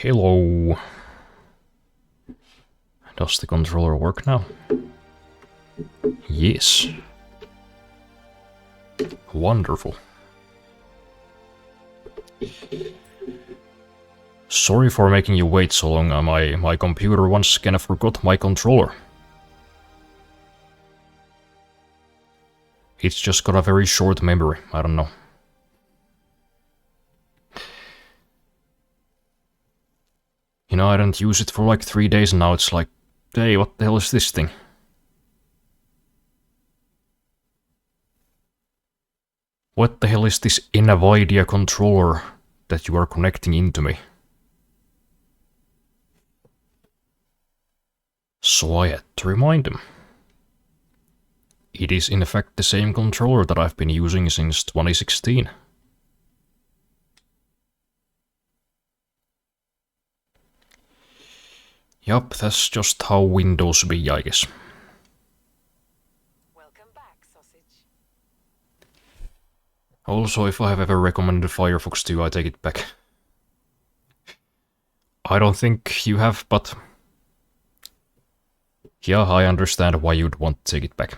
Hello. Does the controller work now? Yes. Wonderful. Sorry for making you wait so long. My computer once kinda forgot my controller. It's just got a very short memory. I don't know. You know, I didn't use it for like 3 days and now it's like, hey, what the hell is this thing? What the hell is this NVIDIA controller that you are connecting into me? So I had to remind him. It is in fact the same controller that I've been using since 2016. Yup, that's just how Windows be, I guess. Welcome back, sausage. Also, if I have ever recommended Firefox to you, I take it back. I don't think you have, but... yeah, I understand why you'd want to take it back.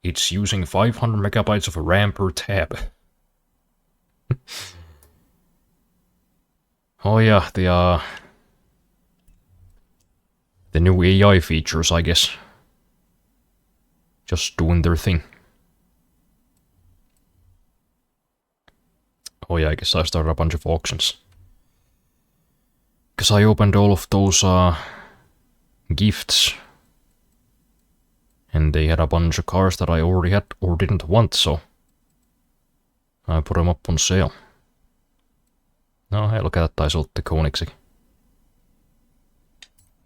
It's using 500 megabytes of RAM per tab. Oh yeah, the new AI features, I guess. Just doing their thing. Oh yeah, I guess I started a bunch of auctions. Because I opened all of those gifts. And they had a bunch of cars that I already had or didn't want, so I put them up on sale. Oh, hey, look at that, I sold the Koenigsegg.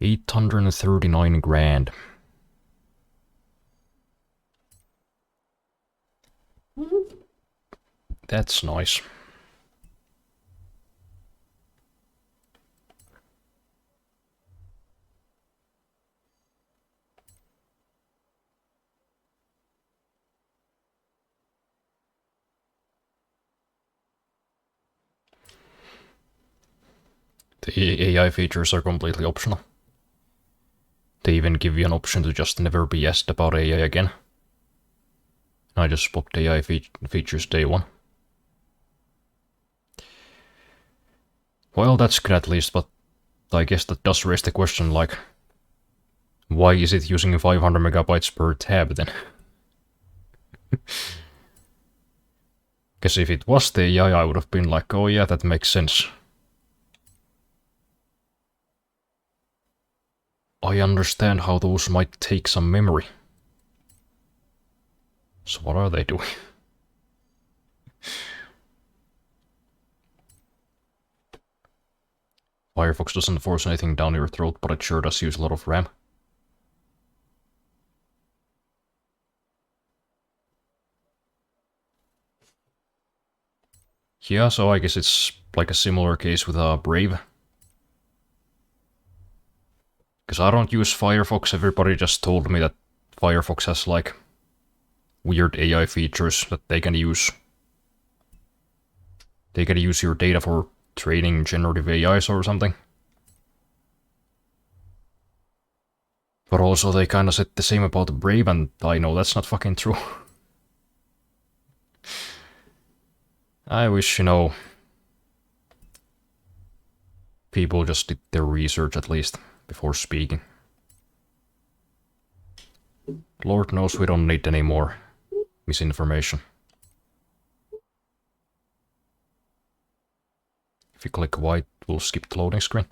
839 grand. That's nice. The AI features are completely optional. They even give you an option to just never be asked about AI again. I just swapped AI features day one. Well, that's good at least, but I guess that does raise the question, like, why is it using 500 megabytes per tab then? Because if it was the AI, I would have been like, oh yeah, that makes sense. I understand how those might take some memory. So what are they doing? Firefox doesn't force anything down your throat, but it sure does use a lot of RAM. Yeah, so I guess it's like a similar case with Brave. Because I don't use Firefox, everybody just told me that Firefox has like weird AI features that they can use. They can use your data for training generative AIs or something. But also they kinda said the same about Brave, and I know that's not fucking true. I wish, you know, people just did their research at least before speaking. Lord knows we don't need any more misinformation. If you click white, we'll skip the loading screen.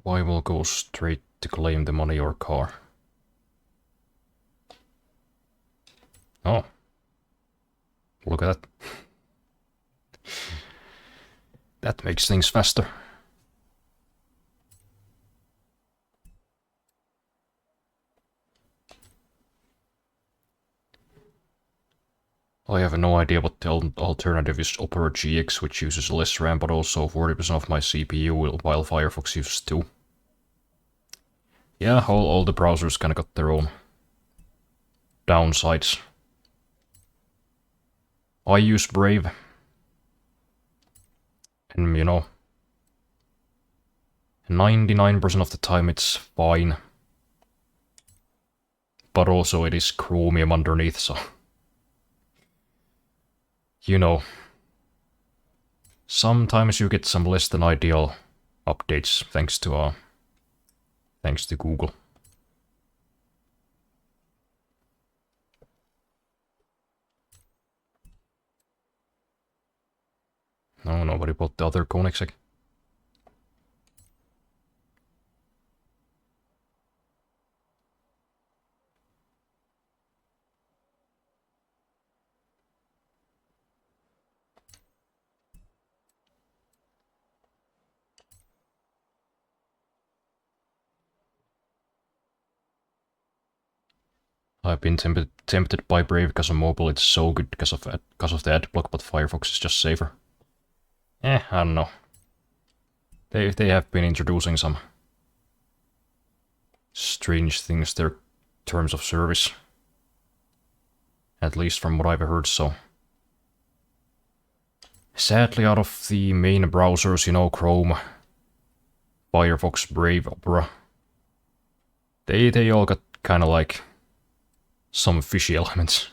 Why will go straight to claim the money or car? Oh. Look at that. That makes things faster. I have no idea what the alternative is. Opera GX, which uses less RAM, but also 40% of my CPU, while Firefox uses 2. Yeah, all the browsers kinda got their own downsides. I use Brave. And, you know, 99% of the time it's fine. But also it is Chromium underneath, so... You know, sometimes you get some less than ideal updates thanks to Google. No, nobody bought the other Koenigsegg. I've been tempted by Brave because on mobile it's so good because of the ad block, but Firefox is just safer. I don't know. They have been introducing some strange things their terms of service. At least from what I've heard, so. Sadly, out of the main browsers, you know, Chrome, Firefox, Brave, Opera, they all got kinda like some fishy elements.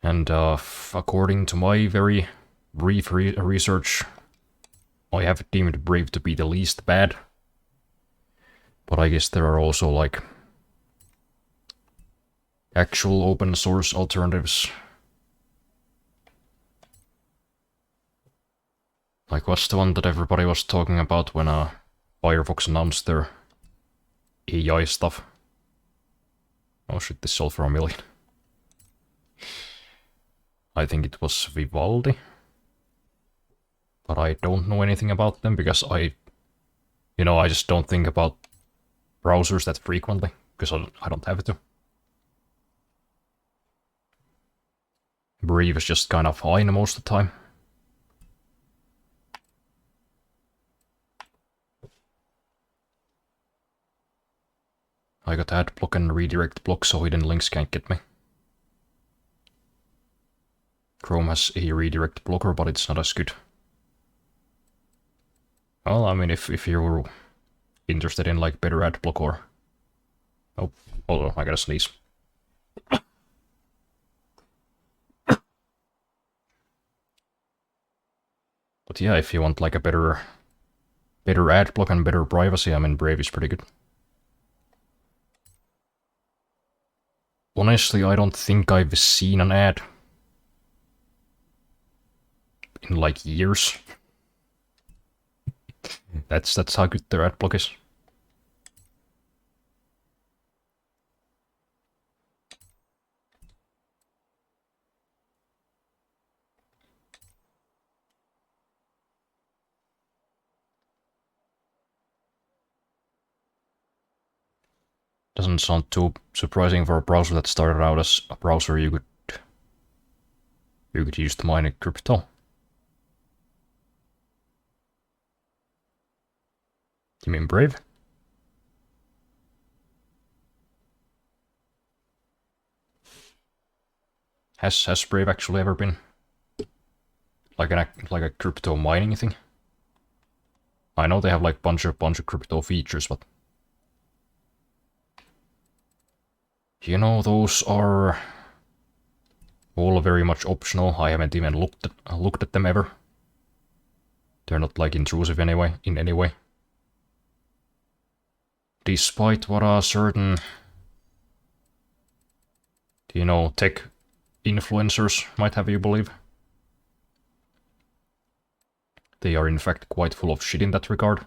And according to my very brief research, I have deemed Brave to be the least bad. But I guess there are also like actual open source alternatives. Like what's the one that everybody was talking about when Firefox announced their AI stuff? Oh shit, this sold for $1 million. I think it was Vivaldi. But I don't know anything about them because I just don't think about browsers that frequently because I don't have to. Brave is just kind of fine most of the time. I got ad block and redirect block so hidden links can't get me. Chrome has a redirect blocker, but it's not as good. Well, I mean, if you're interested in like better ad block or... Oh, hold on, I gotta sneeze. But yeah, if you want like a better ad block and better privacy, I mean, Brave is pretty good. Honestly, I don't think I've seen an ad in like years. That's how good their ad block is. Doesn't sound too surprising for a browser that started out as a browser you could use to mine crypto. You mean Brave? Has Brave actually ever been like a crypto mining thing? I know they have like bunch of crypto features, but you know, those are all very much optional. I haven't even looked at them ever. They're not like intrusive in any way. Despite what certain, you know, tech influencers might have you believe. They are in fact quite full of shit in that regard.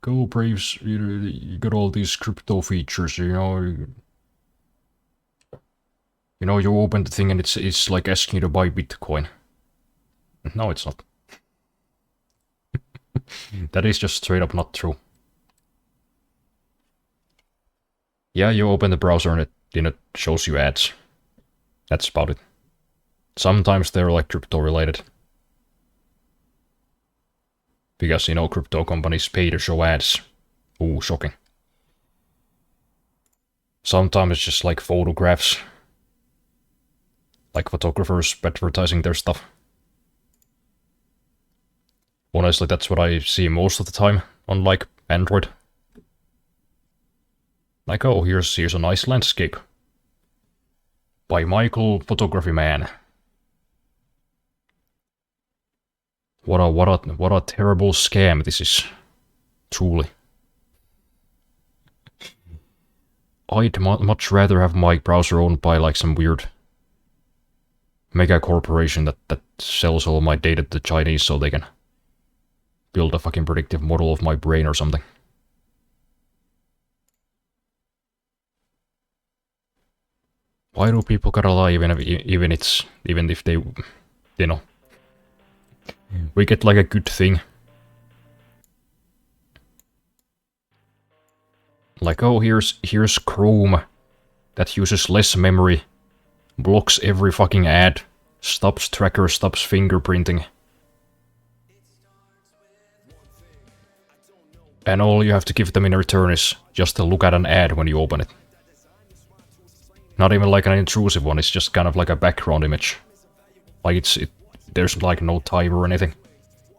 Go Braves, you got all these crypto features, you know. You know, you open the thing and it's like asking you to buy Bitcoin. No, it's not. That is just straight up not true. Yeah, you open the browser and it shows you ads. That's about it. Sometimes they're like crypto related. Because, crypto companies pay to show ads. Ooh, shocking. Sometimes it's just like photographs. Like photographers advertising their stuff. Honestly, that's what I see most of the time on like Android. Like, oh, here's a nice landscape. By Michael Photography Man. What a terrible scam this is. Truly. I'd much rather have my browser owned by like some weird mega corporation that sells all my data to the Chinese so they can build a fucking predictive model of my brain or something. Why do people gotta lie even if they, we get like a good thing. Like, oh, here's Chrome that uses less memory, blocks every fucking ad, stops tracker, stops fingerprinting. And all you have to give them in return is just to look at an ad when you open it. Not even like an intrusive one, it's just kind of like a background image. Like there's like no timer or anything.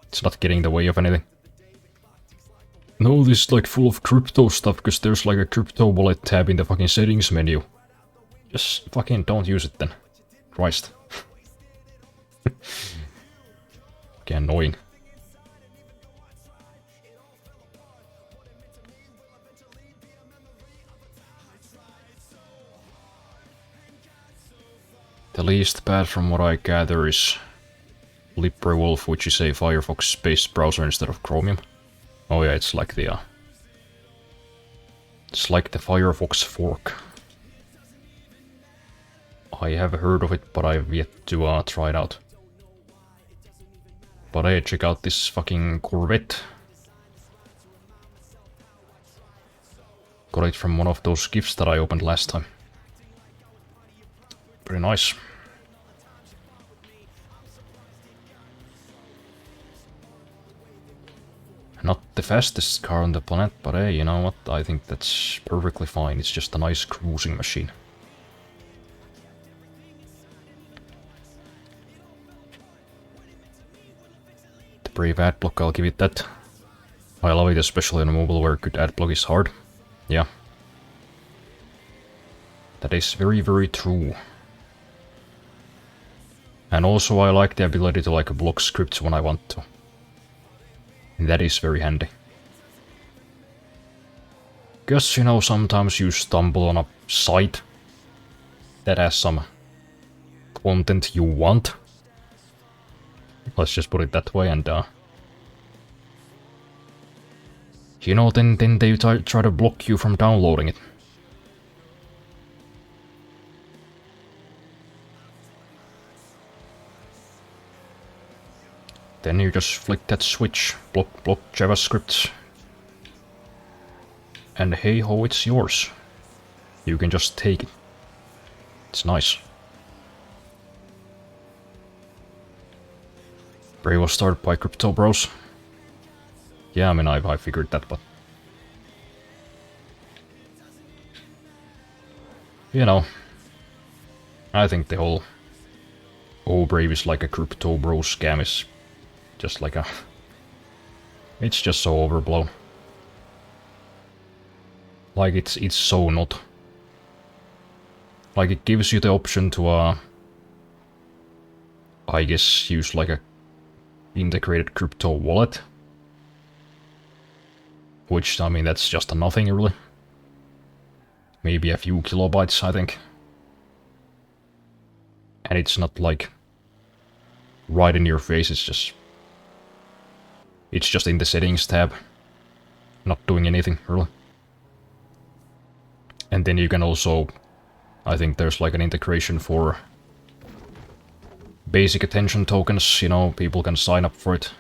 It's not getting in the way of anything. No, this is like full of crypto stuff because there's like a crypto wallet tab in the fucking settings menu. Just fucking don't use it then. Christ. Fucking annoying. The least bad from what I gather is LibreWolf, which is a Firefox-based browser instead of Chromium. Oh yeah, it's like the Firefox fork. I have heard of it, but I've yet to try it out. But hey, check out this fucking Corvette. Got it from one of those gifts that I opened last time. Pretty nice. Not the fastest car on the planet, but hey, you know what? I think that's perfectly fine. It's just a nice cruising machine. The brave adblock, I'll give it that. I love it, especially on a mobile where good adblock is hard. Yeah. That is very, very true. And also I like the ability to like block scripts when I want to. And that is very handy. Because, sometimes you stumble on a site that has some content you want. Let's just put it that way, and then they try to block you from downloading it. Then you just flick that switch, block JavaScript, and hey ho, it's yours. You can just take it. It's nice. Brave was started by Crypto Bros. Yeah, I mean, I figured that, but I think the whole Brave is like a Crypto Bros scam is just like it's just so overblown. Like it's so not. Like it gives you the option to I guess use like a integrated crypto wallet. Which, I mean, that's just a nothing really. Maybe a few kilobytes, I think. And it's not like right in your face, it's just in the settings tab. Not doing anything, really. And then you can also, I think there's like an integration for basic attention tokens, people can sign up for it.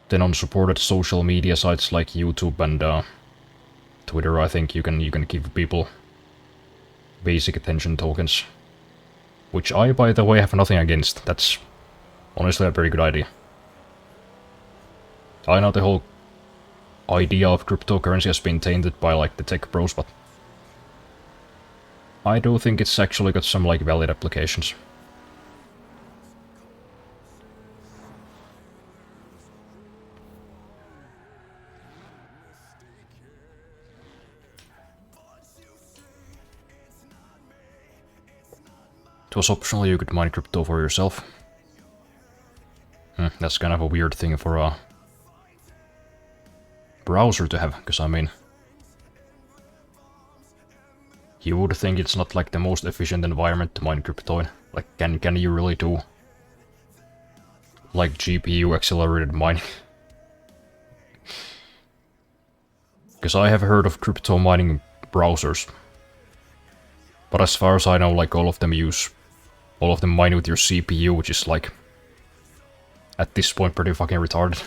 Then on supported social media sites like YouTube and Twitter, I think you can give people basic attention tokens. Which I, by the way, have nothing against. That's honestly a very good idea. I know the whole idea of cryptocurrency has been tainted by like the tech bros, but I do think it's actually got some like valid applications. It was optional, you could mine crypto for yourself. That's kind of a weird thing for a browser to have, because I mean, you would think it's not like the most efficient environment to mine crypto in. Like, can you really do like GPU accelerated mining? Because I have heard of crypto mining browsers, but as far as I know, like all of them mine with your CPU, which is like at this point pretty fucking retarded.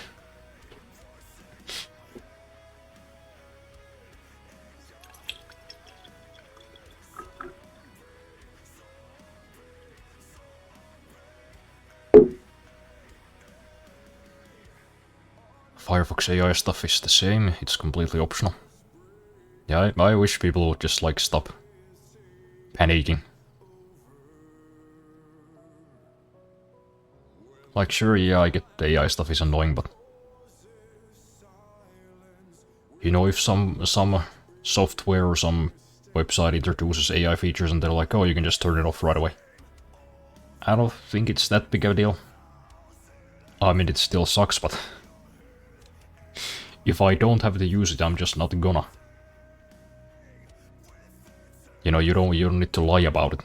Firefox AI stuff is the same, it's completely optional. Yeah, I wish people would just like stop panicking. Like, sure, yeah, I get the AI stuff is annoying, but you know, if some software or some website introduces AI features and they're like, oh, you can just turn it off right away, I don't think it's that big of a deal. I mean, it still sucks, but if I don't have to use it, I'm just not gonna. You know, you don't need to lie about it.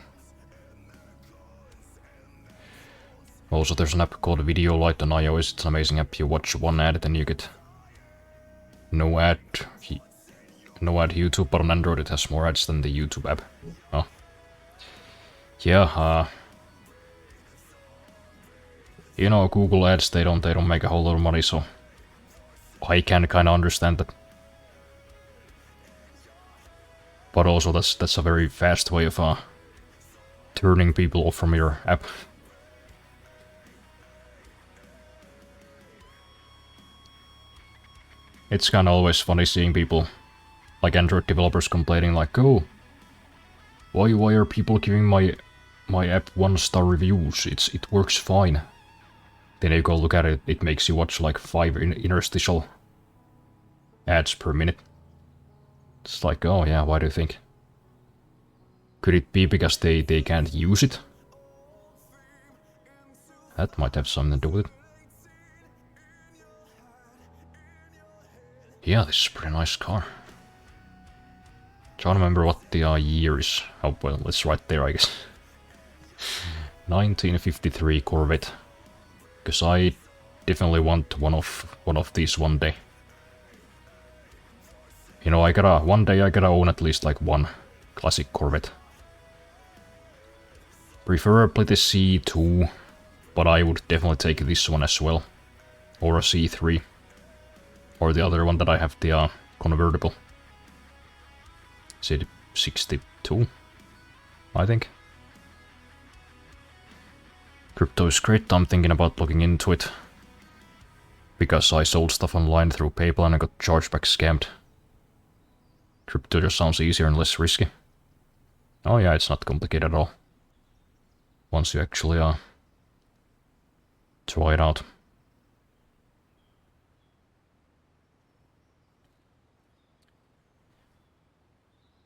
Also, there's an app called Video Lite on iOS. It's an amazing app. You watch one ad, then you get no ad YouTube, but on Android it has more ads than the YouTube app. Oh. Yeah, you know, Google ads, they don't make a whole lot of money, so I can kinda understand that. But also that's a very fast way of turning people off from your app. It's kinda always funny seeing people, like Android developers, complaining like, oh, why are people giving my app 1-star reviews? It works fine. Then you go look at it, it makes you watch like 5 interstitial ads per minute. It's like, oh yeah, why do you think? Could it be because they can't use it? That might have something to do with it. Yeah, this is a pretty nice car. Trying to remember what the year is. Oh well, it's right there, I guess. 1953 Corvette. Because I definitely want one of these one day. You know, one day I gotta own at least like one classic Corvette. Preferably the C2, but I would definitely take this one as well. Or a C3. Or the other one that I have, the convertible. Is it 62? I think. Crypto is great, I'm thinking about looking into it. Because I sold stuff online through PayPal and I got chargeback scammed. Crypto just sounds easier and less risky. Oh yeah, it's not complicated at all. Once you actually try it out.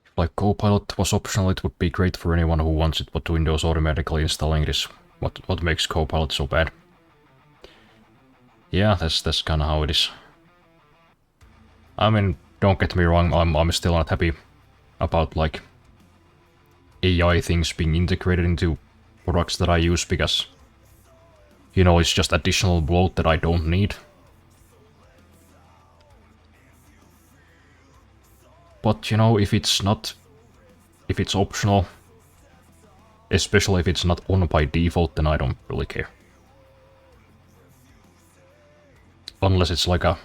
If like Copilot was optional, it would be great for anyone who wants it, but Windows automatically installing it is what makes Copilot so bad. Yeah, that's kinda how it is. I mean, don't get me wrong, I'm still not happy about like AI things being integrated into products that I use, because you know, it's just additional bloat that I don't need. But you know, if it's optional, especially if it's not on by default, then I don't really care. Unless it's like a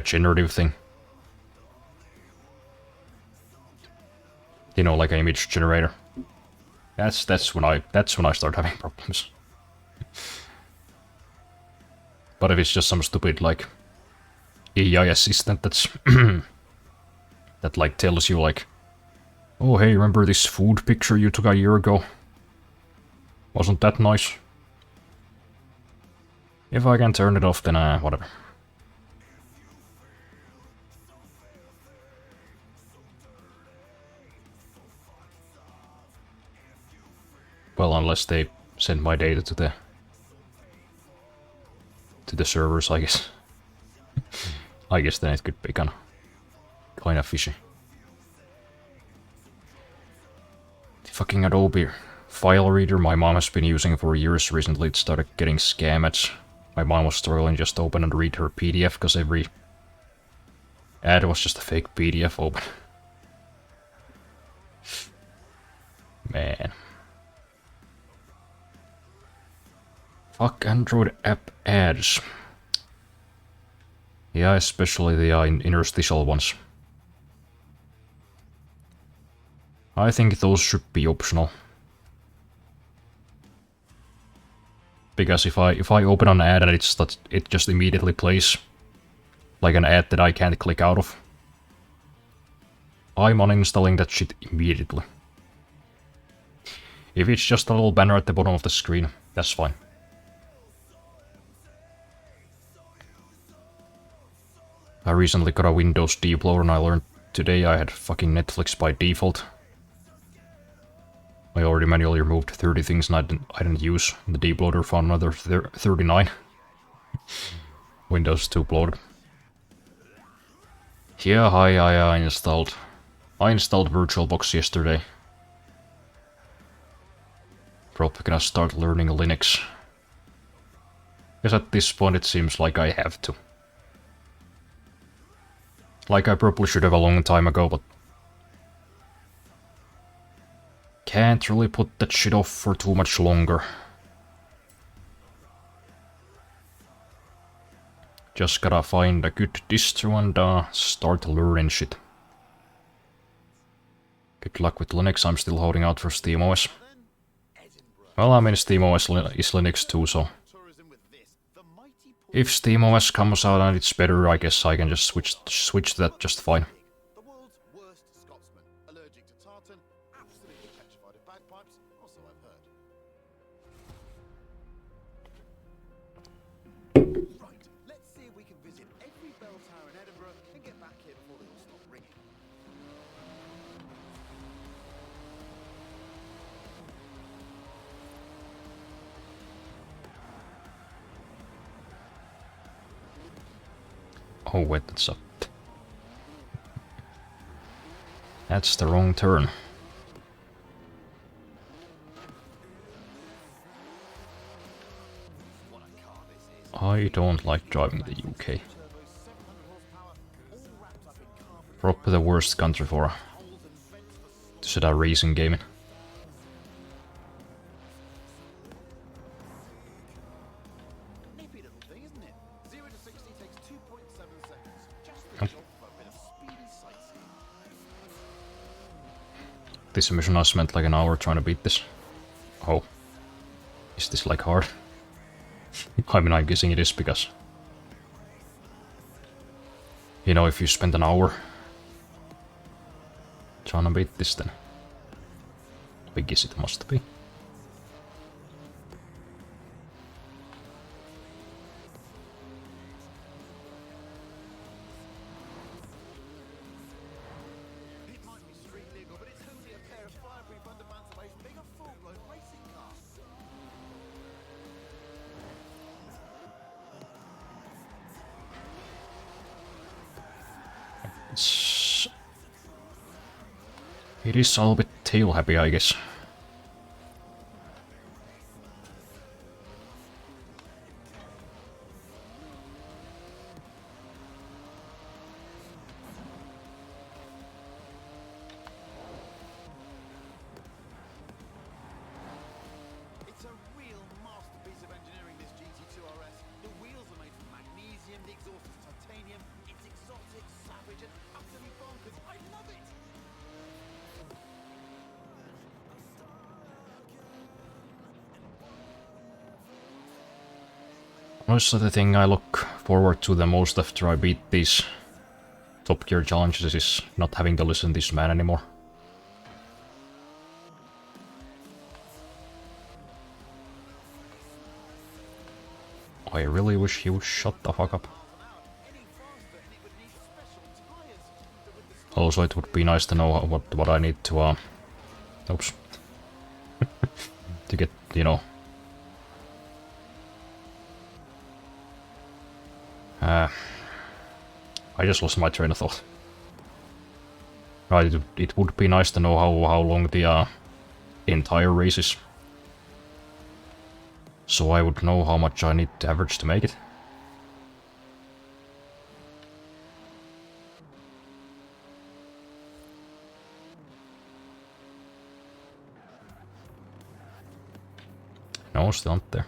generative thing. You know, like an image generator. That's when I start having problems. But if it's just some stupid like AI assistant that's that like tells you like, oh hey, remember this food picture you took a year ago? Wasn't that nice? If I can turn it off, then whatever. Well, unless they send my data to the servers, I guess. I guess then it could be kind of fishy. The fucking Adobe file reader my mom has been using for years. Recently it started getting scam ads. My mom was struggling just to open and read her PDF because every ad was just a fake PDF open. Man. Fuck Android app ads. Yeah, especially the interstitial ones. I think those should be optional. Because if I open an ad and it just immediately plays like an ad that I can't click out of, I'm uninstalling that shit immediately. If it's just a little banner at the bottom of the screen, that's fine. I recently got a Windows debloater and I learned today I had fucking Netflix by default. I already manually removed 30 things and I didn't use. The debloater found another 39. Windows 2 bloated. Yeah, I installed VirtualBox yesterday. Probably gonna start learning Linux. Because at this point it seems like I have to. Like I probably should have a long time ago, but can't really put that shit off for too much longer. Just gotta find a good distro and start learning shit. Good luck with Linux, I'm still holding out for SteamOS. Well, I mean SteamOS is Linux too, so... If SteamOS comes out and it's better, I guess I can just switch to that just fine. Oh wait, that's up. That's the wrong turn. I don't like driving the UK. Probably the worst country for to set a racing game in. This mission I spent like an hour trying to beat this. Oh. Is this like hard? I mean, I'm guessing it is because... You know, if you spend an hour trying to beat this, then I guess it must be. It is a little bit tail happy, I guess. It's a real masterpiece of engineering, this GT2 RS. The wheels are made from magnesium, the exhaust is titanium. It's exotic, savage, and utterly bonkers. I love it! Honestly, the thing I look forward to the most after I beat these Top Gear challenges is not having to listen to this man anymore. I really wish he would shut the fuck up. Also, it would be nice to know what I need to, oops. To get, you know... I just lost my train of thought. Right, it would be nice to know how long the entire race is. So I would know how much I need to average to make it. No, still not there.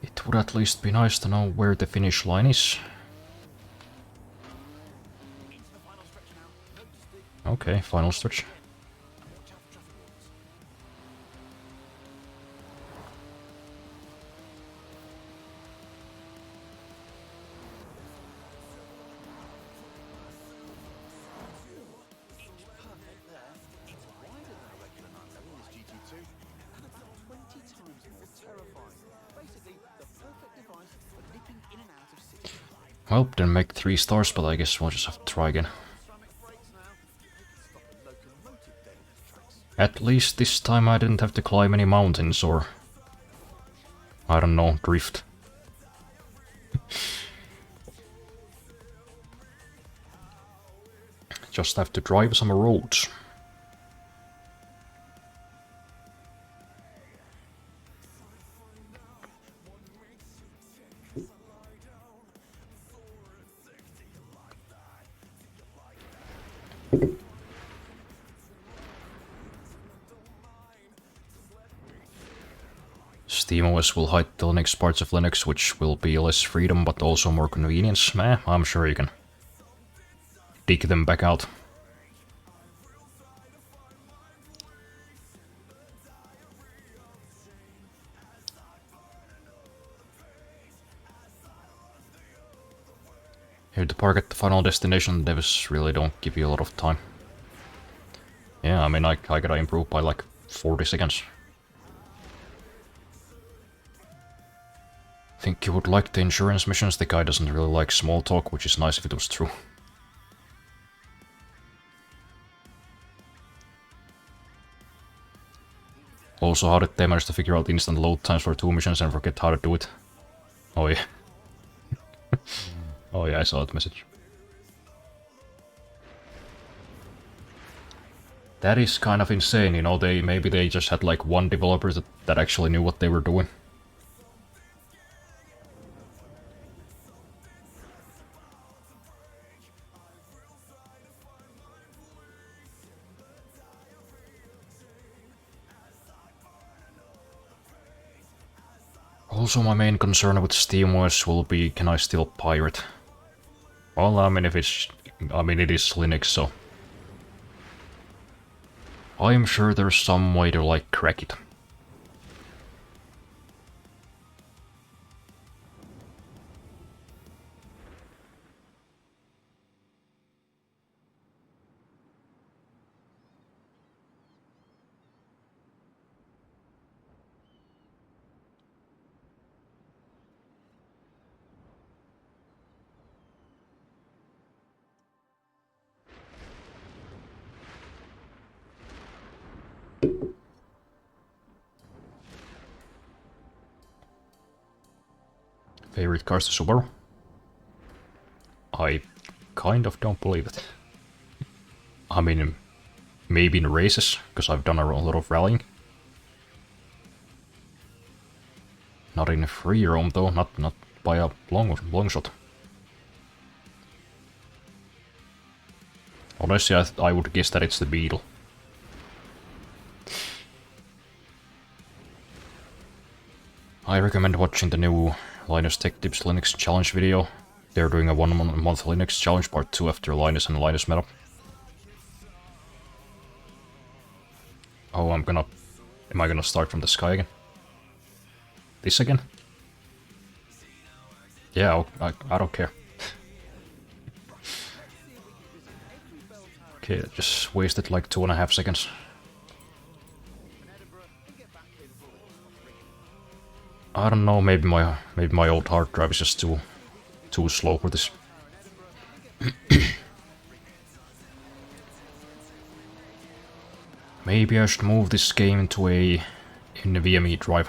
It would at least be nice to know where the finish line is. Okay, final stretch. Well, didn't make 3 stars, but I guess we'll just have to try again. At least this time I didn't have to climb any mountains or... I don't know, drift. Just have to drive some roads. SteamOS will hide the Linux parts of Linux, which will be less freedom but also more convenience. I'm sure you can dig them back out. Here to park at the final destination, devs really don't give you a lot of time. Yeah, I mean, I gotta improve by like 40 seconds. Think you would like the insurance missions. The guy doesn't really like small talk, which is nice if it was true. Also, how did they manage to figure out instant load times for 2 missions and forget how to do it? Oh yeah. Oh yeah, I saw that message. That is kind of insane, you know, maybe they just had like one developer that actually knew what they were doing. Also, my main concern with SteamOS will be, can I still pirate? Well, I mean, it is Linux, so... I'm sure there's some way to, like, crack it. Favorite cars to Subaru? I kind of don't believe it. I mean, maybe in races, because I've done a lot of rallying. Not in free roam though, not by a long shot. Honestly, I would guess that it's the Beetle. I recommend watching the new Linus Tech Tips Linux challenge video. They're doing a 1 month Linux challenge part 2 after Linus and Linus met up. Oh, am I gonna start from the sky again? This again? Yeah, I don't care. Okay, I just wasted like 2.5 seconds. I don't know, maybe my old hard drive is just too slow for this. Maybe I should move this game into a NVMe drive.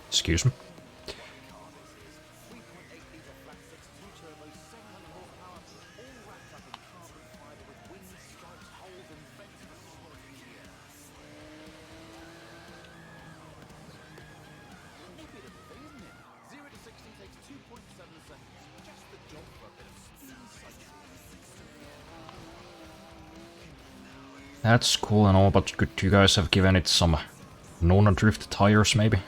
Excuse me. That's cool and all, but could you guys have given it some Nona Drift tires, maybe?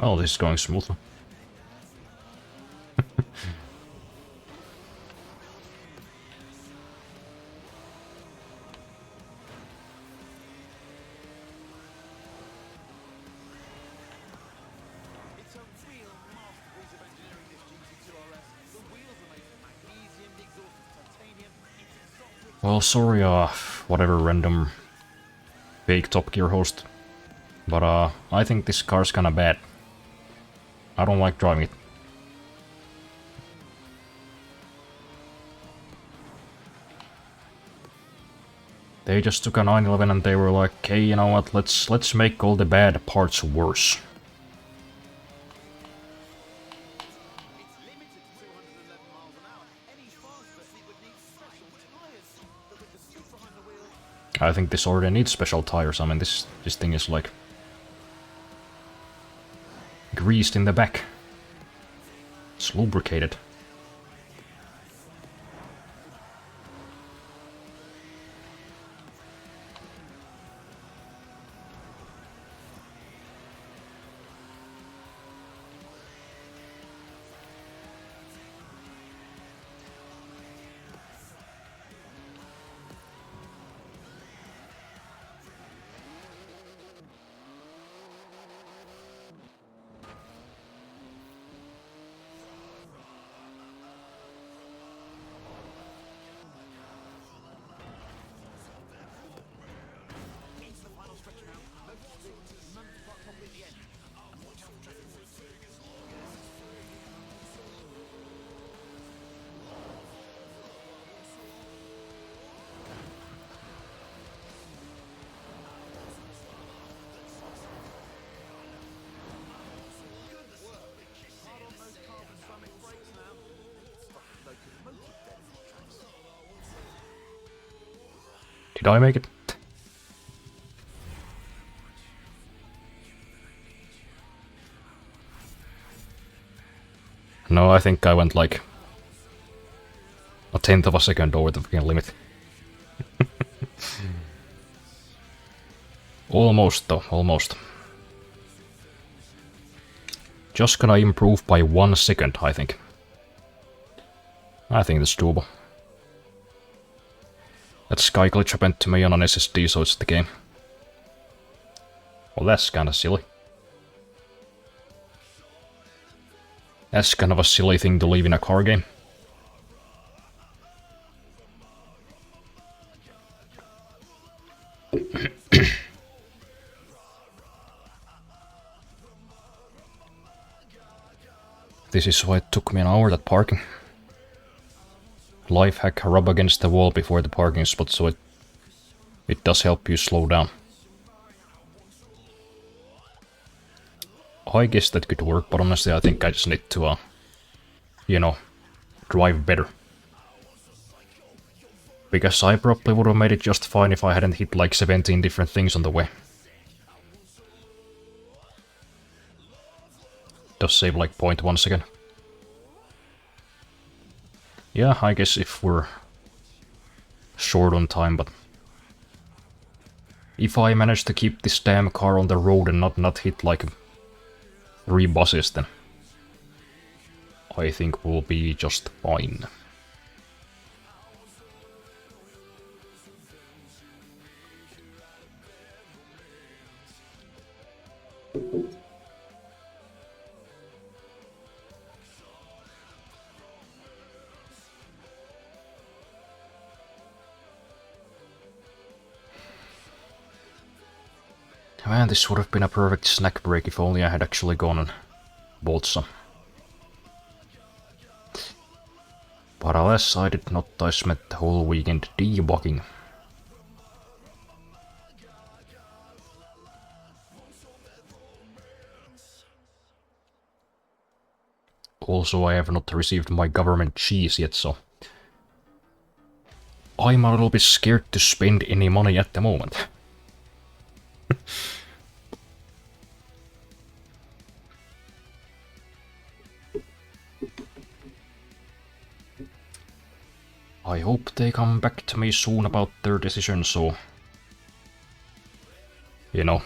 Oh, this is going smoothly. It's a real masterpiece of engineering, this GT2 RS. The wheels are made from magnesium, the exhaust is titanium, it's exotic. Well, sorry, whatever random fake Top Gear host. But, I think this car's kinda bad. I don't like driving it. They just took a 911 and they were like, hey, you know what, let's make all the bad parts worse. It's limited to 211 miles an hour. Any faster, it would need special tires. But with the seat behind the wheel, I think this already needs special tires. I mean, this thing is like greased in the back. It's lubricated. Did I make it? No, I think I went like a tenth of a second over the freaking limit. Almost though, almost. Just gonna improve by 1 second, I think. I think that's doable. That sky glitch happened to me on an SSD, so it's the game. Well, that's kinda silly. That's kind of a silly thing to leave in a car game. This is why it took me an hour, that parking. Life hack, rub against the wall before the parking spot, so it does help you slow down. I guess that could work, but honestly I think I just need to, you know, drive better. Because I probably would have made it just fine if I hadn't hit like 17 different things on the way. Does save like 0.1 second. Yeah, I guess if we're short on time, but if I manage to keep this damn car on the road and not hit like 3 buses, then I think we'll be just fine. Man, this would have been a perfect snack break if only I had actually gone and bought some. But alas, I did not. I spent the whole weekend debugging. Also, I have not received my government cheese yet, so I'm a little bit scared to spend any money at the moment. I hope they come back to me soon about their decision, so, you know,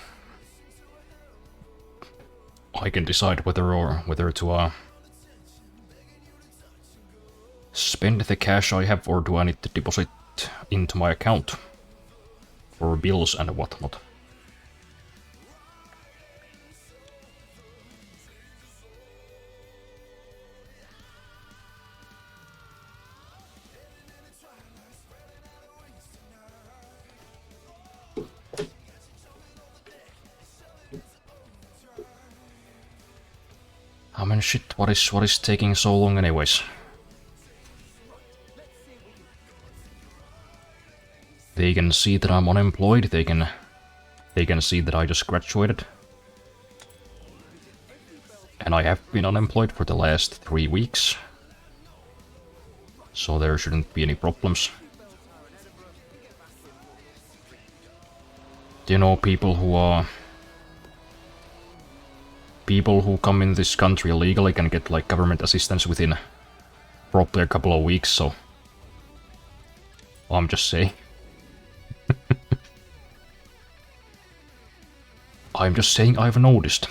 I can decide whether to spend the cash I have, or do I need to deposit into my account for bills and whatnot. I mean, shit, what is taking so long anyways? They can see that I'm unemployed, they can see that I just graduated. And I have been unemployed for the last 3 weeks. So there shouldn't be any problems. You know, people who come in this country illegally can get like government assistance within probably a couple of weeks, so I'm just saying. I'm just saying I've noticed.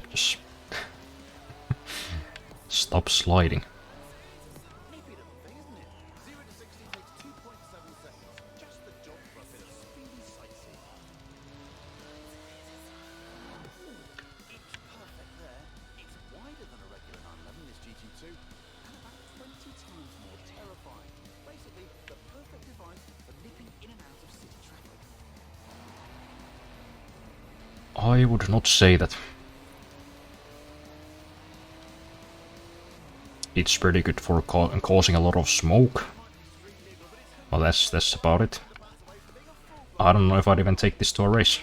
Just stop sliding. I would not say that. It's pretty good for causing a lot of smoke. Well, that's about it. I don't know if I'd even take this to a race.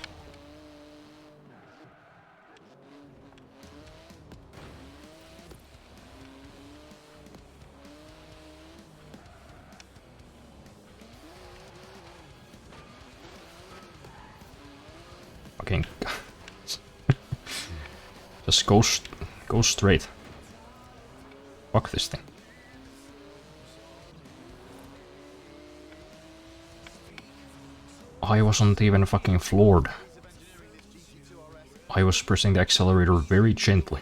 Okay. Just go straight. Fuck this thing. I wasn't even fucking floored. I was pressing the accelerator very gently.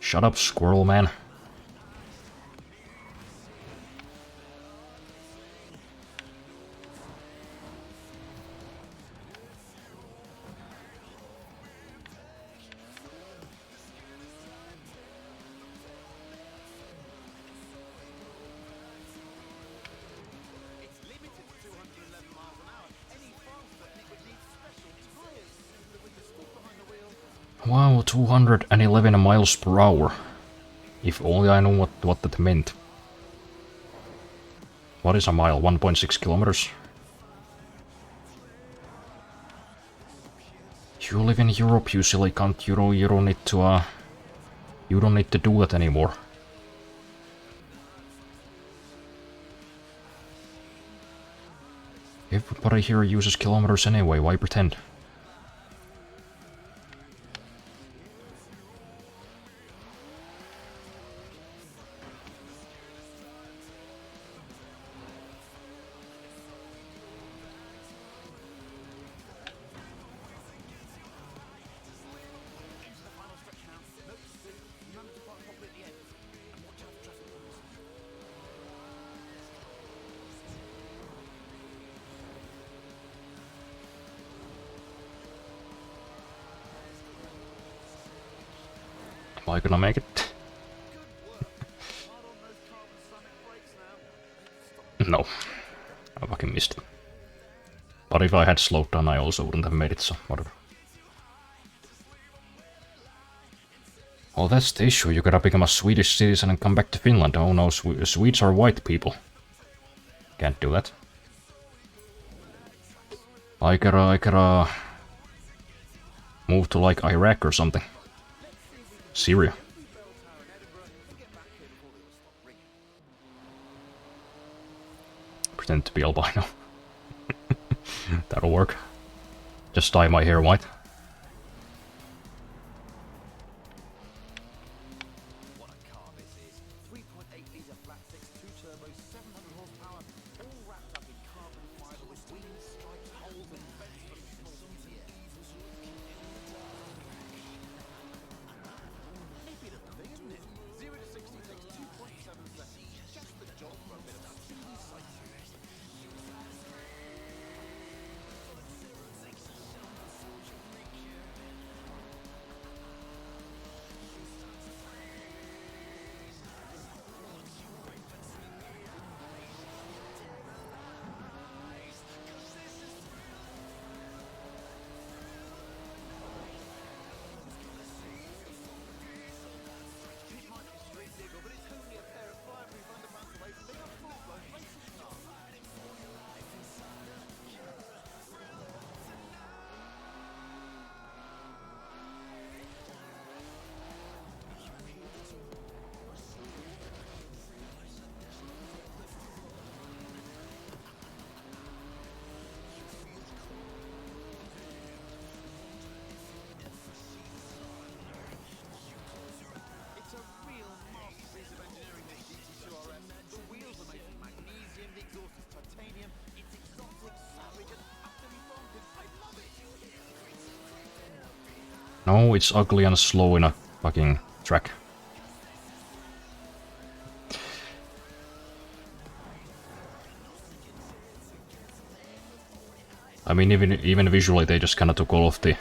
Shut up, squirrel man. Wow, 211 miles per hour. If only I knew what that meant. What is a mile? 1.6 kilometers? You live in Europe, you silly cunt. You don't need to, you don't need to do that anymore. Everybody here uses kilometers anyway, why pretend? Am I gonna make it? No. I fucking missed it. But if I had slowed down, I also wouldn't have made it, so whatever. Well, that's the issue. You gotta become a Swedish citizen and come back to Finland. Oh no, Swedes are white people. Can't do that. I gotta move to like Iraq or something. Syria. Pretend to be albino. That'll work. Just dye my hair white. What a car this is. 3.8 litre flat six, 2 turbos, 700 horsepower, all wrapped up in carbon fibre with wings, stripes, holes and vents for small gear. Nippy little thing, isn't it? 0 to 60 takes 2.7 seconds. Just the job for a bit of speedy sightseeing. It might be street legal, but it's only a pair of fireproof underpants away from being a full-blown racing star. It's a real masterpiece of engineering, this GT2 RS. The wheels are made from magnesium, the exhaust is titanium. It's exotic, savage, and utterly bonkers. I love it! No, it's ugly and slow in a fucking track. I mean, even visually, they just kind of took all of the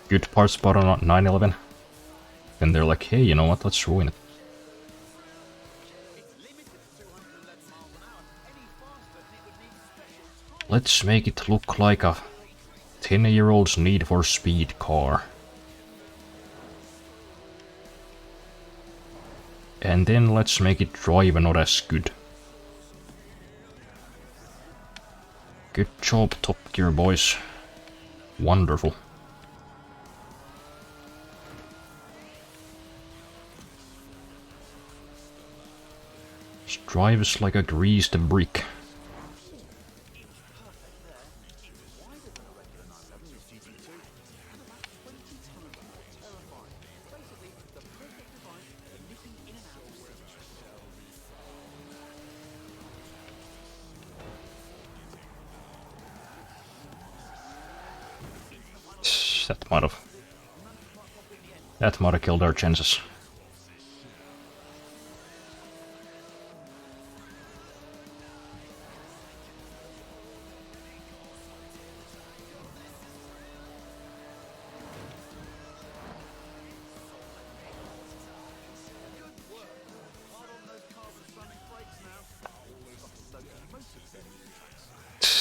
good parts about on 911. Then they're like, hey, you know what? Let's ruin it. It's limited to 211 miles an hour. Any faster and it would need special tyres. Let's make it look like a 10-year-old's Need for Speed car. And then let's make it drive not as good. Good job, Top Gear boys. Wonderful. Drives like a greased brick. That might have killed our chances.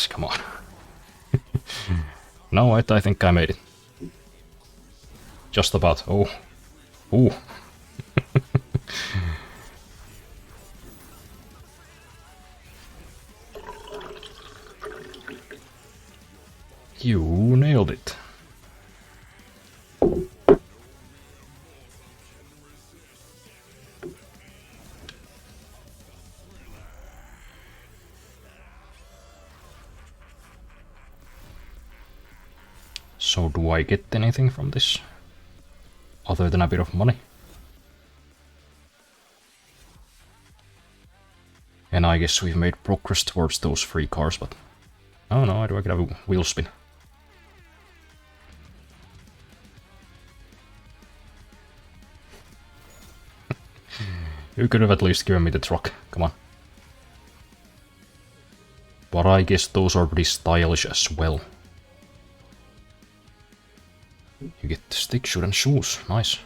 Come on. No, I think I made it. Just about. Oh. Ooh. You nailed it. So do I get anything from this? Other than a bit of money? And I guess we've made progress towards those 3 cars, but... Oh no, do I get a wheel spin? You could have at least given me the truck, come on. But I guess those are pretty stylish as well. You get the stick shoot and shoes, nice.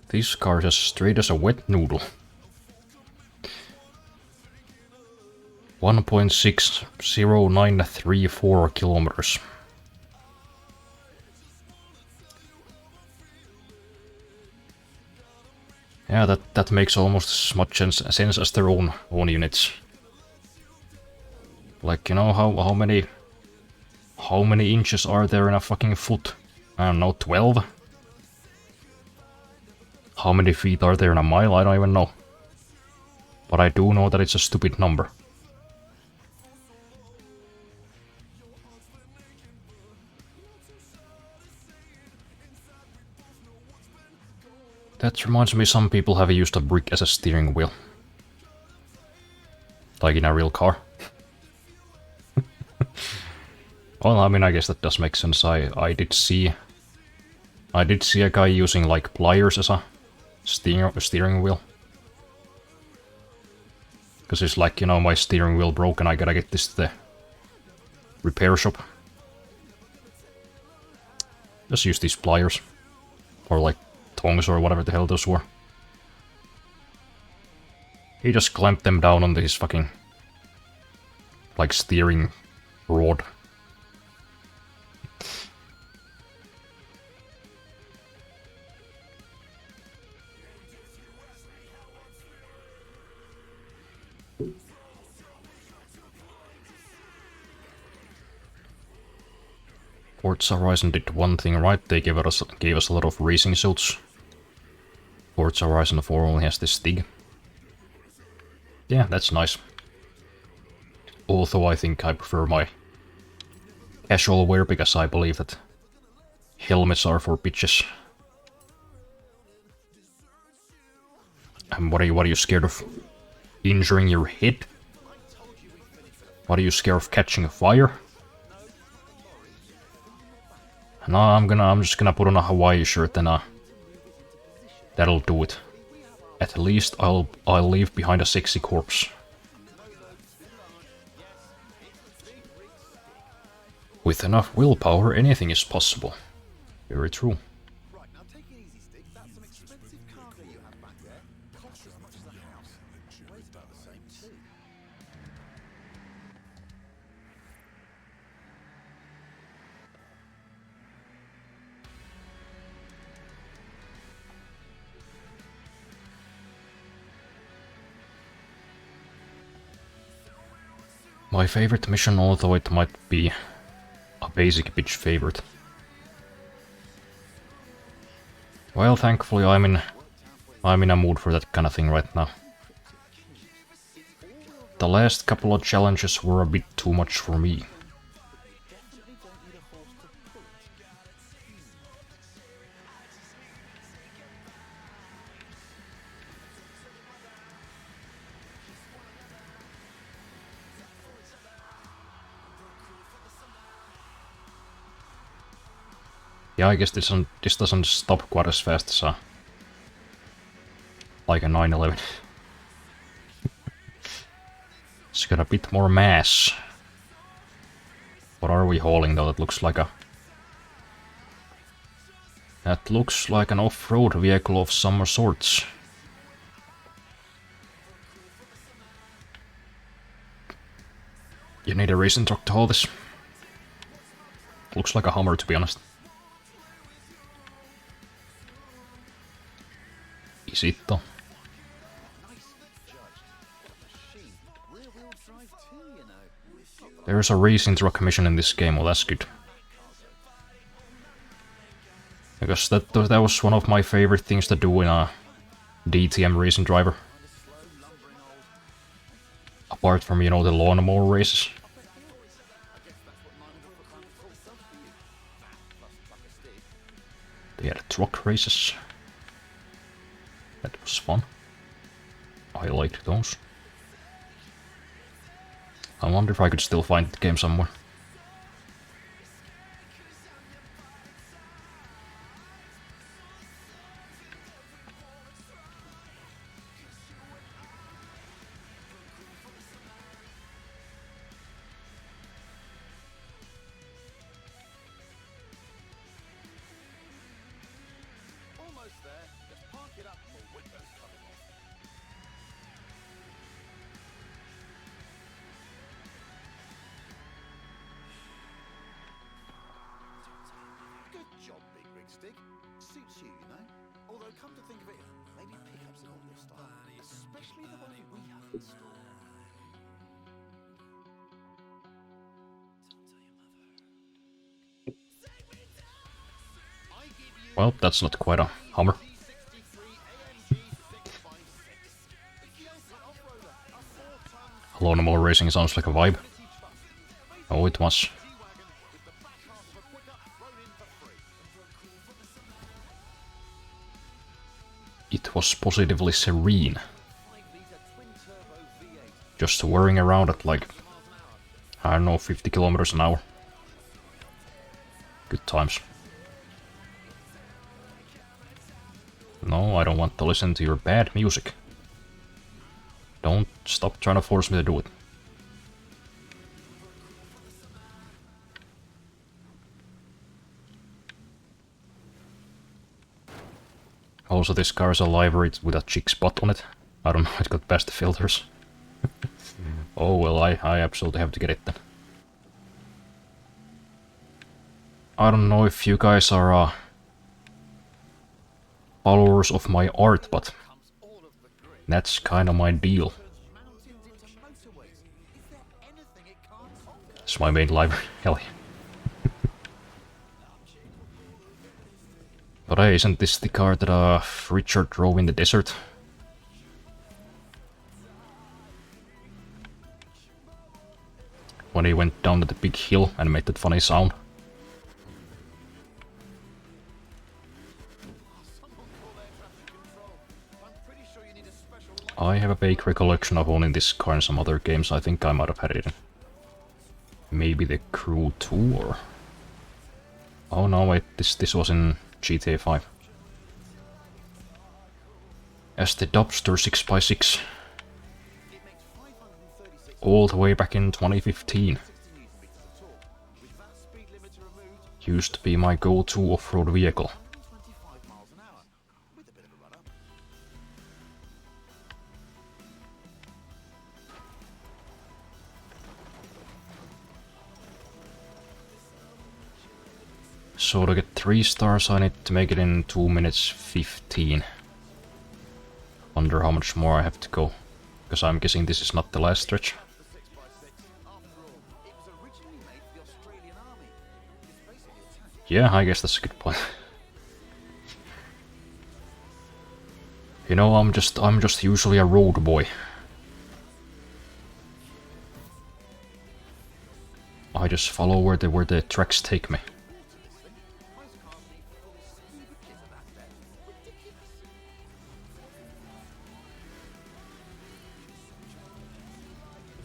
This car is as straight as a wet noodle. 1.60934 kilometers. Yeah, that makes almost as much sense as their own units. Like, you know, how many inches are there in a fucking foot? I don't know, 12? How many feet are there in a mile? I don't even know. But I do know that it's a stupid number. That reminds me, some people have used a brick as a steering wheel. Like in a real car. Well, I mean, I guess that does make sense. I did see a guy using like pliers as a steering wheel. Because it's like, you know, my steering wheel broke and I gotta get this to the repair shop. Just use these pliers. Or like tongs or whatever the hell those were. He just clamped them down on his fucking like steering rod. Forza Horizon did one thing right, they gave us a lot of racing suits. Forza Horizon 4 only has this Stig. Yeah, that's nice. Although I think I prefer my casual wear because I believe that helmets are for bitches. And what are you scared of? Injuring your head? What are you scared of, catching fire? No, I'm just gonna put on a Hawaii shirt and that'll do it. At least I'll leave behind a sexy corpse. With enough willpower, anything is possible. Very true. Right, now take it easy, Stick. That's some expensive cargo you have back there. Costs as much as a house. Weighs about the same too. My favorite mission, although it might be a basic bitch favorite. Well, thankfully I'm in a mood for that kind of thing right now. The last couple of challenges were a bit too much for me. Yeah, I guess this doesn't stop quite as fast as like a 911. It's got a bit more mass. What are we hauling though? That looks like an off-road vehicle of some sorts. You need a racing truck to haul this. Looks like a Hummer, to be honest. Is it though? There's a racing truck mission in this game, well that's good. Because that was one of my favorite things to do in a DTM racing driver. Apart from, you know, the lawnmower races. They had truck races. That was fun. I liked those. I wonder if I could still find the game somewhere. Almost there. Just park it up for windows coming off. Good job, Big Rig Stick. Suits you, you know. Although, come to think of it, maybe pickup's not your style, especially the one we have in store. Well, that's not quite a Hummer. Lawnmower racing sounds like a vibe. Oh, it was. It was positively serene. Just whirring around at like, I don't know, 50 kilometers an hour. Good times. No, I don't want to listen to your bad music. Don't stop trying to force me to do it. Also, this car is a livery with a chick spot on it. I don't know, it got past the filters. Oh well, I absolutely have to get it then. I don't know if you guys are followers of my art, but that's kinda my deal. It's my main library, hell yeah. But hey, isn't this the car that Richard drove in the desert? When he went down to the big hill and made that funny sound. I have a vague recollection of owning this car in some other games. I think I might have had it in maybe the Crew 2 or... Oh no, wait, this was in GTA 5. As the Dubster 6x6. All the way back in 2015. Used to be my go-to off-road vehicle. So to get 3 stars I need to make it in 2 minutes 15. Wonder how much more I have to go. Because I'm guessing this is not the last stretch. Yeah, I guess that's a good point. You know, I'm just usually a road boy. I just follow where the tracks take me.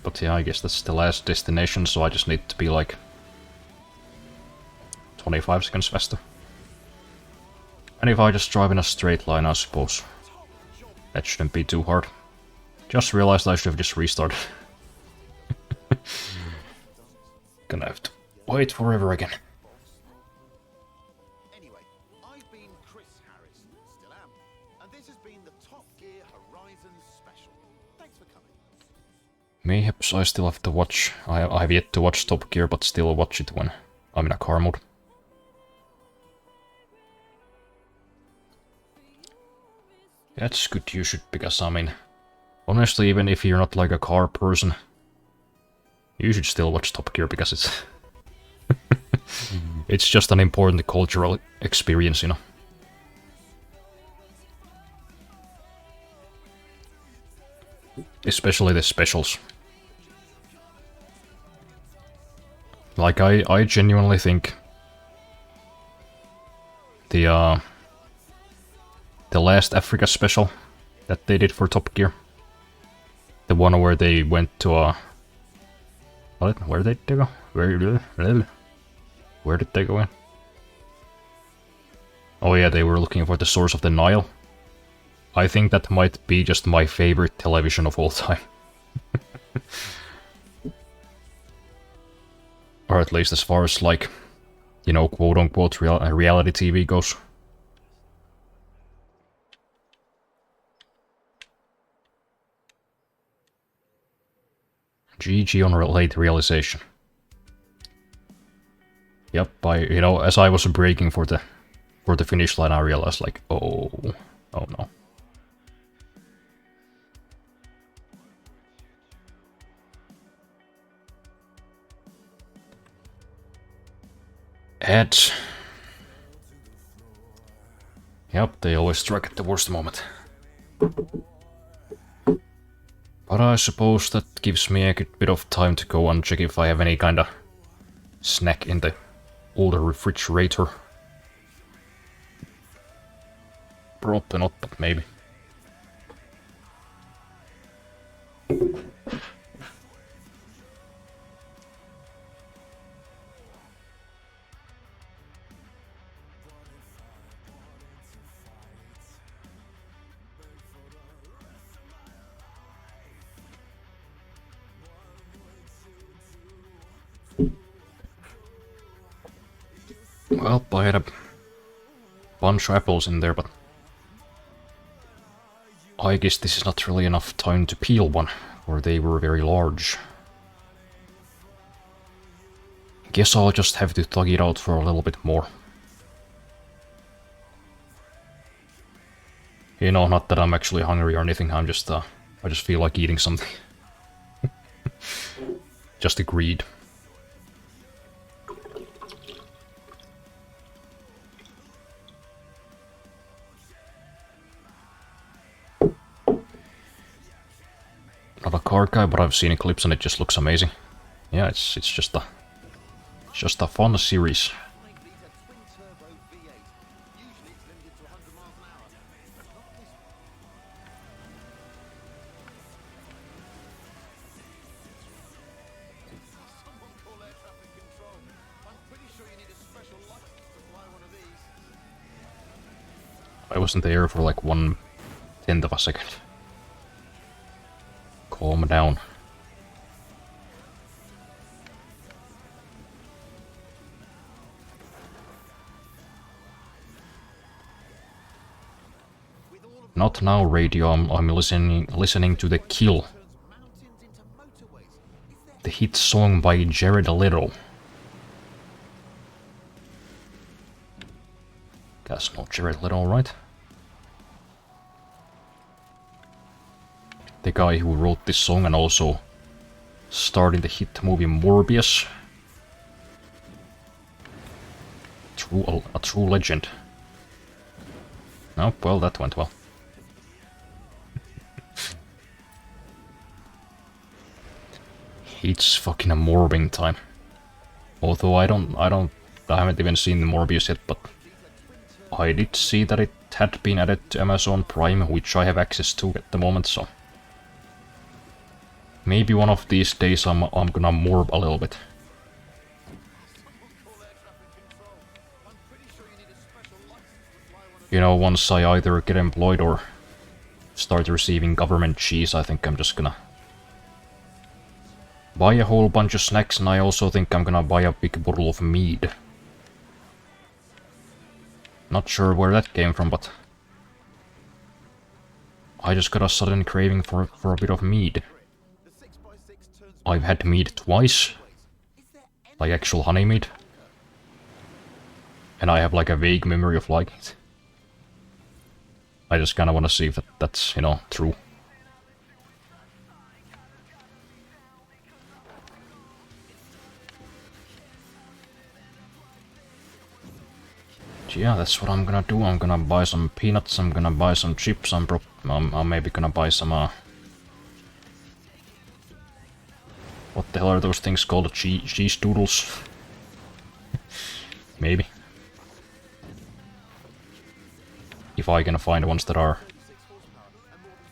But yeah, I guess that's the last destination, so I just need to be like 25 seconds faster. And if I just drive in a straight line, I suppose that shouldn't be too hard. Just realized I should have just restarted. Gonna have to wait forever again. Anyway, I've been Chris Harris, still am, and this has been the Top Gear Horizon Special. Thanks for coming. Mayhaps I still have to watch. I have yet to watch Top Gear, but still watch it when I'm in a car mode. That's good you should, because I mean, honestly, even if you're not like a car person, you should still watch Top Gear because it's it's just an important cultural experience, you know. Especially the specials. Like, I genuinely think the last Africa special that they did for Top Gear, the one where they went to where did they go? Where did they go in? Oh yeah, they were looking for the source of the Nile. I think that might be just my favorite television of all time. Or at least as far as, like, you know, quote-unquote reality TV goes. GG on late realization. Yep, you know, as I was braking for the finish line, I realized, like, oh no. Ads. Yep, they always strike at the worst moment. But I suppose that gives me a good bit of time to go and check if I have any kind of snack in the older refrigerator. Probably not, but maybe. Well, I had a bunch of apples in there, but I guess this is not really enough time to peel one, or they were very large. Guess I'll just have to thug it out for a little bit more. You know, not that I'm actually hungry or anything, I just feel like eating something. Just a greed. Not a car guy, but I've seen clips and it just looks amazing. Yeah, it's just a fun series. I wasn't there for like 1/10 of a second. Calm down. Not now, radio. I'm listening to The Kill, the hit song by Jared Leto. That's not Jared Leto, right? The guy who wrote this song and also starred in the hit movie Morbius. A true legend. Oh, well, that went well. It's fucking a morbing time. Although I haven't even seen the Morbius yet, but I did see that it had been added to Amazon Prime, which I have access to at the moment, so maybe one of these days I'm gonna morb a little bit. You know, once I either get employed or start receiving government cheese, I think I'm just gonna buy a whole bunch of snacks, and I also think I'm gonna buy a big bottle of mead. Not sure where that came from, but I just got a sudden craving for a bit of mead. I've had mead twice, like actual honey mead, And I have like a vague memory of liking it. I just kinda wanna see if that's, you know, true. Yeah, that's what I'm gonna do. I'm gonna buy some peanuts, I'm gonna buy some chips, I'm maybe gonna buy some, what the hell are those things called? Cheese doodles? Maybe. If I can find ones that are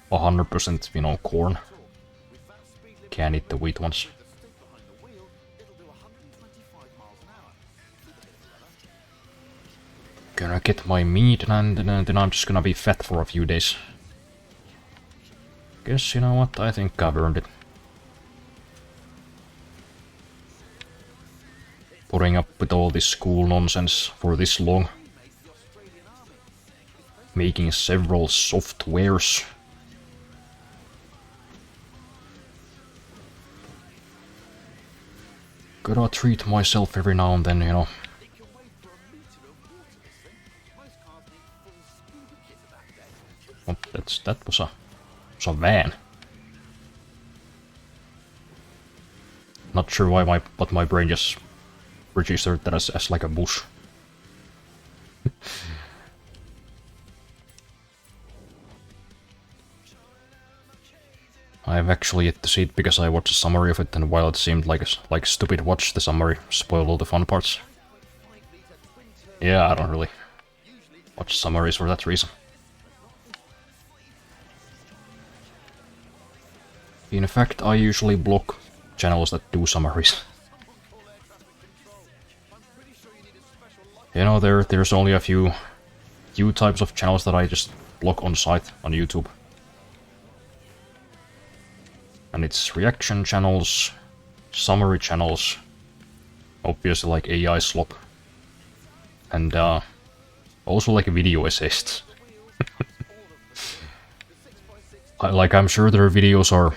100%, you know, corn. Can't eat the wheat ones. Gonna get my meat and then I'm just gonna be fat for a few days. Guess, you know what, I think I've earned it. Putting up with all this school nonsense for this long. Making several softwares. Gotta treat myself every now and then, you know. Oh, that was a van. Not sure why but my brain just registered that as like a bush. I've actually yet to see it because I watched a summary of it, and while it seemed like stupid watch, the summary spoiled all the fun parts. Yeah, I don't really watch summaries for that reason. In fact, I usually block channels that do summaries. You know, there's only a few types of channels that I just block on sight on YouTube. And it's reaction channels, summary channels, obviously like AI slop, and also like video essayists. I'm sure their videos are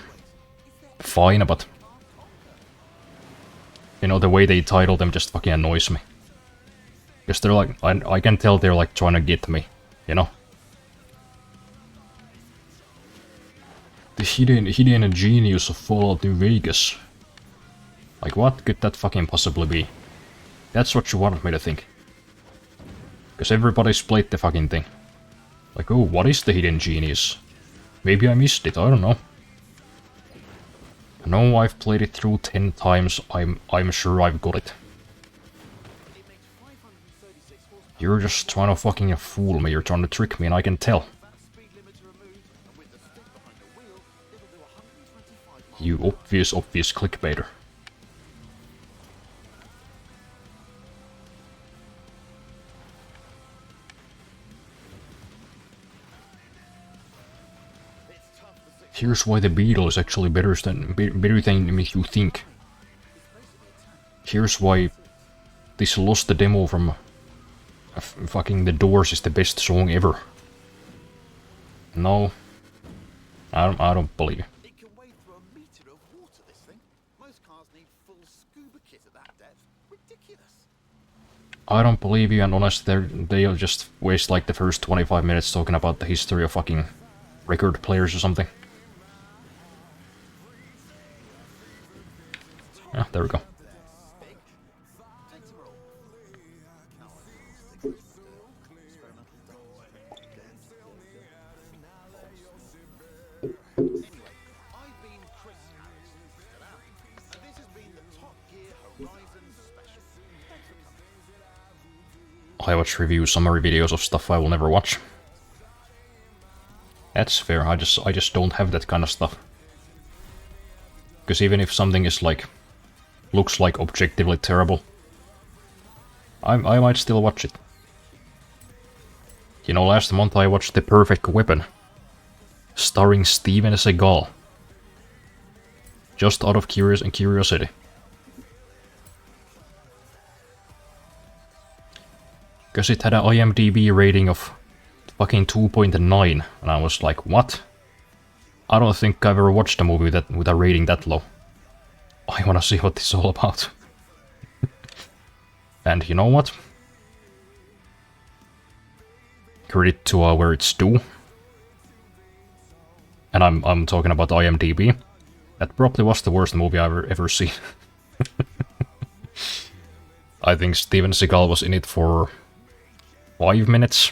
fine, but you know, the way they title them just fucking annoys me. Because they're like, I can tell they're like trying to get me, you know? The hidden genius of Fallout New Vegas. Like, what could that fucking possibly be? That's what you wanted me to think. Because everybody's played the fucking thing. Like, oh, what is the hidden genius? Maybe I missed it, I don't know. No, I've played it through 10 times, I'm sure I've got it. You're just trying to fucking fool me, you're trying to trick me, and I can tell. You obvious clickbaiter. Here's why the Beetle is actually better than you think. Here's why this Lost the Demo from fucking The Doors is the best song ever. No, I don't believe it. It can wade through a meter of water, this thing. Most cars need full scuba kit at that depth. Ridiculous. I don't believe you, and honestly, they'll just waste like the first 25 minutes talking about the history of fucking record players or something. Yeah, there we go. I've been Chris Harris, and this has been the Top Gear Horizon Special. Thanks for coming. I watch review summary videos of stuff I will never watch. That's fair, I just don't have that kind of stuff. Because even if something is like, looks like objectively terrible, I might still watch it. You know, last month I watched The Perfect Weapon, starring Steven Seagal. Just out of curiosity. Because it had an IMDb rating of fucking 2.9, and I was like, what? I don't think I've ever watched a movie that with a rating that low. I wanna see what this is all about. And you know what? credit to where it's due. And I'm talking about IMDb. That probably was the worst movie I've ever seen. I think Steven Seagal was in it for 5 minutes.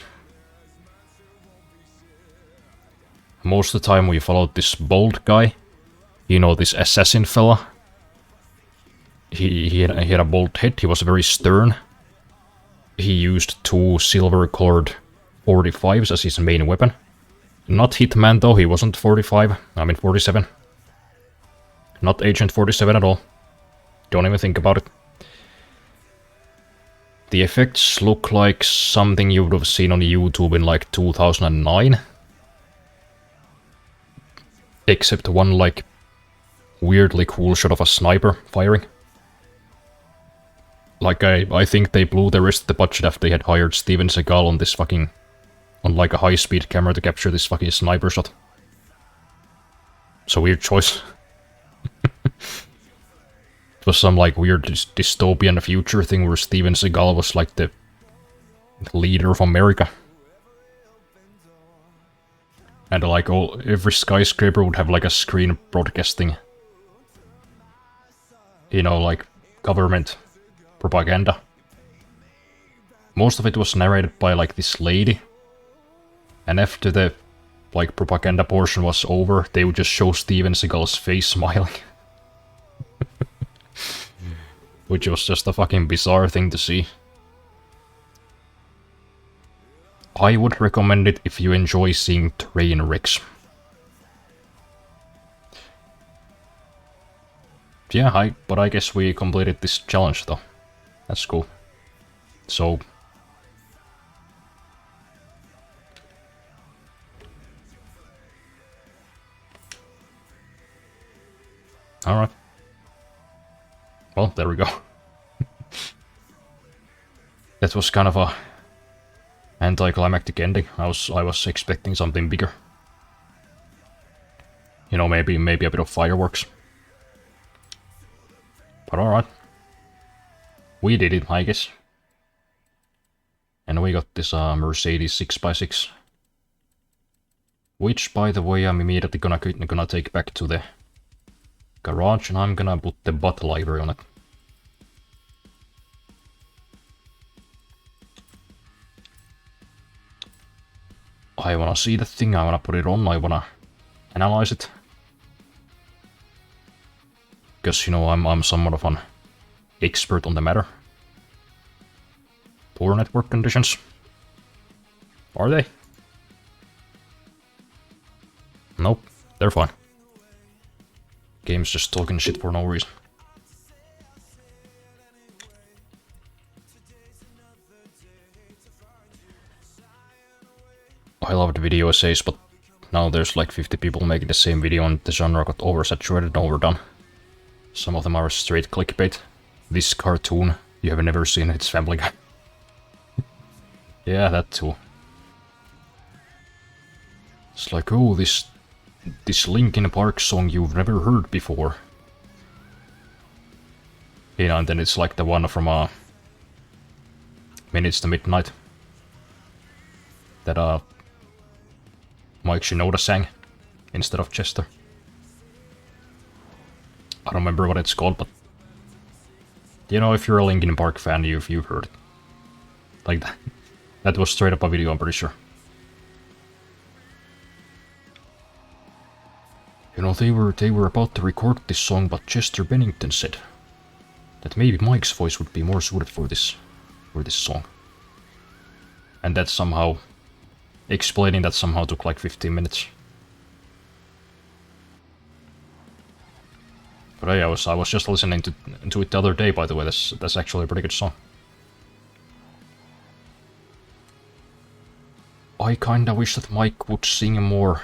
Most of the time we followed this bold guy. You know, this assassin fella. He had a bold head, he was very stern. He used 2 silver-colored 45s as his main weapon. Not Hitman though, he wasn't 45, I mean 47. Not Agent 47 at all. Don't even think about it. The effects look like something you would have seen on YouTube in like 2009. Except one like weirdly cool shot of a sniper firing. Like I think they blew the rest of the budget after they had hired Steven Seagal on this fucking... on like a high-speed camera to capture this fucking sniper shot. It's a weird choice. It was some like weird dystopian future thing where Steven Seagal was like the leader of America. And like every skyscraper would have like a screen broadcasting, you know, like government propaganda. Most of it was narrated by like this lady. And after the like propaganda portion was over, they would just show Steven Seagal's face smiling. Which was just a fucking bizarre thing to see. I would recommend it if you enjoy seeing train wrecks. Yeah, but I guess we completed this challenge though. That's cool. So... alright. Well, there we go. That was kind of a anticlimactic ending. I was expecting something bigger. You know, maybe a bit of fireworks. But alright. We did it, I guess. And we got this Mercedes 6x6. Which, by the way, I'm immediately gonna take back to the garage, and I'm gonna put the bot library on it. I wanna see the thing, I wanna put it on, I wanna analyze it. Because, you know, I'm somewhat of an expert on the matter. Poor network conditions. Are they? Nope, they're fine. Game's just talking shit for no reason. I loved video essays, but now there's like 50 people making the same video and the genre got oversaturated and overdone. Some of them are straight clickbait. This cartoon, you have never seen, it's Family Guy. Yeah, that too. It's like, oh, this Linkin Park song you've never heard before. You know, and then it's like the one from Minutes to Midnight. That Mike Shinoda sang instead of Chester. I don't remember what it's called, but you know, if you're a Linkin Park fan, you've heard it. Like that. That was straight up a video, I'm pretty sure. You know, they were about to record this song, but Chester Bennington said that maybe Mike's voice would be more suited for this song. And that somehow, explaining that somehow took like 15 minutes. But hey, I was just listening to it the other day, by the way. That's actually a pretty good song. I kinda wish that Mike would sing more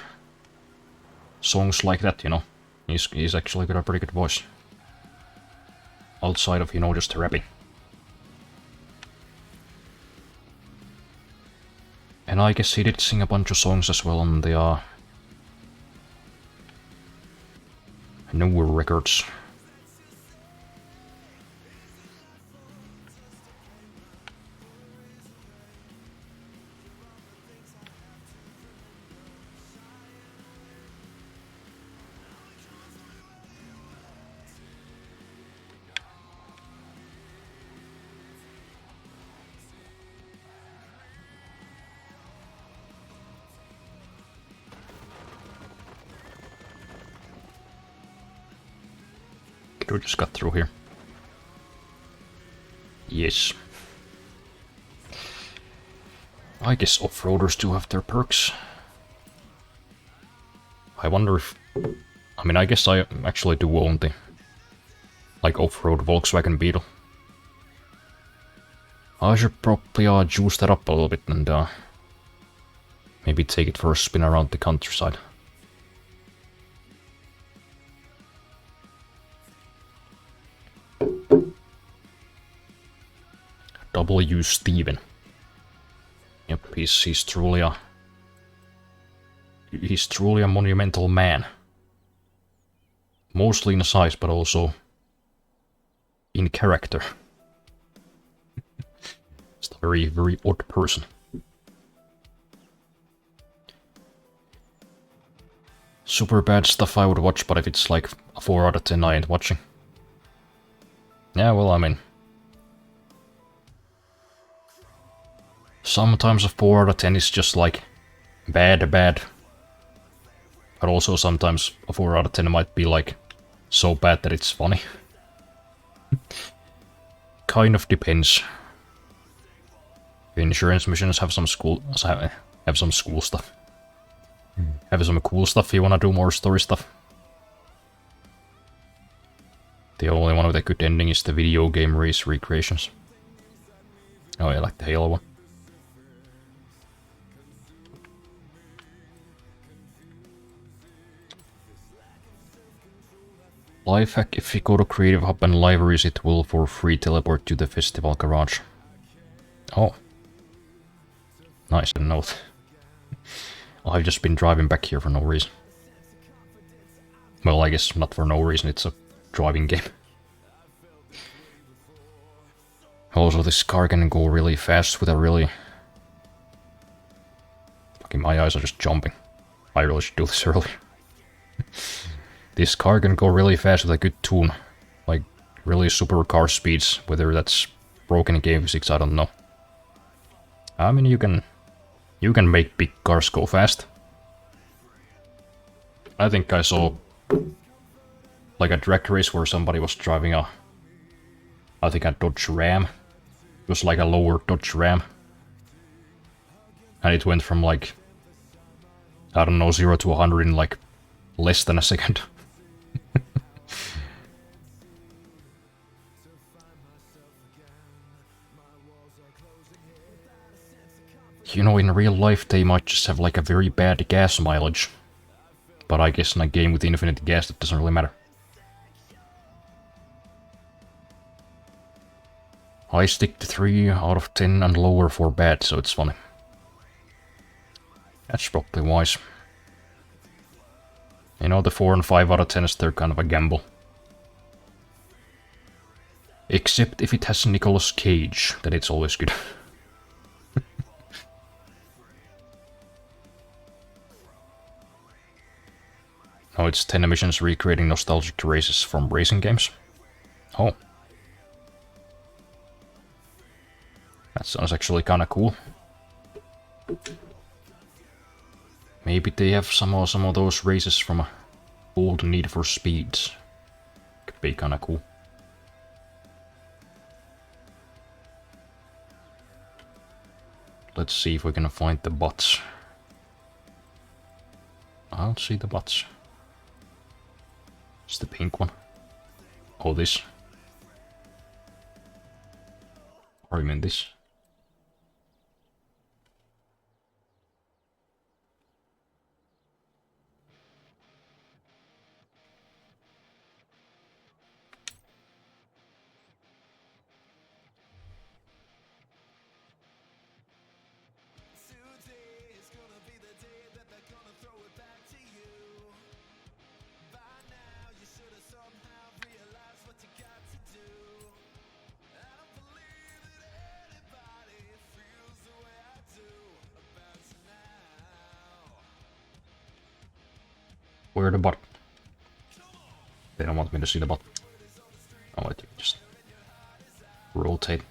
songs like that, you know. He's actually got a pretty good voice. Outside of, you know, just rapping. And I guess he did sing a bunch of songs as well on the newer records. do we just got through here? Yes. I guess off-roaders do have their perks. I wonder if... I mean, I guess I actually do own the... like, off-road Volkswagen Beetle. I should probably juice that up a little bit and maybe take it for a spin around the countryside. W. Steven. Yep, he's truly a... he's truly a monumental man. Mostly in size, but also in character. Just a very, very odd person. Super bad stuff I would watch, but if it's like a 4 out of 10, I ain't watching. Yeah, well, I mean... sometimes a 4 out of 10 is just like... bad. But also sometimes a 4 out of 10 might be like... so bad that it's funny. Kind of depends. Insurance missions have some school... have some school stuff. Have some cool stuff if you wanna do more story stuff. The only one with a good ending is the video game race recreations. Oh yeah, like the Halo one. Life hack: if you go to Creative Hub and libraries, it will for free teleport to the festival garage. Oh. Nice to note. I've just been driving back here for no reason. Well, I guess not for no reason, it's a driving game. Also, this car can go really fast with a really... okay, my eyes are just jumping. I really should do this earlier. This car can go really fast with a good tune. Like, really super car speeds, whether that's broken game physics, I don't know. I mean, you can make big cars go fast. I think I saw like a drag race where somebody was driving a, I think a Dodge Ram. It was like a lower Dodge Ram. And it went from like, I don't know, 0 to 100 in like less than a second. You know, in real life they might just have like a very bad gas mileage. But I guess in a game with infinite gas that doesn't really matter. I stick to 3 out of 10 and lower for bad, so it's funny. That's probably wise. You know, the 4 and 5 out of 10s, they're kind of a gamble. Except if it has Nicolas Cage, then it's always good. Oh, it's 10 emissions recreating nostalgic races from racing games. Oh. That sounds actually kinda cool. Maybe they have some of those races from old Need for Speeds. Could be kinda cool. Let's see if we can find the bots. I don't see the bots. It's the pink one. Oh, this. Or you mean this? Where the bot? They don't want me to see the bot. Oh, wait, just rotate.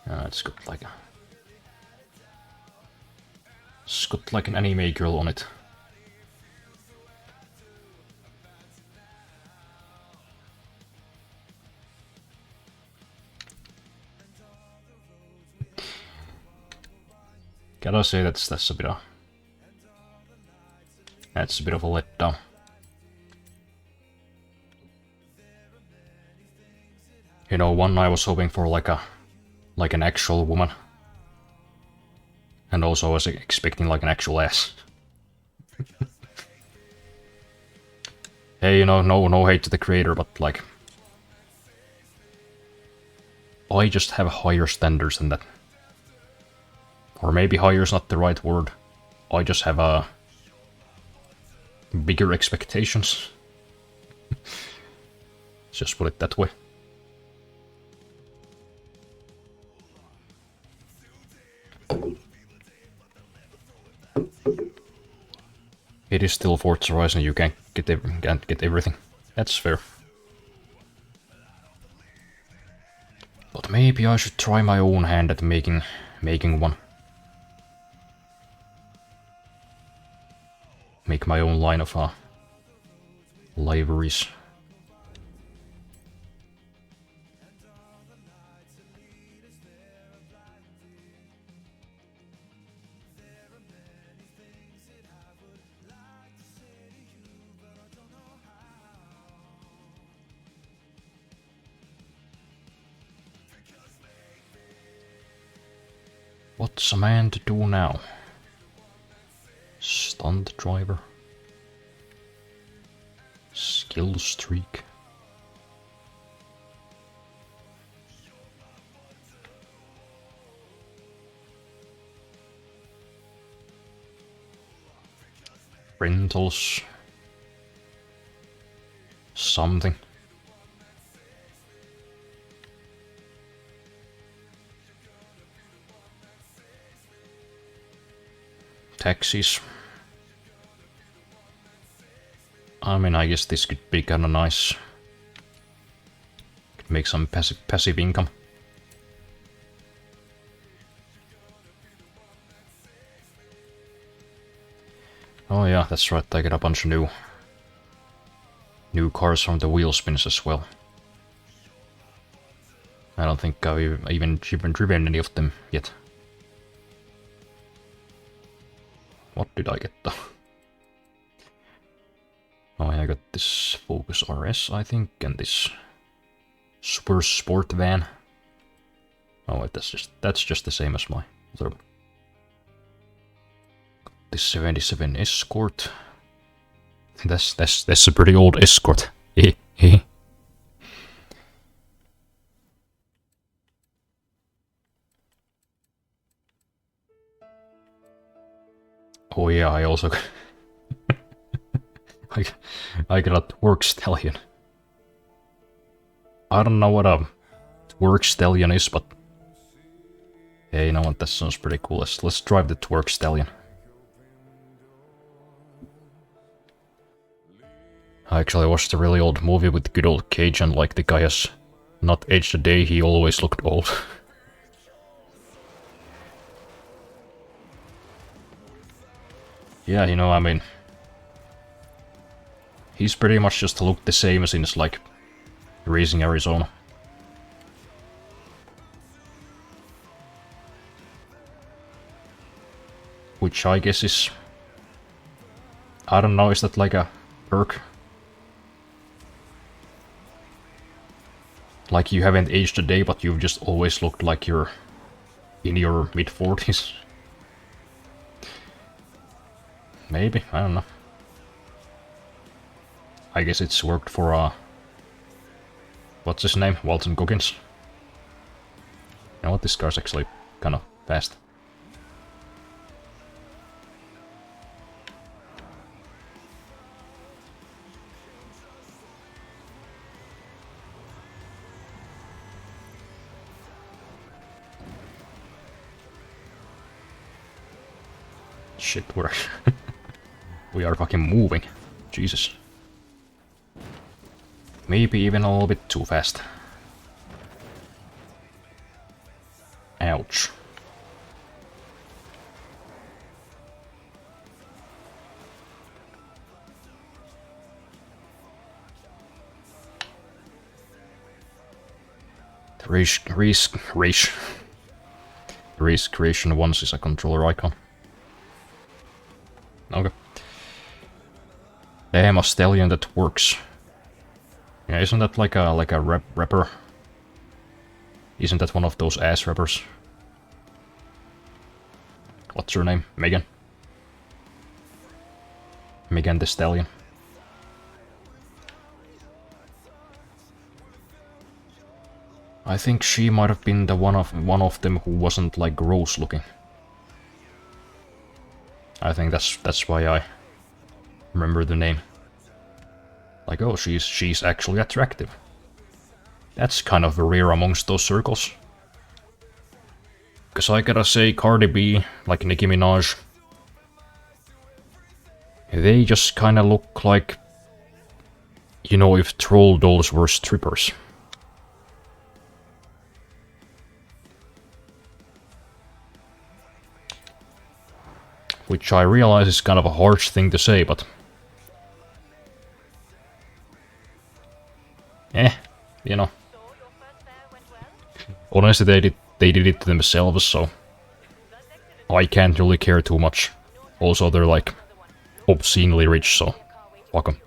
It's got like an anime girl on it. Gotta say that's a bit of a letdown. You know, one I was hoping for like an actual woman. And also I was expecting like an actual ass. Hey, you know, no hate to the creator, but like I just have higher standards than that. Or maybe higher is not the right word. I just have bigger expectations. Let's just put it that way. It is still Forza Horizon, you can't get everything. That's fair. But maybe I should try my own hand at making one. Make my own line of liveries. What's a man to do now? Stunt driver. Skill streak. Rentals. Something. Taxis. I mean, I guess this could be kinda nice. Could make some passive income. Oh yeah, that's right, I get a bunch of new cars from the wheel spins as well. I don't think I've even driven any of them yet. What did I get though? Oh, I got this Focus RS, I think, and this Super Sport van. Oh wait, that's just the same as my other one. This 77 Escort. That's a pretty old Escort. Oh yeah, I also I got a Twerk Stallion. I don't know what a Twerk Stallion is, but yeah, you know what, that sounds pretty cool. Let's drive the Twerk Stallion. I actually watched a really old movie with good old Cage, and like the guy has not aged a day, he always looked old. Yeah, you know, I mean, he's pretty much just looked the same since like Racing Arizona. Which I guess is, I don't know, is that like a perk? Like you haven't aged a day, but you've just always looked like you're in your mid-40s. Maybe, I don't know. I guess it's worked for, what's his name? Walton Goggins. You know what, this car's actually kind of fast. Shit, we are fucking moving. Jesus. Maybe even a little bit too fast. Ouch. The race. Race creation once is a controller icon. Okay. Damn, a stallion that works. Yeah, isn't that like a rapper? Isn't that one of those ass rappers? What's her name? Megan? Megan Thee Stallion. I think she might have been the one of them who wasn't like gross looking. I think that's why I remember the name. Like, oh, she's actually attractive. That's kind of rare amongst those circles. Cause I gotta say, Cardi B, like Nicki Minaj, they just kinda look like, you know, if troll dolls were strippers. Which I realize is kind of a harsh thing to say, but... you know. Honestly, they did it to themselves, so... I can't really care too much. Also, they're like... obscenely rich, so... fuck 'em.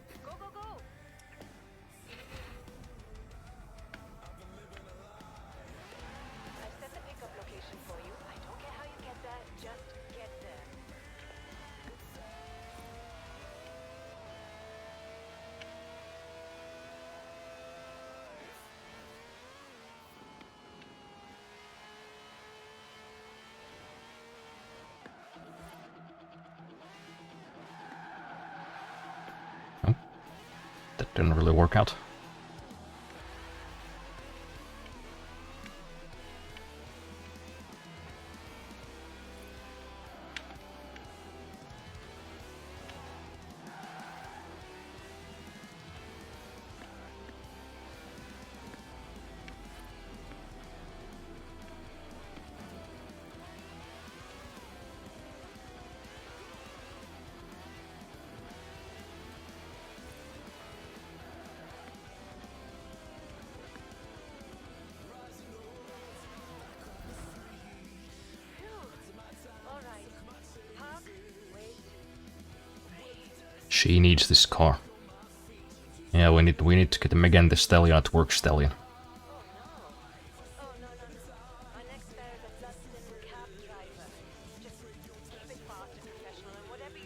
That didn't really work out. She needs this car. Yeah, we need to get Megan Thee Stallion at work, Stallion.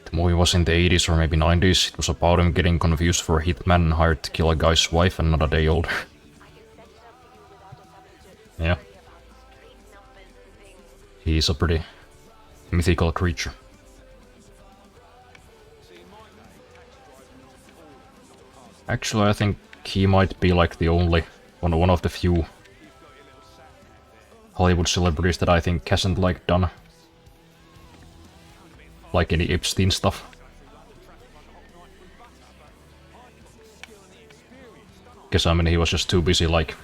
The movie was in the 80s or maybe 90s. It was about him getting confused for a hitman and hired to kill a guy's wife and not a day older. Yeah. He's a pretty mythical creature. Actually, I think he might be like the only one of the few Hollywood celebrities that I think hasn't like done like any Epstein stuff. Because I mean, he was just too busy like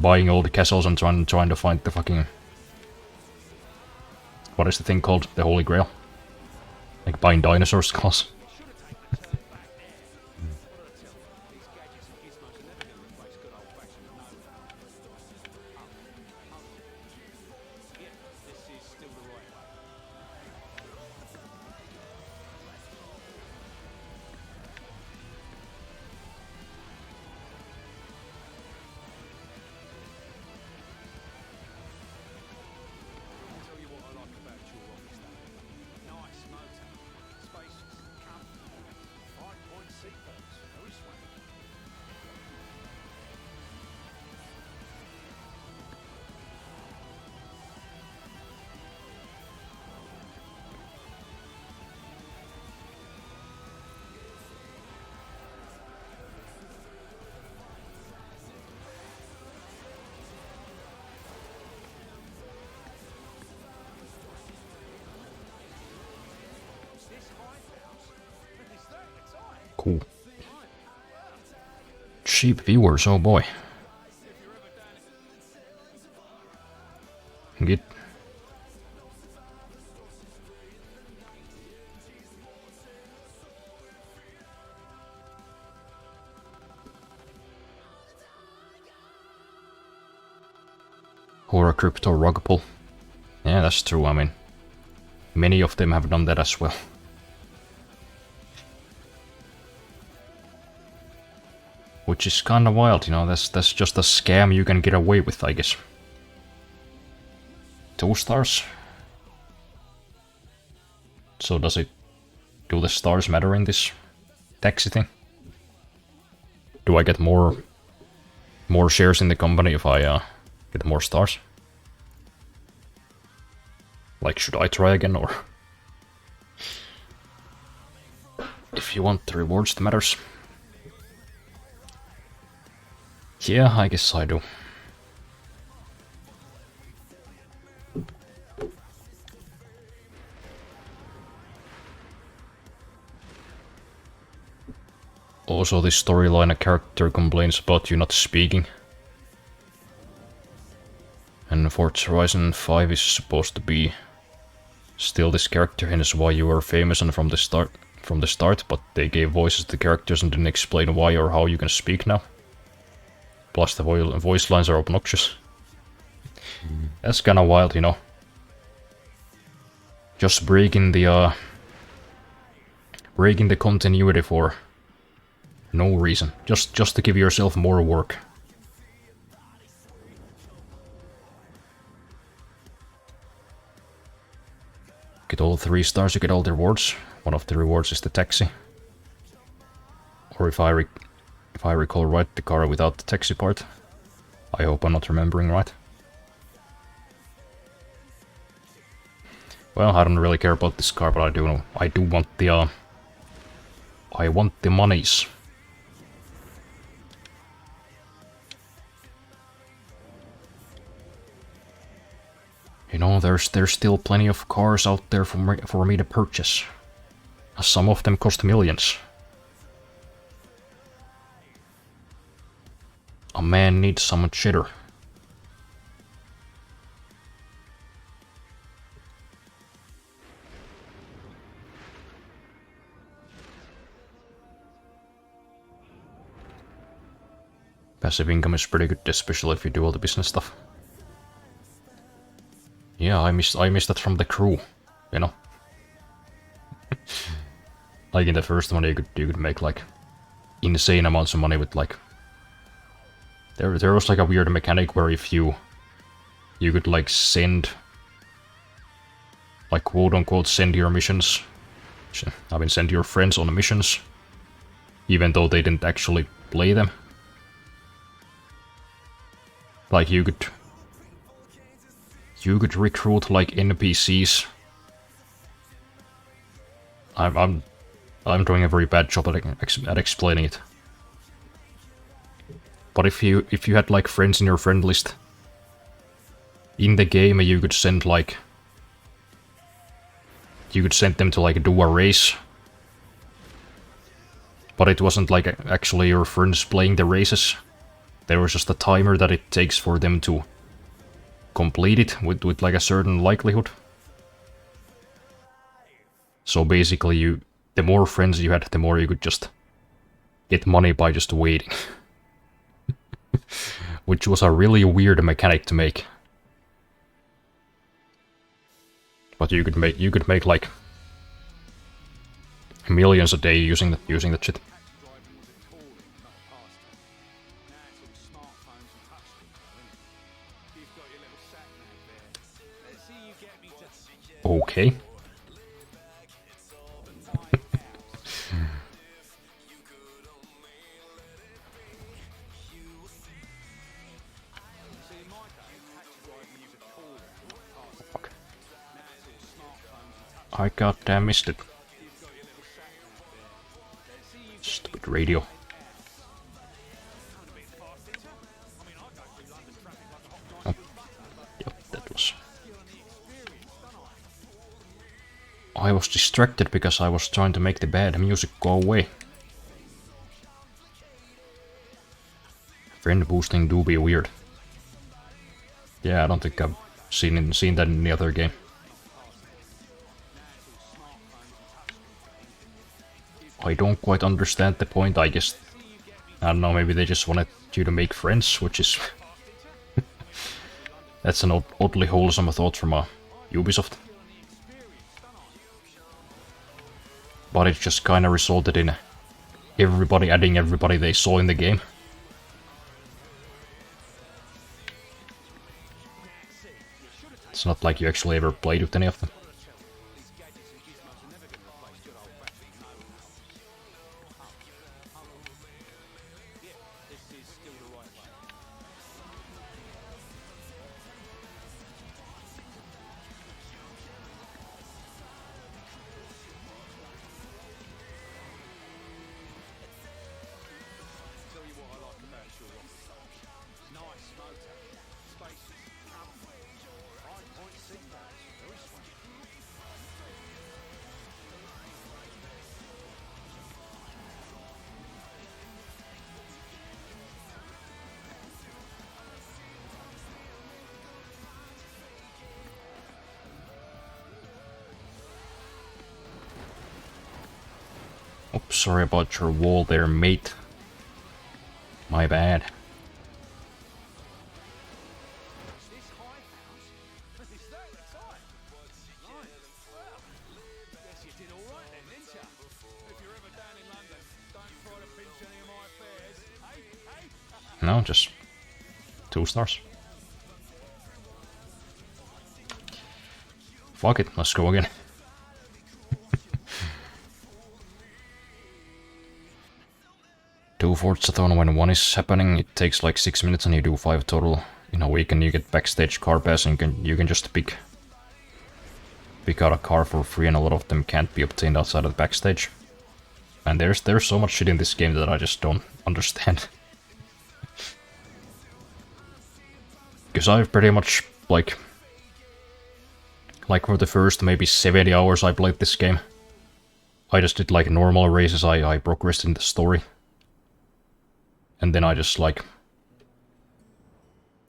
buying old castles and trying to find the fucking, what is the thing called? The Holy Grail. Like buying dinosaur skulls. Cool. Cheap viewers, oh boy. Get. Or a crypto rug pull. Yeah, that's true. I mean, many of them have done that as well. Which is kinda wild, you know, that's just a scam you can get away with, I guess. 2 stars. So do the stars matter in this taxi thing? Do I get more shares in the company if I get more stars? Like, should I try again, or if you want the rewards that matters? Yeah, I guess I do. Also, this storyline, a character complains about you not speaking. And Forza Horizon 5 is supposed to be still this character, hence why you were famous and from the start, but they gave voices to the characters and didn't explain why or how you can speak now. Plus the voice lines are obnoxious. That's kinda wild, you know. Just breaking the continuity for no reason. Just to give yourself more work. Get all 3 stars, you get all the rewards. One of the rewards is the taxi. Or if I recall right, the car without the taxi part. I hope I'm not remembering right. Well, I don't really care about this car, but I do want the I want the monies. You know, there's still plenty of cars out there for me to purchase. Some of them cost millions. A man needs some cheddar. Passive income is pretty good, especially if you do all the business stuff. Yeah, I missed that from the crew, you know. Like in the first one, you could make like insane amounts of money with like. There was like a weird mechanic where if you could like send, like quote unquote send your missions. I mean, send your friends on missions, even though they didn't actually play them. Like you could recruit like NPCs. I'm doing a very bad job at explaining it. But if you had like friends in your friend list in the game, you could send like them to like do a race. But it wasn't like actually your friends playing the races. There was just a timer that it takes for them to complete it with like a certain likelihood. So basically the more friends you had, the more you could just get money by just waiting. Which was a really weird mechanic to make. But you could make like millions a day using that shit. Okay. I goddamn missed it. Stupid radio. Oh. Yep, that was... I was distracted because I was trying to make the bad music go away. Friend boosting do be weird. Yeah, I don't think I've seen that in the other game. I don't quite understand the point, I guess. I don't know, maybe they just wanted you to make friends, which is... That's an oddly wholesome thought from Ubisoft. But it just kinda resulted in everybody adding everybody they saw in the game. It's not like you actually ever played with any of them. Oops, sorry about your wall there, mate. My bad. No, just 2 stars. Fuck it, let's go again. Do Forzathon when one is happening, it takes like 6 minutes and you do 5 total in a week, and you get backstage car pass and you can just pick out a car for free, and a lot of them can't be obtained outside of the backstage. And there's so much shit in this game that I just don't understand. Because I've pretty much like for the first maybe 70 hours I played this game, I just did like normal races, I progressed in the story. And then I just like,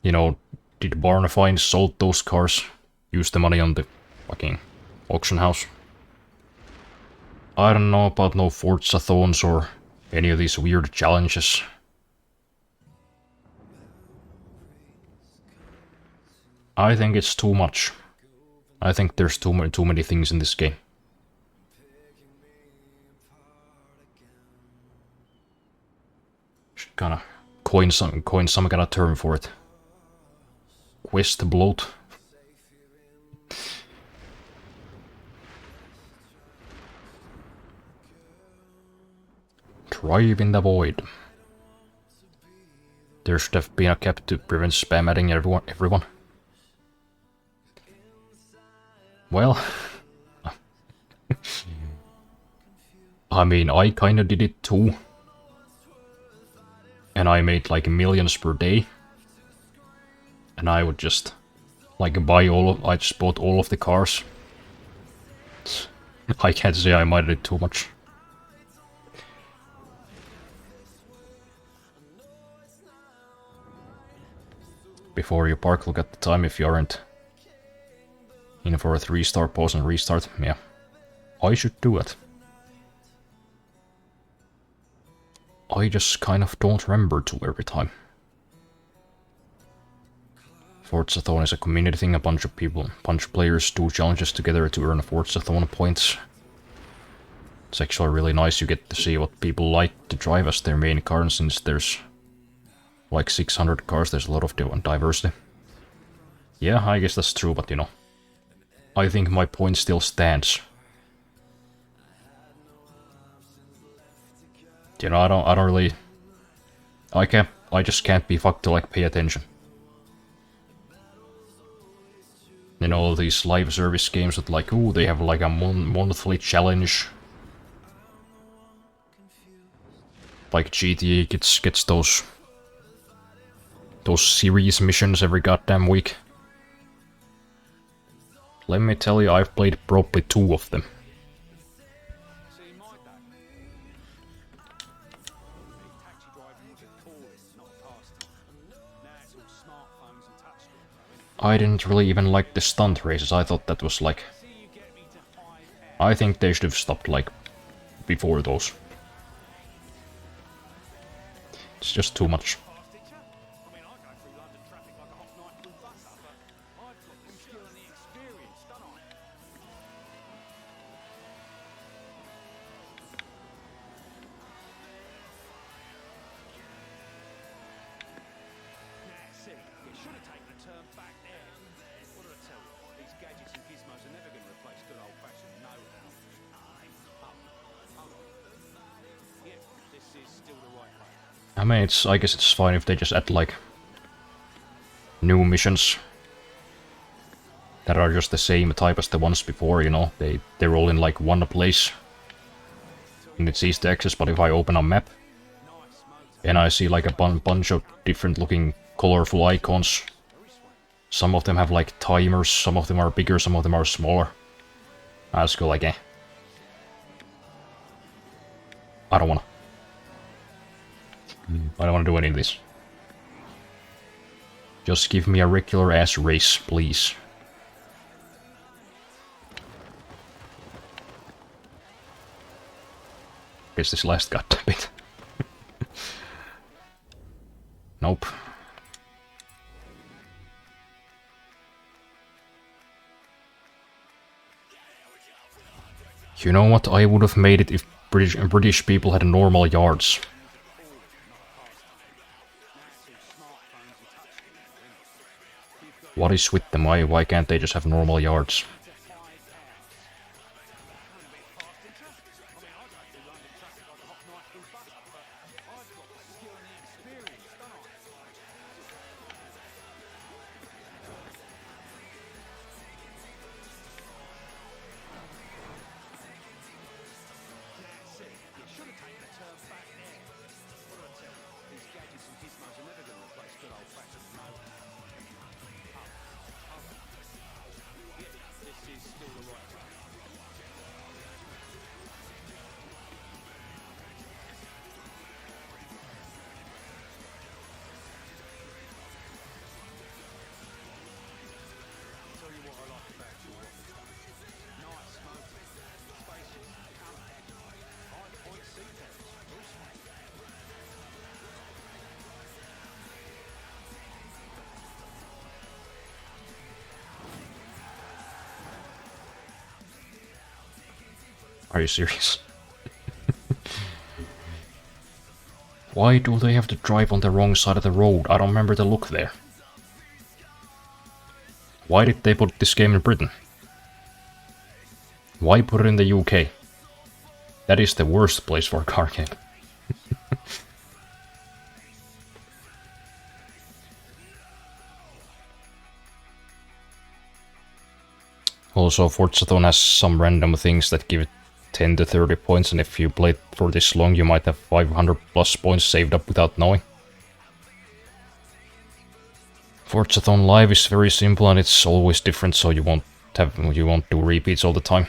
you know, did barn finds, sold those cars, used the money on the fucking auction house. I don't know about no Forzathons or any of these weird challenges. I think it's too much. I think there's too many things in this game. Should kinda coin some kind of term for it. Quest bloat. Drive in the void. There should have been a cap to prevent spam adding everyone. Well, I mean, I kinda did it too. And I made like millions per day. And I would just like I just bought all of the cars. I can't say I might have did too much. Before you park, look at the time if you aren't in for a 3-star pause and restart. Yeah, I should do it. I just kind of don't remember to every time. Forzathon is a community thing, a bunch of players do challenges together to earn Forzathon points. It's actually really nice, you get to see what people like to drive as their main car, and since there's like 600 cars, there's a lot of diversity. Yeah, I guess that's true, but you know, I think my point still stands. You know, I don't really... I just can't be fucked to like pay attention. You know, all these live service games with like, ooh, they have like a monthly challenge. Like GTA gets those series missions every goddamn week. Let me tell you, I've played probably 2 of them. I didn't really even like the stunt races. I thought that was like... I think they should have stopped like before those. It's just too much. I mean, I guess it's fine if they just add like new missions that are just the same type as the ones before, you know. They're all in like one place and it's easy to access, but if I open a map and I see like a bunch of different looking colorful icons, some of them have like timers, some of them are bigger, some of them are smaller, I just go like, eh. I don't wanna do any of this. Just give me a regular ass race, please. Guess this last got a bit. Nope. You know what? I would have made it if British people had normal yards. What is with them? Why can't they just have normal yards? Are you serious? Why do they have to drive on the wrong side of the road? I don't remember the look there. Why did they put this game in Britain? Why put it in the UK? That is the worst place for a car game. Also, Forzathon has some random things that give it 10 to 30 points, and if you play for this long, you might have 500 plus points saved up without knowing. Forzathon Live is very simple and it's always different, so you won't do repeats all the time.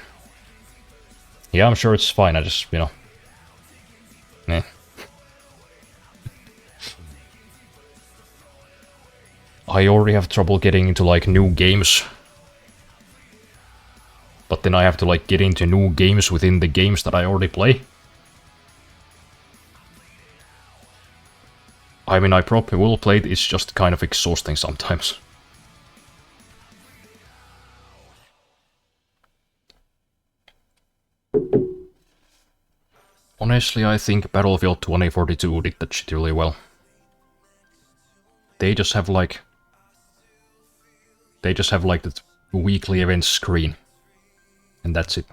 Yeah, I'm sure it's fine, I just, you know... Eh. I already have trouble getting into, like, new games. But then I have to, like, get into new games within the games that I already play. I mean, I probably will play it, it's just kind of exhausting sometimes. Honestly, I think Battlefield 2042 did that shit really well. They just have like the weekly events screen. And that's it.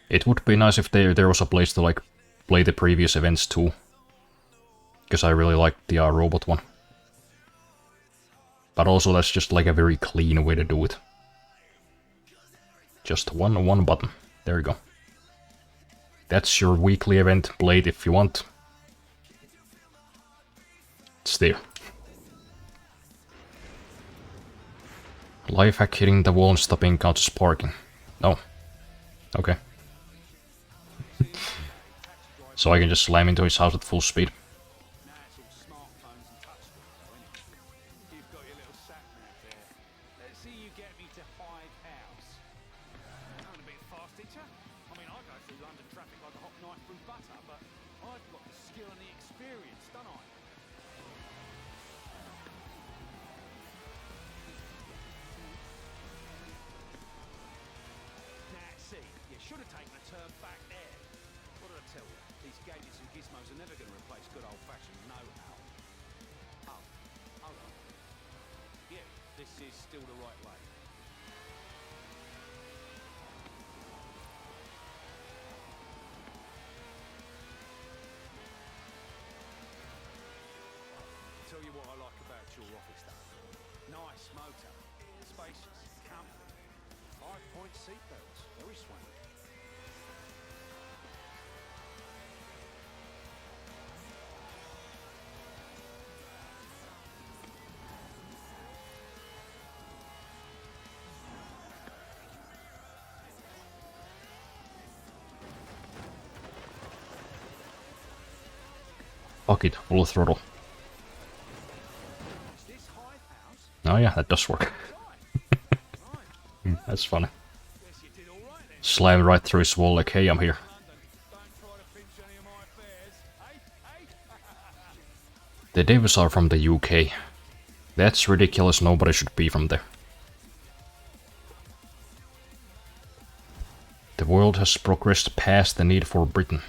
It would be nice if there was a place to like play the previous events too. Because I really liked the robot one. But also that's just like a very clean way to do it. Just one button. There you go. That's your weekly event. Play it if you want. It's there. Life hack: hitting the wall and stopping counts as parking. No. Okay. So I can just slam into his house at full speed. motor. Spacious, comfy. 5-point seatbelts. Very swanky. Fuck it, full throttle. Is this Hyde House? Oh yeah, that does work. Right. That's funny. Guess you did all right then. Slammed right through his wall like, hey, I'm here. London. Don't try to pinch any of my affairs. Hey, hey. The Davis are from the UK. That's ridiculous, nobody should be from there. The world has progressed past the need for Britain.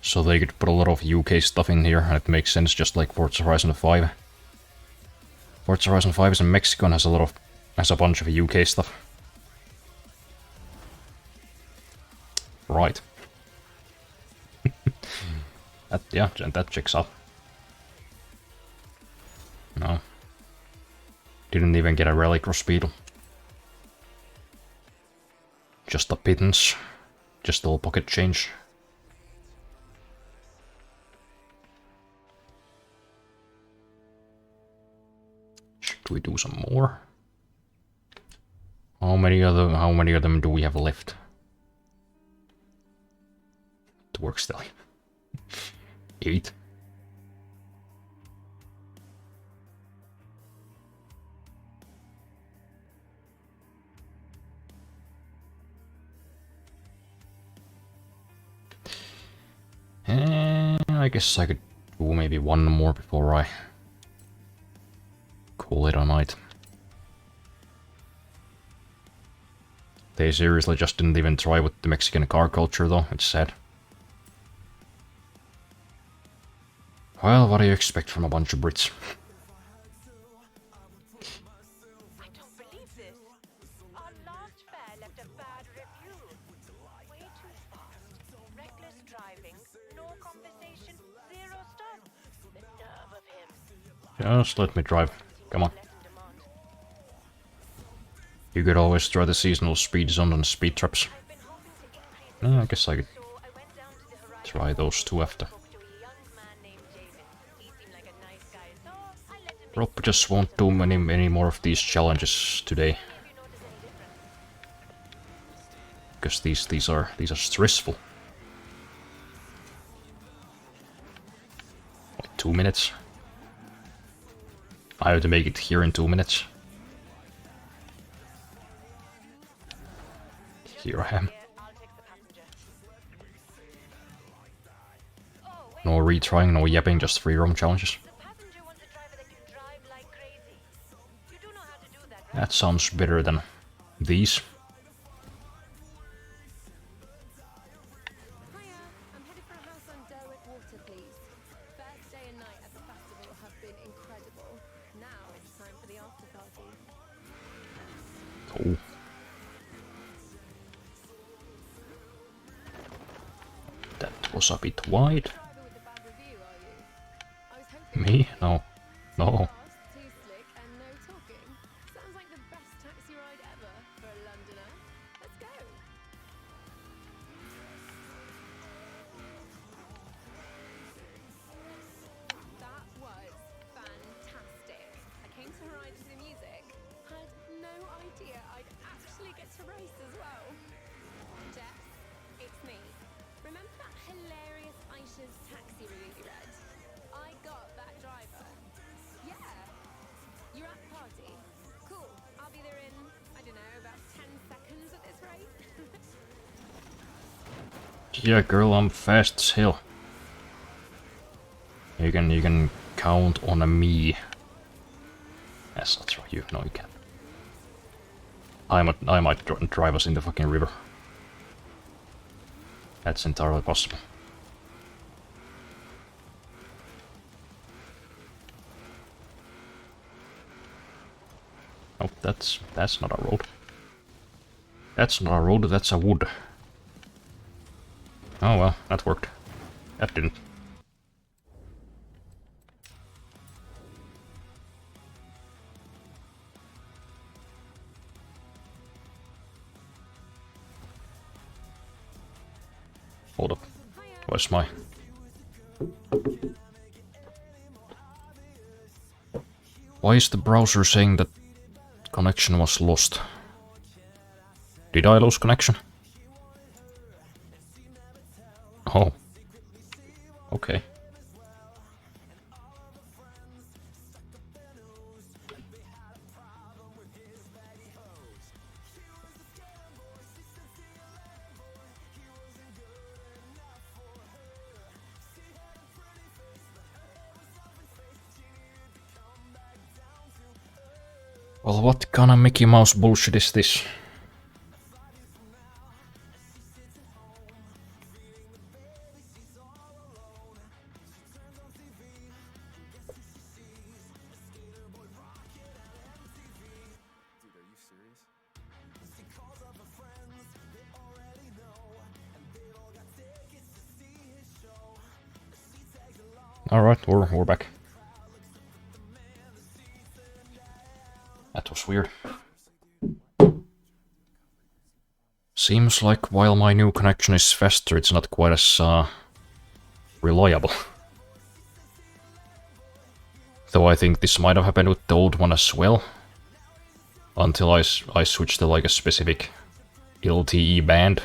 So they could put a lot of UK stuff in here, and it makes sense, just like Forza Horizon 5. Forza Horizon 5 is in Mexico and has a bunch of UK stuff. Right. that checks out. No. Didn't even get a Rallycross Beetle. Just a pittance. Just a little pocket change. Should we do some more? How many of them do we have left? To work still. 8. I guess I could do maybe one more before I call it a night. They seriously just didn't even try with the Mexican car culture though, it's sad. Well, what do you expect from a bunch of Brits? I don't believe this. Our last fare left a bad review. Way too fast. Reckless driving. No conversation. 0 stars. The nerve of him. Just let me drive. Come on. Less in demand. You could always try the seasonal speed zone and speed traps. I've been hoping to increase Yeah, I guess I could so I went down to the horizon. try those two after. Spoke to a young man named David. He seemed like a nice guy, so I let him Rob just won't do many more of these challenges today, see if you notice any difference. because these are stressful. Like 2 minutes. I have to make it here in 2 minutes. Here I am. Here, I'll take the passenger. Oh, wait. No retrying, no yapping, just free roam challenges. The passenger wants a driver that can drive like crazy. You do know how to do that, right? That sounds better than these. Hiya, I'm headed for a house on Derwick Water, please. First day and night at the festival have been incredible. Now it's time for the after party. Cool. That was a bit wide. Driver with the bad review, are you? I was hoping Me? No. No. fast, too slick, and no talking. Sounds like the best taxi ride ever for a Londoner. Let's go. That was fantastic. I came to Horizon to the music. Had no idea I'd actually get to race as well. Jess, it's me. Remember that hilarious Aisha's taxi review you read? I got that driver. Yeah. You're at the party. Cool. I'll be there in, I don't know, about 10 seconds at this rate. Yeah, girl, I'm fast as hell. You can count on a me. That's not true. You no, you can't. I might drive us in the fucking river. That's entirely possible. Oh, that's not a road. That's not a road, that's a wood. Oh well, that worked. That didn't. Where's my... Why is the browser saying that connection was lost? Did I lose connection? Oh. Okay. Well, what kind of Mickey Mouse bullshit is this? Alright, we're back. That was weird. Seems like while my new connection is faster, it's not quite as reliable. Though I think this might have happened with the old one as well. Until I switched to like a specific LTE band.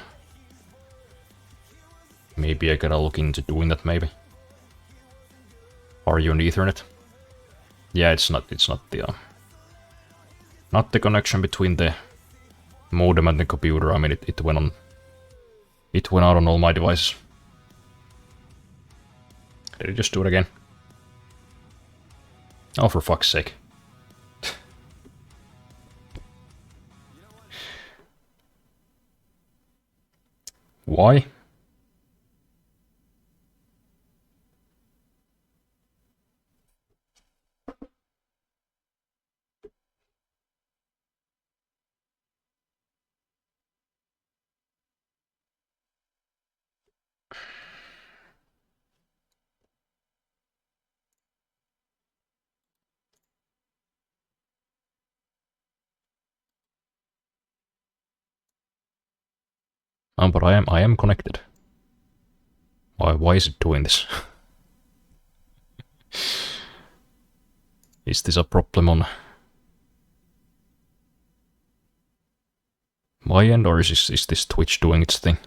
Maybe I gotta look into doing that maybe. Are you on Ethernet? Yeah, it's not the not the connection between the modem and the computer. I mean, it went out on all my devices. Did it just do it again? Oh, for fuck's sake. Why? But I am connected. Why is it doing this? Is this a problem on my end, or is this Twitch doing its thing?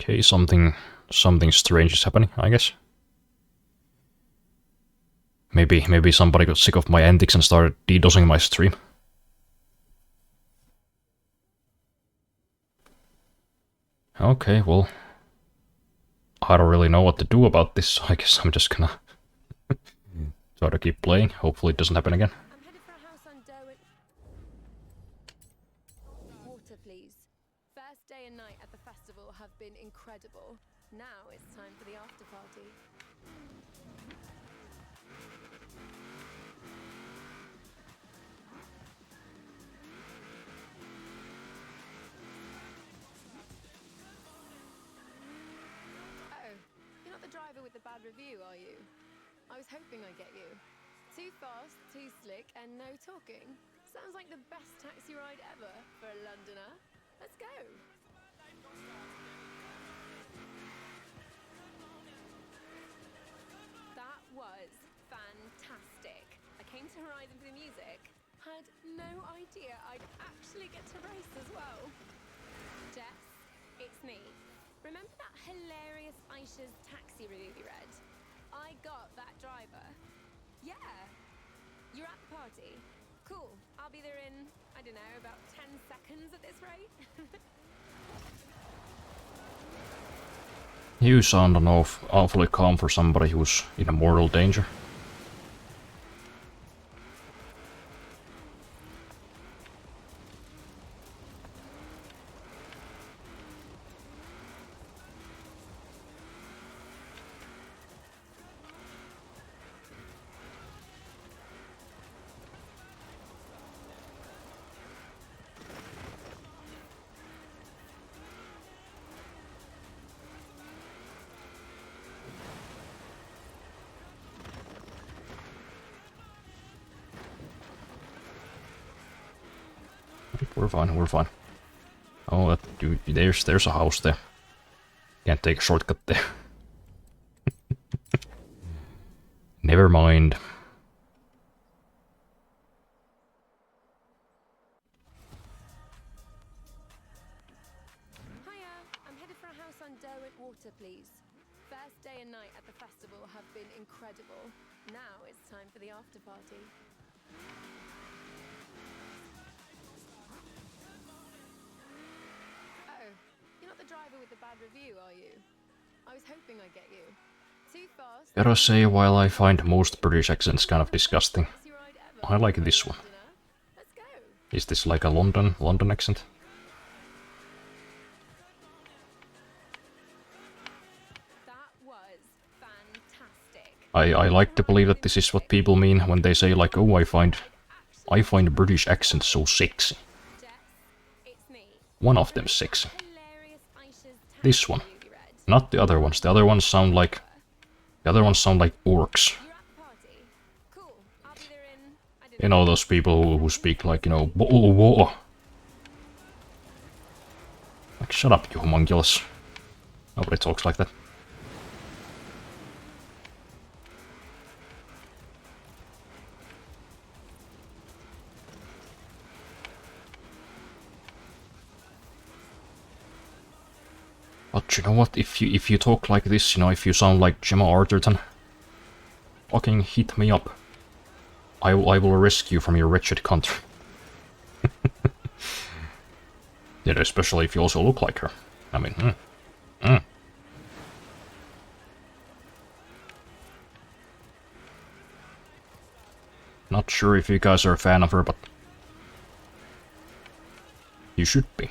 Okay, something strange is happening, I guess. Maybe somebody got sick of my antics and started DDoSing my stream. Okay, well, I don't really know what to do about this, so I guess I'm just gonna try to keep playing. Hopefully it doesn't happen again. I'm headed for a house on Derwent. Water, please. First day and night at the festival have been incredible. Now it's time for the after party. Oh, you're not the driver with the bad review, are you? I was hoping I'd get you. Too fast, too slick, and no talking. Sounds like the best taxi ride ever for a Londoner. Let's go. That was fantastic. I came to Horizon for the music. Had no idea I'd actually get to race as well. Jess, it's me. Remember that hilarious Aisha's taxi review we read? I got that driver. Yeah. You're at the party. Cool. I'll be there in, I don't know, about 10 seconds at this rate. You sound awfully calm for somebody who's in a mortal danger. We're fine, we're fine. Oh, there's a house there. Can't take a shortcut there. Never mind. Hiya, I'm headed for a house on Derwent Water, please. First day and night at the festival have been incredible. Now it's time for the after party. Oh, you're not the driver with the bad review, are you? I was hoping I'd get you. Too fast. Gotta say, while I find most British accents kind of disgusting, Best ride ever. I like this one. Dinner. Let's go. Is this like a London accent? That was fantastic. I like to believe that this is what people mean when they say like, oh, I find British accents so sexy. Jess, it's me. One of them sexy. Hilarious Aisha's This one. you read. Not the other ones. The other ones sound like orcs. You're at the party. Cool. I'll be there in. I didn't You know, those people who speak like, you know, whoa. Like, shut up, you homunculus. Nobody talks like that. But you know what? If you talk like this, you know, if you sound like Gemma Arterton, fucking hit me up. I will rescue you from your wretched country. Yeah, especially if you also look like her. I mean, Not sure if you guys are a fan of her, but you should be.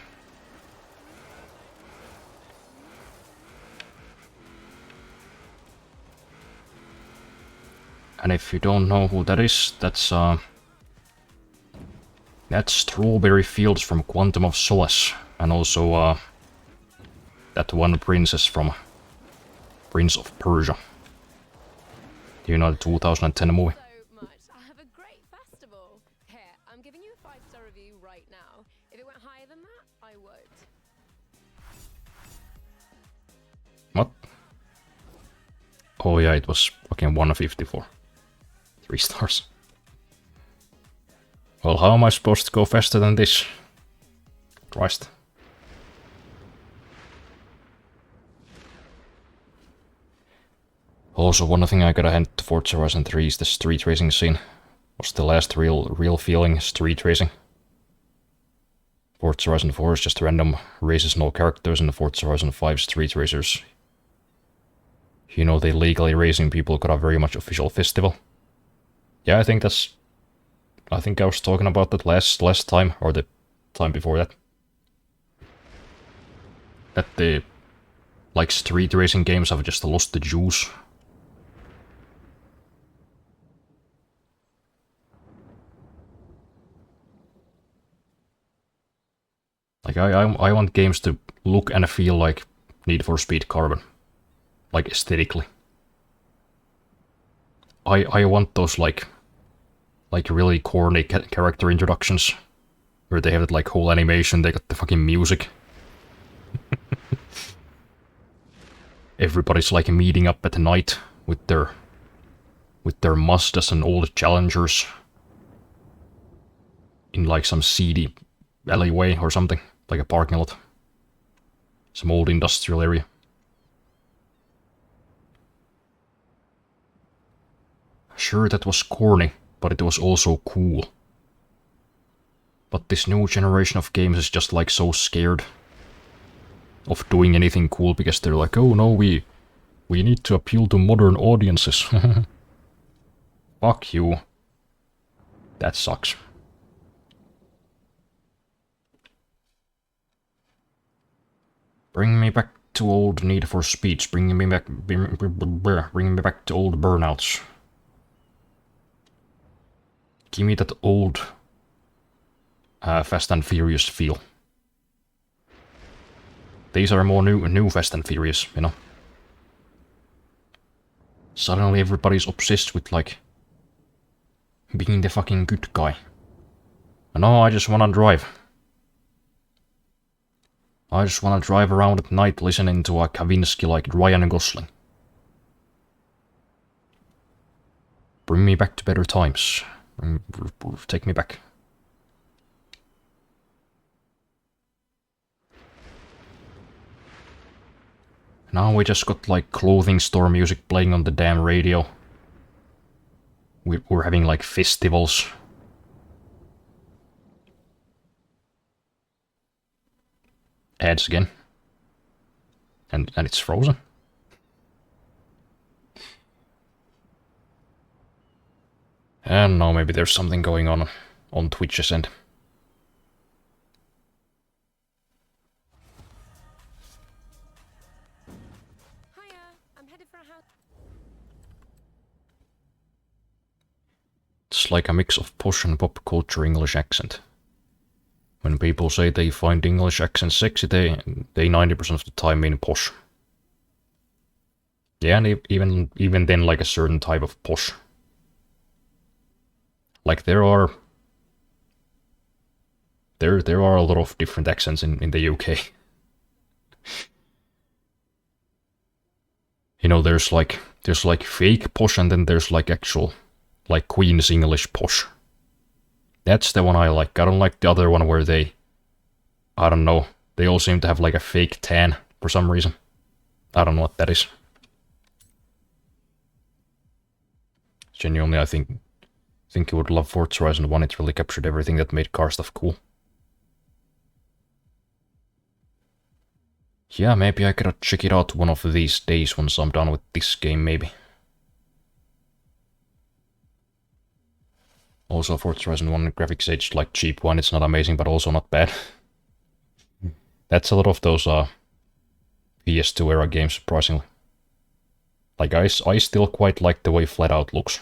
And if you don't know who that is, that's Strawberry Fields from Quantum of Solace, and also that one princess from Prince of Persia. Do you know the 2010 movie? so much. I have a great festival. Here, I'm giving you a 5-star review right now. If it went higher than that, I would. What? Oh yeah, it was fucking 154. 3 stars. Well, how am I supposed to go faster than this? Christ. Also, one thing I gotta hand to Forza Horizon 3 is the street racing scene. Was the last real feeling street racing. Forza Horizon 4 is just random races, no characters, and the Forza Horizon 5 street racers. You know, they legally racing people got a very much official festival. Yeah, I think I was talking about that last time, or the time before that. That the, like, street racing games have just lost the juice. Like, I want games to look and feel like Need for Speed Carbon. Like, aesthetically. I want those, like really corny character introductions. Where they have that, like, whole animation, they got the fucking music. Everybody's, like, meeting up at night with their Mazdas and old Challengers. In, like, some seedy alleyway or something. Like a parking lot. Some old industrial area. Sure, that was corny, but it was also cool. But this new generation of games is just like so scared of doing anything cool because they're like, oh no, we need to appeal to modern audiences. Fuck you. That sucks. Bring me back to old Need for Speeds. Bring me back to old Burnouts. Give me that old Fast and Furious feel. These are more new Fast and Furious, you know. Suddenly everybody's obsessed with, like, being the fucking good guy. No, I just wanna drive. I just wanna drive around at night listening to a Kavinsky like Ryan Gosling. Bring me back to better times. Take me back. Now we just got like clothing store music playing on the damn radio. We're having like festivals. Ads again. And it's frozen. And now maybe there's something going on Twitch's end. Hiya, I'm headed for a house. It's like a mix of posh and pop culture English accent. When people say they find English accent sexy, they 90% of the time mean posh. Yeah, and even then like a certain type of posh. Like there are a lot of different accents in the UK. You know, there's like fake posh and then there's like actual like Queen's English posh. That's the one I like. I don't like the other one where I don't know, they all seem to have like a fake tan for some reason. I don't know what that is. Genuinely, I think you would love Forza Horizon 1. It really captured everything that made car stuff cool. Yeah, maybe I gotta check it out one of these days once I'm done with this game, maybe. Also, Forza Horizon 1 graphics aged like cheap one. It's not amazing, but also not bad. That's a lot of those PS2 era games, surprisingly. Like, I still quite like the way Flat Out looks.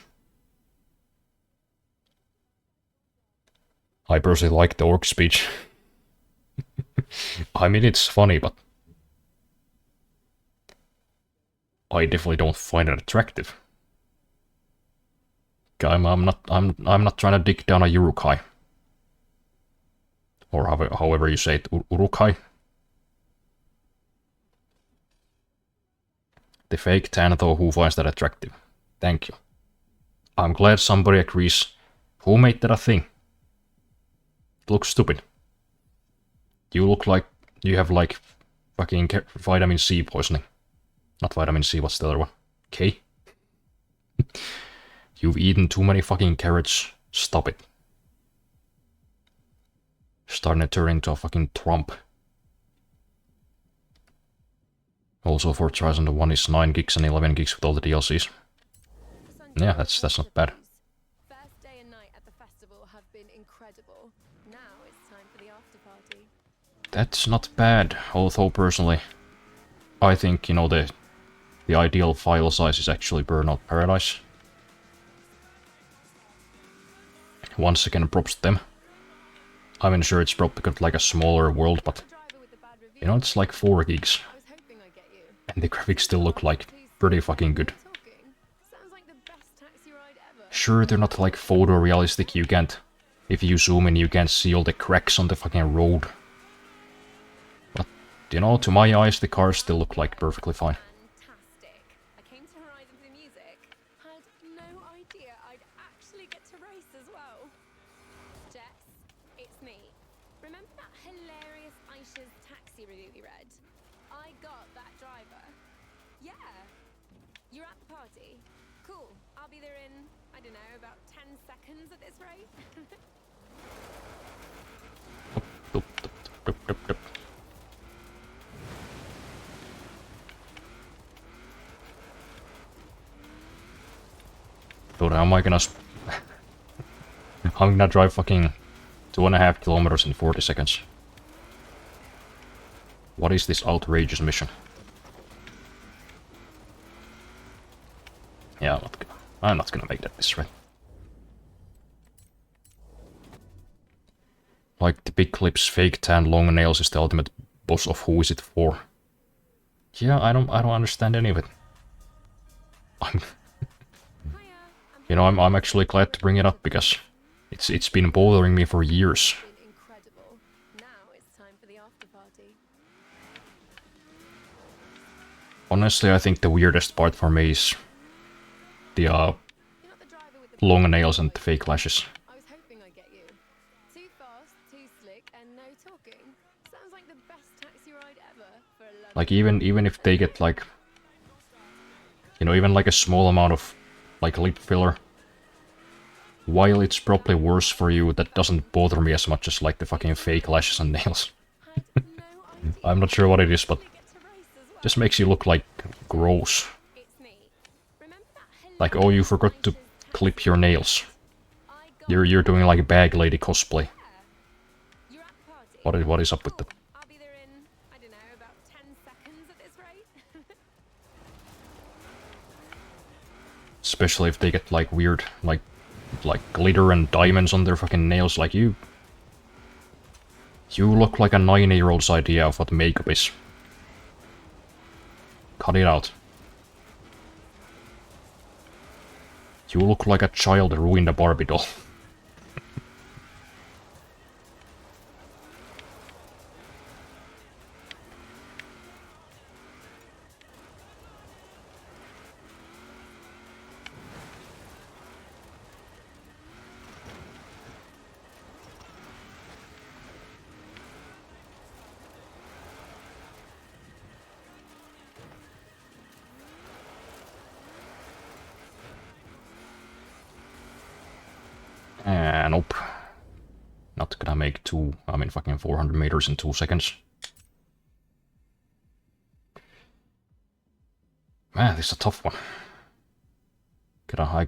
I personally like the orc speech. I mean, it's funny, but I definitely don't find it attractive. I'm not trying to dig down a Urukai. Or however you say it, Urukai. The fake tan though, who finds that attractive? Thank you. I'm glad somebody agrees. Who made that a thing? It looks stupid. You look like you have like fucking vitamin C poisoning. Not vitamin C, what's the other one? K? You've eaten too many fucking carrots. Stop it. Starting to turn into a fucking Trump. Also, Forza Horizon 1 is 9 gigs and 11 gigs with all the DLCs. Yeah, that's not bad. First day and night at the festival have been incredible. Now it's time for the after party. That's not bad, although personally, I think, you know, the ideal file size is actually Burnout Paradise. Once again, props to them. I mean, sure, it's probably got like a smaller world, but you know, it's like 4 gigs. And the graphics still look like pretty fucking good. Sure, they're not like photorealistic, you can't... If you zoom in, you can't see all the cracks on the fucking road. But, you know, to my eyes, the cars still look like perfectly fine. Fantastic. I came to Horizon for the music. Had no idea I'd actually get to race as well. Jess, it's me. Remember that hilarious Aisha's taxi review we read? I got that driver. Yeah. You're at the party. Cool. I'll be there in, I don't know, about 10 seconds at this rate. Doop, doop, doop, doop, doop. Dude, how am I gonna... I'm gonna drive fucking 2.5 kilometers in 40 seconds. What is this outrageous mission? Yeah, I'm not gonna make that this right. Like the big clips, fake tan, long nails is the ultimate boss of Who Is It For? Yeah, I don't understand any of it. You know, I'm actually glad to bring it up because it's been bothering me for years. Incredible. Now it's time for the after party. Honestly, I think the weirdest part for me is the You're not the driver with the long nails and the fake lashes. I was hoping I'd get you. Too fast, too slick, and no talking. Sounds like the best taxi ride ever for a London. Like even if they get like, you know, even like a small amount of like lip filler, while it's probably worse for you, that doesn't bother me as much as like the fucking fake lashes and nails. Had no idea I'm not sure what it is, but I'd get to race as well. just makes you look like gross. It's me. Remember that Like, oh, you forgot to clip your nails. I got You're doing like bag lady cosplay. You're at the party. What is up with that? I'll be there in, I don't know, about 10 seconds at this rate. Especially if they get like weird, like glitter and diamonds on their fucking nails. Like you look like a 9-year-old's idea of what makeup is. Cut it out. You look like a child who ruined a Barbie doll. Nope. Not gonna make fucking 400 meters in 2 seconds. Man, this is a tough one. I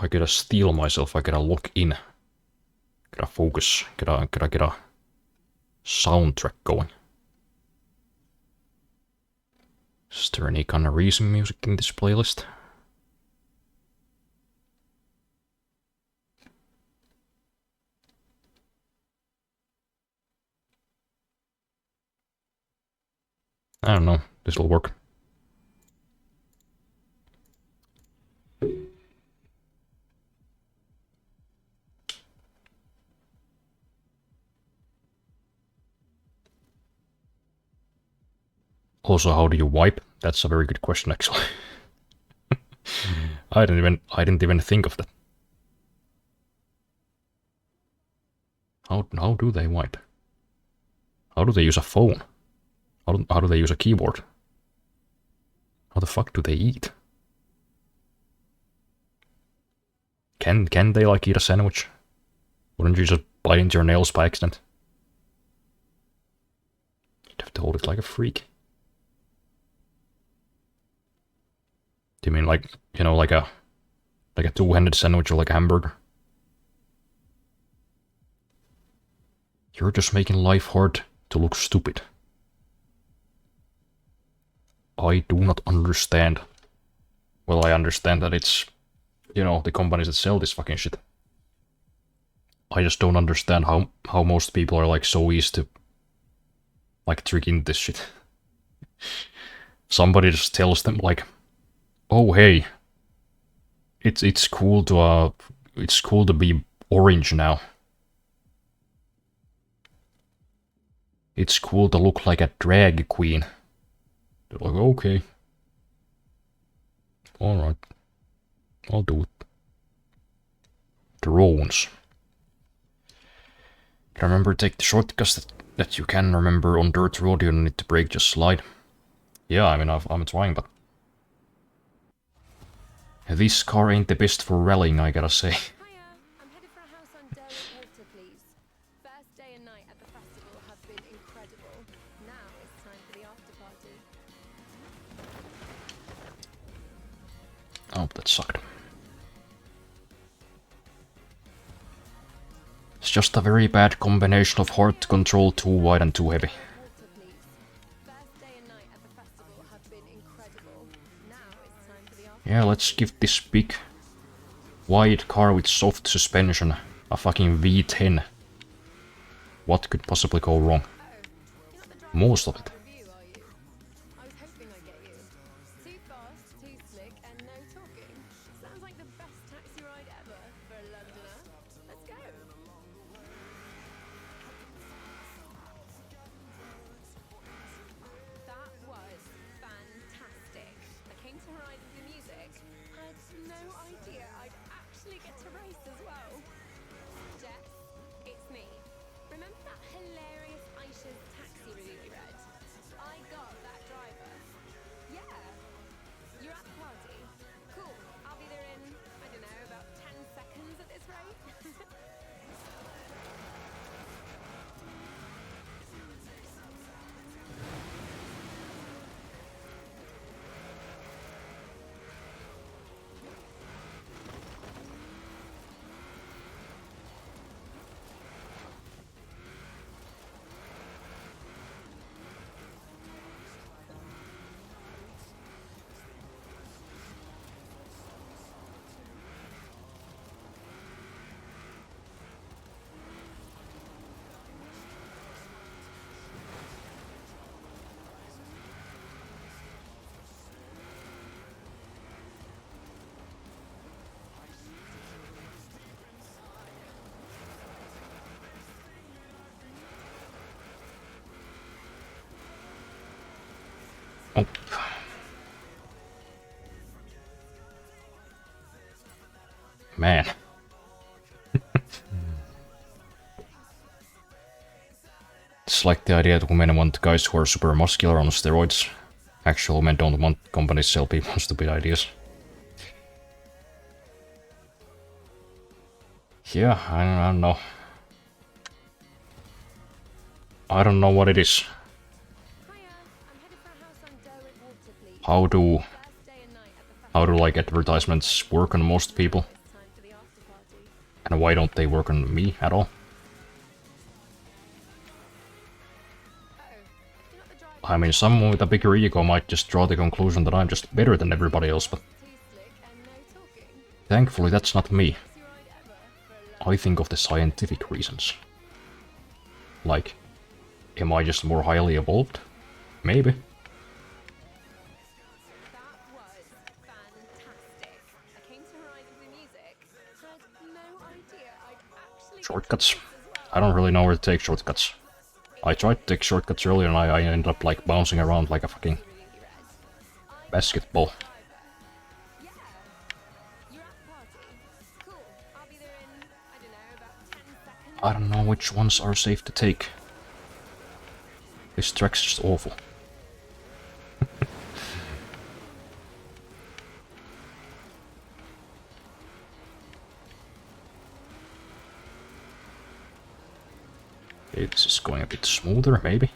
gotta steel myself, I gotta lock in. Gotta focus, gotta get a soundtrack going. Is there any kind of reason music in this playlist? I don't know, this'll work. Also, how do you wipe? That's a very good question, actually. I didn't even think of that. How do they wipe? How do they use a phone? How do they use a keyboard? How the fuck do they eat? Can they like eat a sandwich? Wouldn't you just bite into your nails by accident? You'd have to hold it like a freak. Do you mean like, you know, like a two-handed sandwich or like a hamburger? You're just making life hard to look stupid. I do not understand. Well, I understand that it's, you know, the companies that sell this fucking shit. I just don't understand how most people are like so easy to like trick into this shit. Somebody just tells them like, oh hey, it's cool to be orange now. It's cool to look like a drag queen. They're like, okay. Alright. I'll do it. Drones. Can remember take the shortcuts that you can remember on dirt road, you don't need to brake, just slide. Yeah, I mean, I'm trying, but... This car ain't the best for rallying, I gotta say. Hiya, I'm headed for a house on Derwent Water, please. First day and night at the festival have been incredible. Now it's time for the after party. Oh, that sucked. It's just a very bad combination of hard to control, too wide and too heavy. Water, please. First day and night at the festival have been incredible. Now it's time for the after Yeah, let's give this big, wide car with soft suspension a fucking V10. What could possibly go wrong? You're not the driver Most of it. review, are you? I was hoping I'd get you. Too fast, too slick, and no talking. Sounds like the best taxi ride ever for a Londoner. Let's go. That Oh. Man. It's like the idea that women want guys who are super muscular on steroids. Actual men don't want companies sell people stupid ideas. Yeah, I don't know. I don't know what it is. Hiya, I'm headed for a house on Derwent Water, please. How do First day and night at the like advertisements work on most people? time for the after party. And why don't they work on me at all? You're not the driver. I mean, someone with a bigger ego might just draw the conclusion that I'm just better than everybody else, but Too slick and no talking. thankfully that's not me. Best ride ever for a I think of the scientific reasons. Like, am I just more highly evolved? Maybe. That was fantastic. I came to Horizon with music. Had no idea I'd actually Shortcuts. I don't really know where to take shortcuts. I tried to take shortcuts earlier and I ended up like bouncing around like a fucking basketball. Yeah. You're at the party. Cool. I'll be there in, I don't know, about 10 seconds. I don't know which ones are safe to take. This track's just awful. Okay, this is going a bit smoother, maybe.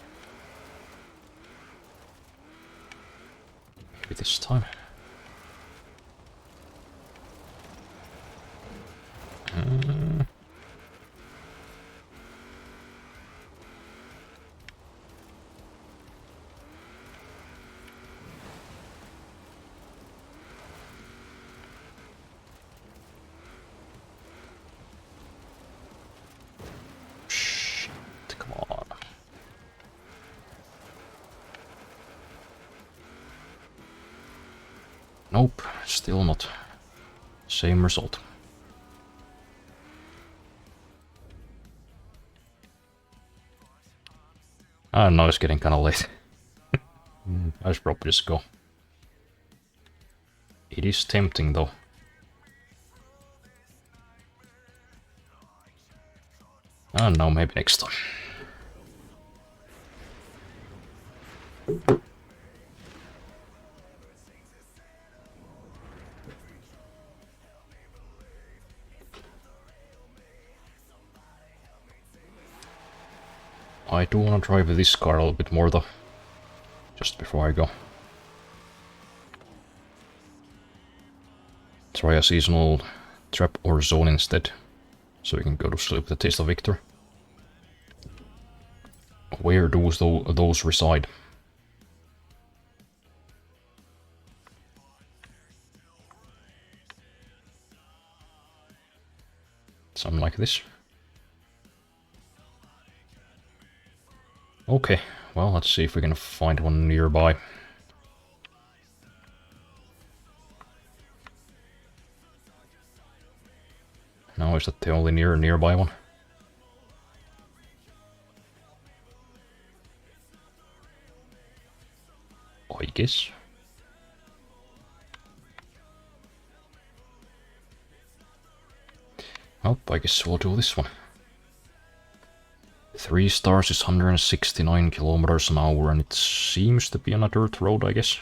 Maybe this time. Shit, come on. Nope, still not. Same result. I don't know, it's getting kinda late. I should probably just go. It is tempting though. I don't know, maybe next time. I do want to drive this car a little bit more though. Just before I go. Try a seasonal trap or zone instead. So we can go to sleep with a taste of victory. Where do those reside? Something like this. Okay, well, let's see if we can find one nearby. Now, is that the only nearby one? I guess. Oh, I guess we'll do this one. 3 stars is 169 kilometers an hour, and it seems to be on a dirt road, I guess.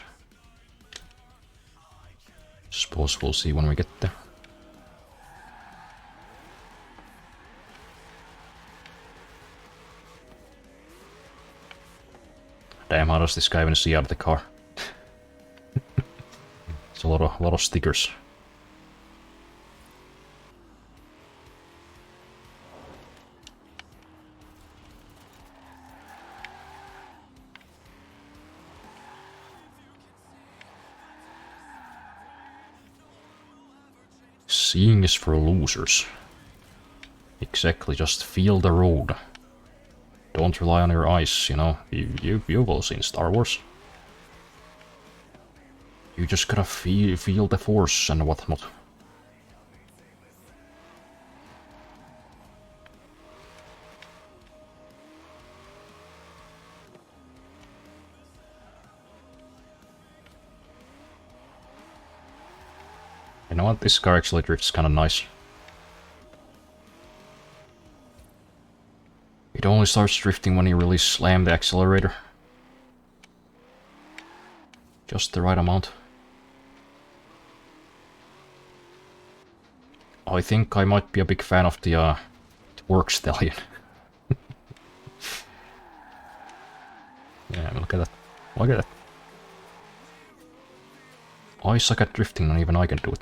Suppose we'll see when we get there. Damn, how does this guy even see out of the car? It's a lot of stickers. Seeing is for losers. Exactly, just feel the road. Don't rely on your eyes, you know. You've all seen Star Wars. You just gotta feel the force and whatnot. You know what? This car actually drifts kind of nice. It only starts drifting when you really slam the accelerator. Just the right amount. I think I might be a big fan of the Work Stallion. Yeah, look at that. Look at that. I suck at drifting and even I can do it.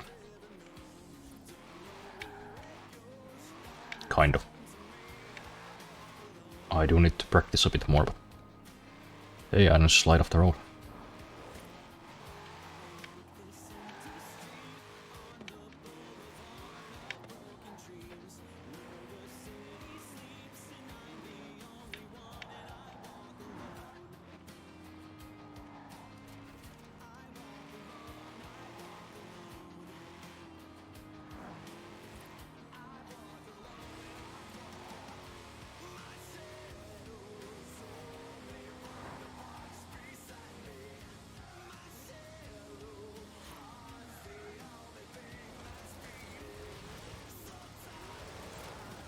Kind of. I do need to practice a bit more, but... Hey, I didn't slide off the road.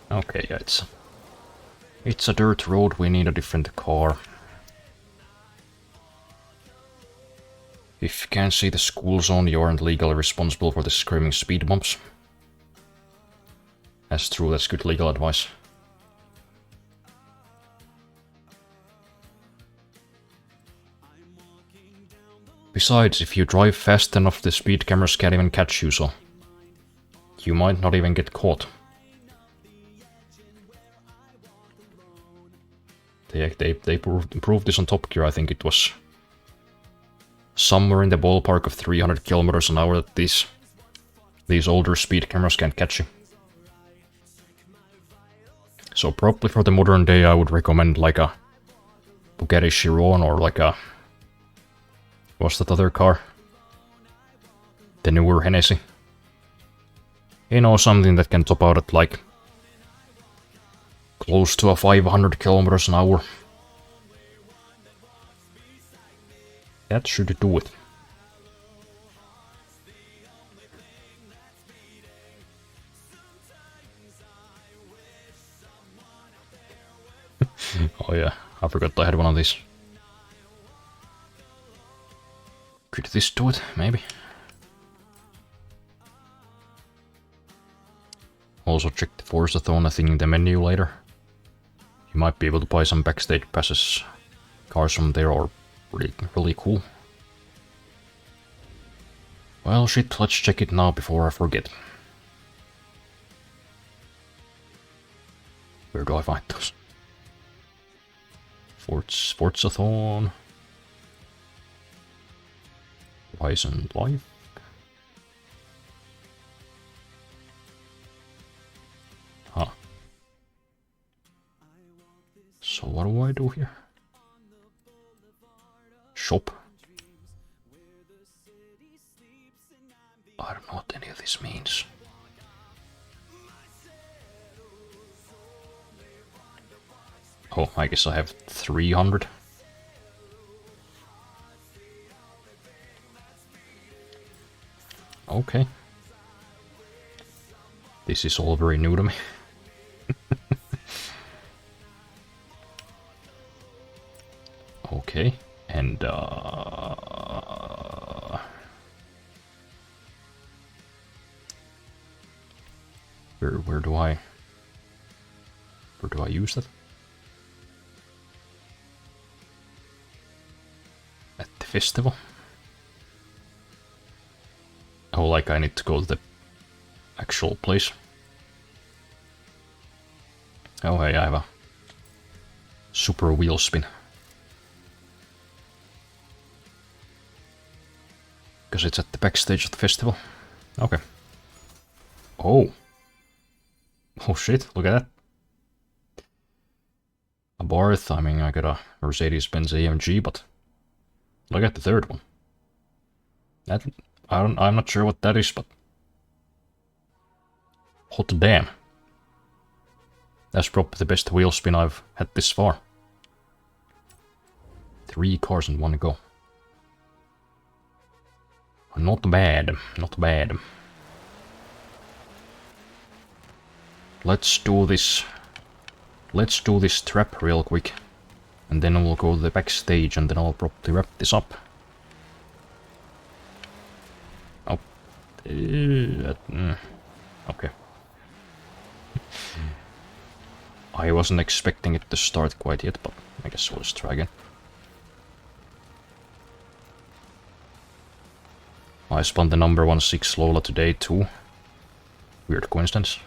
Okay, yeah, it's a dirt road, we need a different car. If you can't see the school zone, you aren't legally responsible for the screaming speed bumps. That's true, that's good legal advice. Besides, if you drive fast enough, the speed cameras can't even catch you, so you might not even get caught. They proved this on Top Gear. I think it was somewhere in the ballpark of 300 kilometers an hour that these older speed cameras can't catch you. So probably for the modern day I would recommend like a Bugatti Chiron or like a... What's that other car? The newer Hennessy. You know, something that can top out at like close to a 500 kilometers an hour. That should do it. Oh yeah, I forgot I had one of these. Could this do it? Maybe. Also check the Forzathon thing in the menu later. You might be able to buy some backstage passes. Cars from there are really cool. Well shit, let's check it now before I forget. Where do I find those? Forzathon. Horizon Live. Huh. So what do I do here? Shop. I don't know what any of this means. Oh, I guess I have 300. Okay. This is all very new to me. Okay, and where do I use that? At the festival? Oh, like I need to go to the actual place. Oh hey, I have a super wheel spin. Because it's at the backstage of the festival. Okay. Oh. Oh shit, look at that. A Barth, I mean I got a Mercedes-Benz AMG, but look at the third one. That I'm not sure what that is, but hot damn. That's probably the best wheel spin I've had this far. 3 cars in one go. Not bad, not bad. let's do this. Let's do this trap real quick. And then we'll go to the backstage and then I'll probably wrap this up. Oh. Okay. I wasn't expecting it to start quite yet, but I guess we'll just try again. I spun the number 16 Lola today too. Weird coincidence.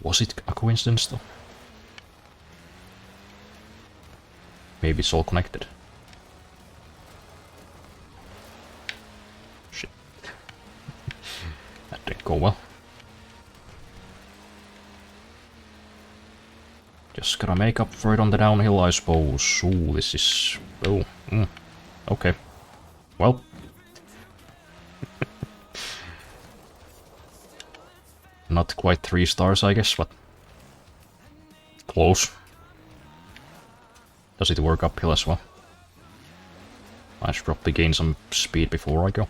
Was it a coincidence though? Maybe it's all connected. Shit. That didn't go well. Just gotta make up for it on the downhill, I suppose. Ooh, this is... Oh, okay. Well. Not quite 3 stars, I guess, but... Close. Does it work uphill as well? I should probably gain some speed before I go.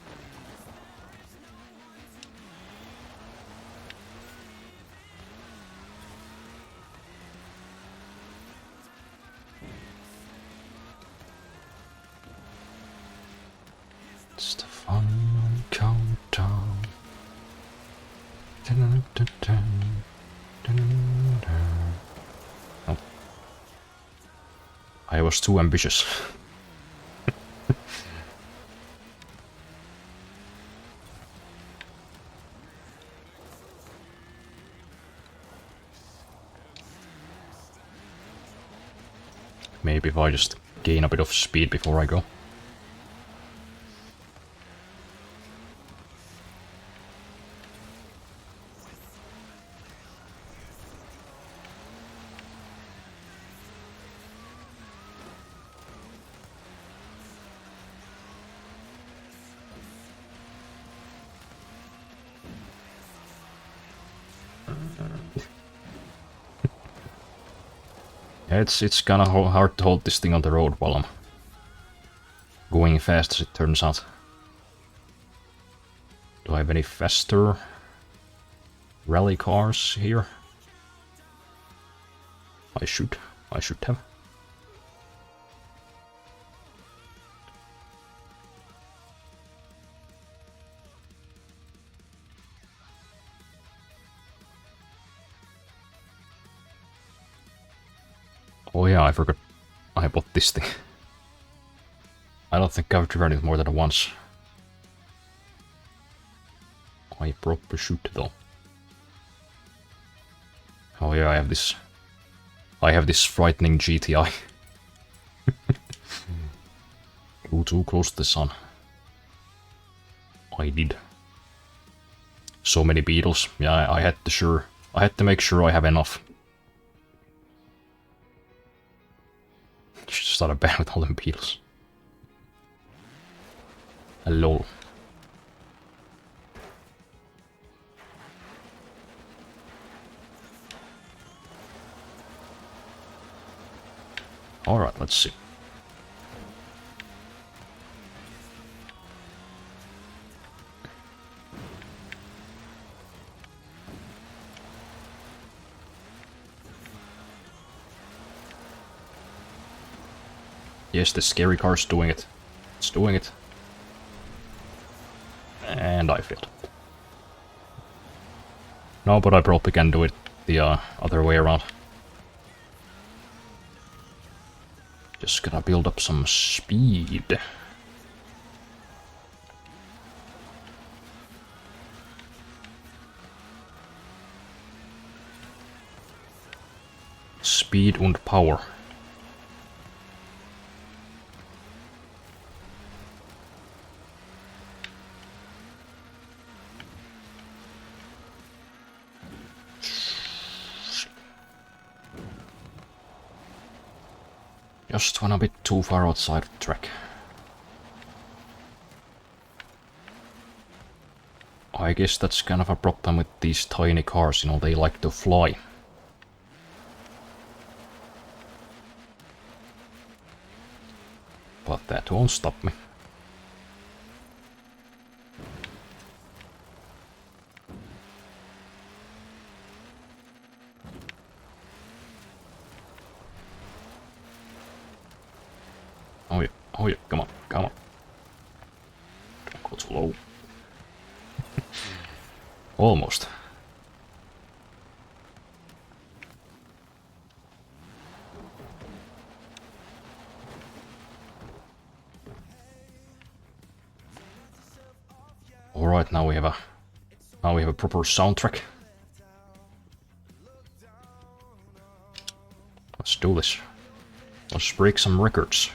It's the fun countdown. Oh. I was too ambitious. Maybe if I just gain a bit of speed before I go. It's kinda hard to hold this thing on the road while I'm going fast, as it turns out. Do I have any faster rally cars here? I should have. Oh yeah, I forgot I bought this thing. I don't think I've driven it more than once. I probably should though. Oh yeah, I have this frightening GTI. Flew too close to the sun. I did. So many beetles. Yeah, I had to make sure I have enough. Should start a band with all them beetles. Hello. Alright, let's see. Yes, the scary car's doing it. It's doing it. And I failed. No, but I probably can do it the other way around. Just gotta build up some speed. Speed and power. Just went a bit too far outside the track. I guess that's kind of a problem with these tiny cars, you know, they like to fly. But that won't stop me. Oh yeah, come on, come on. Don't go too low. Almost. Alright, now we have a proper soundtrack. Let's do this. Let's break some records.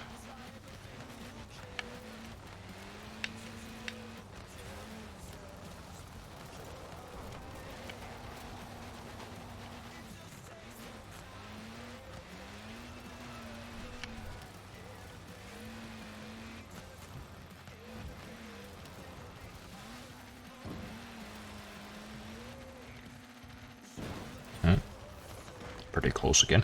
Pretty close again.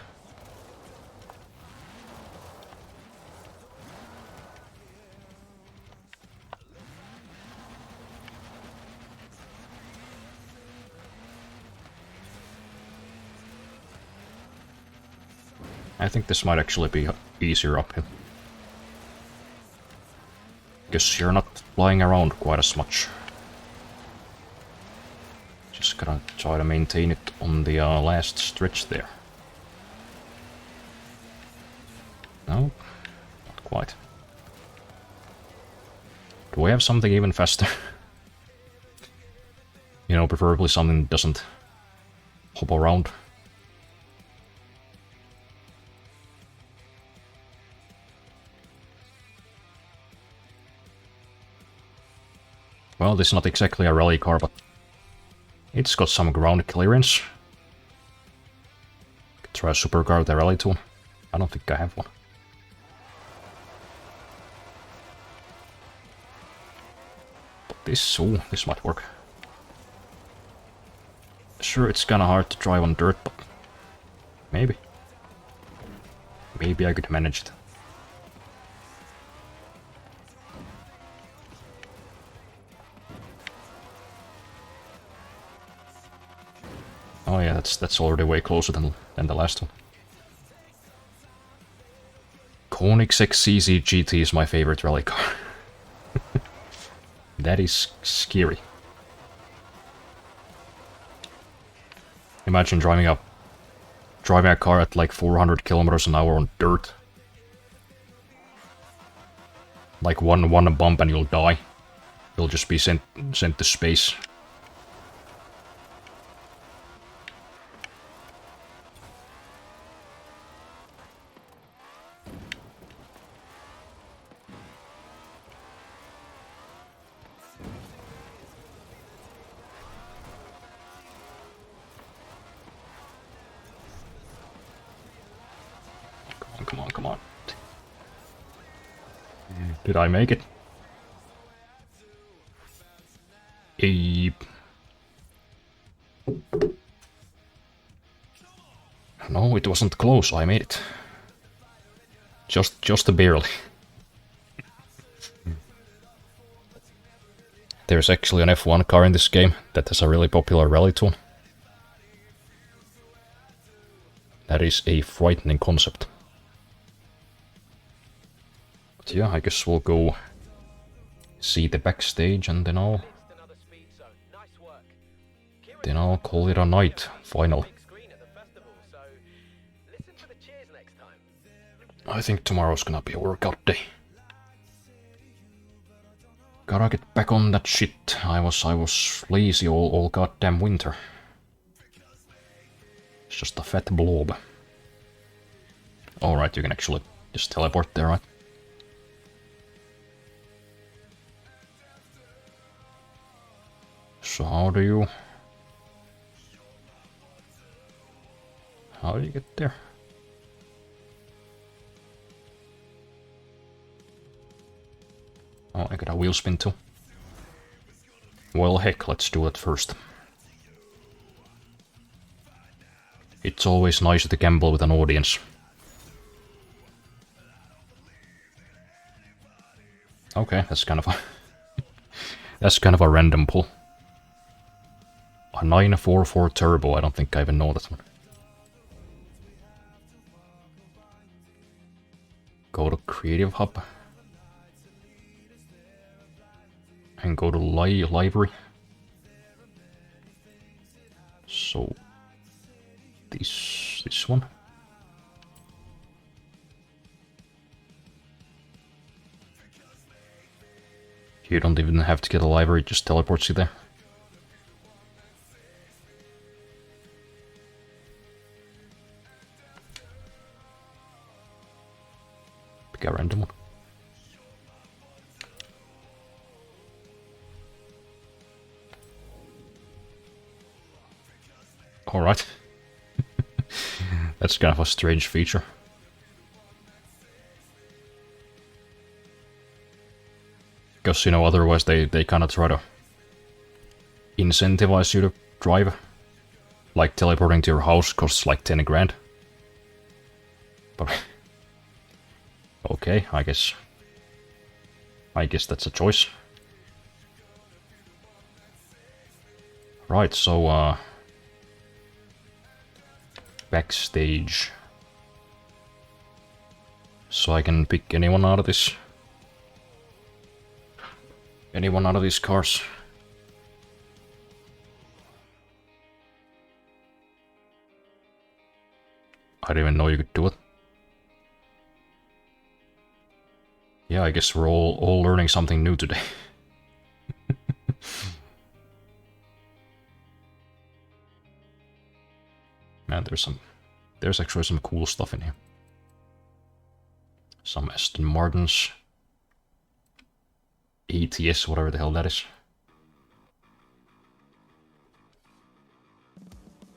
I think this might actually be easier uphill. Because you're not flying around quite as much. Just gotta try to maintain it on the last stretch there. No, not quite. Do we have something even faster? You know, preferably something that doesn't hop around. Well, this is not exactly a rally car, but it's got some ground clearance. Could try a supercar with a rally tune. I don't think I have one. But this might work. Sure, it's kinda hard to drive on dirt, but maybe. Maybe I could manage it. Oh yeah, that's already way closer than the last one. Koenigsegg CZ GT is my favorite rally car. That is scary. Imagine driving a car at like 400 kilometers an hour on dirt. Like one bump and you'll die. You'll just be sent to space. Come on, come on. Did I make it? Eep. No, it wasn't close. I made it. Just barely. There's actually an F1 car in this game that has a really popular rally tune. That is a frightening concept. But yeah, I guess we'll go see the backstage and then I'll call it a night, finally. I think tomorrow's gonna be a workout day. Gotta get back on that shit. I was lazy all goddamn winter. It's just a fat blob. Alright, you can actually just teleport there, right? So how do you get there? Oh, I got a wheel spin too. Well, heck, let's do it first. It's always nice to gamble with an audience. Okay, that's kind of a that's kind of a random pull. A 944 turbo, I don't think I even know that one. Go to Creative Hub. can go to library. So this one. You don't even have to get a library, it just teleports you there. Pick a random one. Alright. That's kind of a strange feature. Because, you know, otherwise they kind of try to incentivize you to drive. Like teleporting to your house costs like 10 grand. But okay, I guess that's a choice. Right, so backstage. So I can pick anyone out of this. Anyone out of these cars. I didn't even know you could do it. Yeah, I guess we're all learning something new today. Man, there's actually some cool stuff in here. Some Aston Martins. ATS, whatever the hell that is.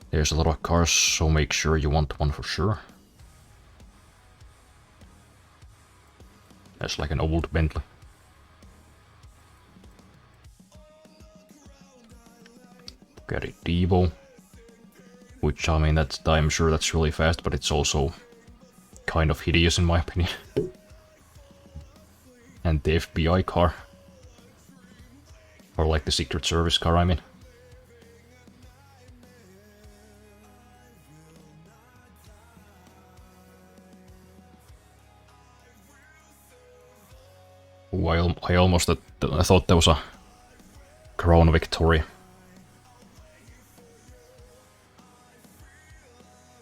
There's a lot of cars, so make sure you want one for sure. That's like an old Bentley. Bugatti Devo. Which, I mean, I'm sure that's really fast, but it's also kind of hideous in my opinion. And the FBI car. Or like the Secret Service car, I mean. Ooh, I almost I thought there was a Crown Victoria.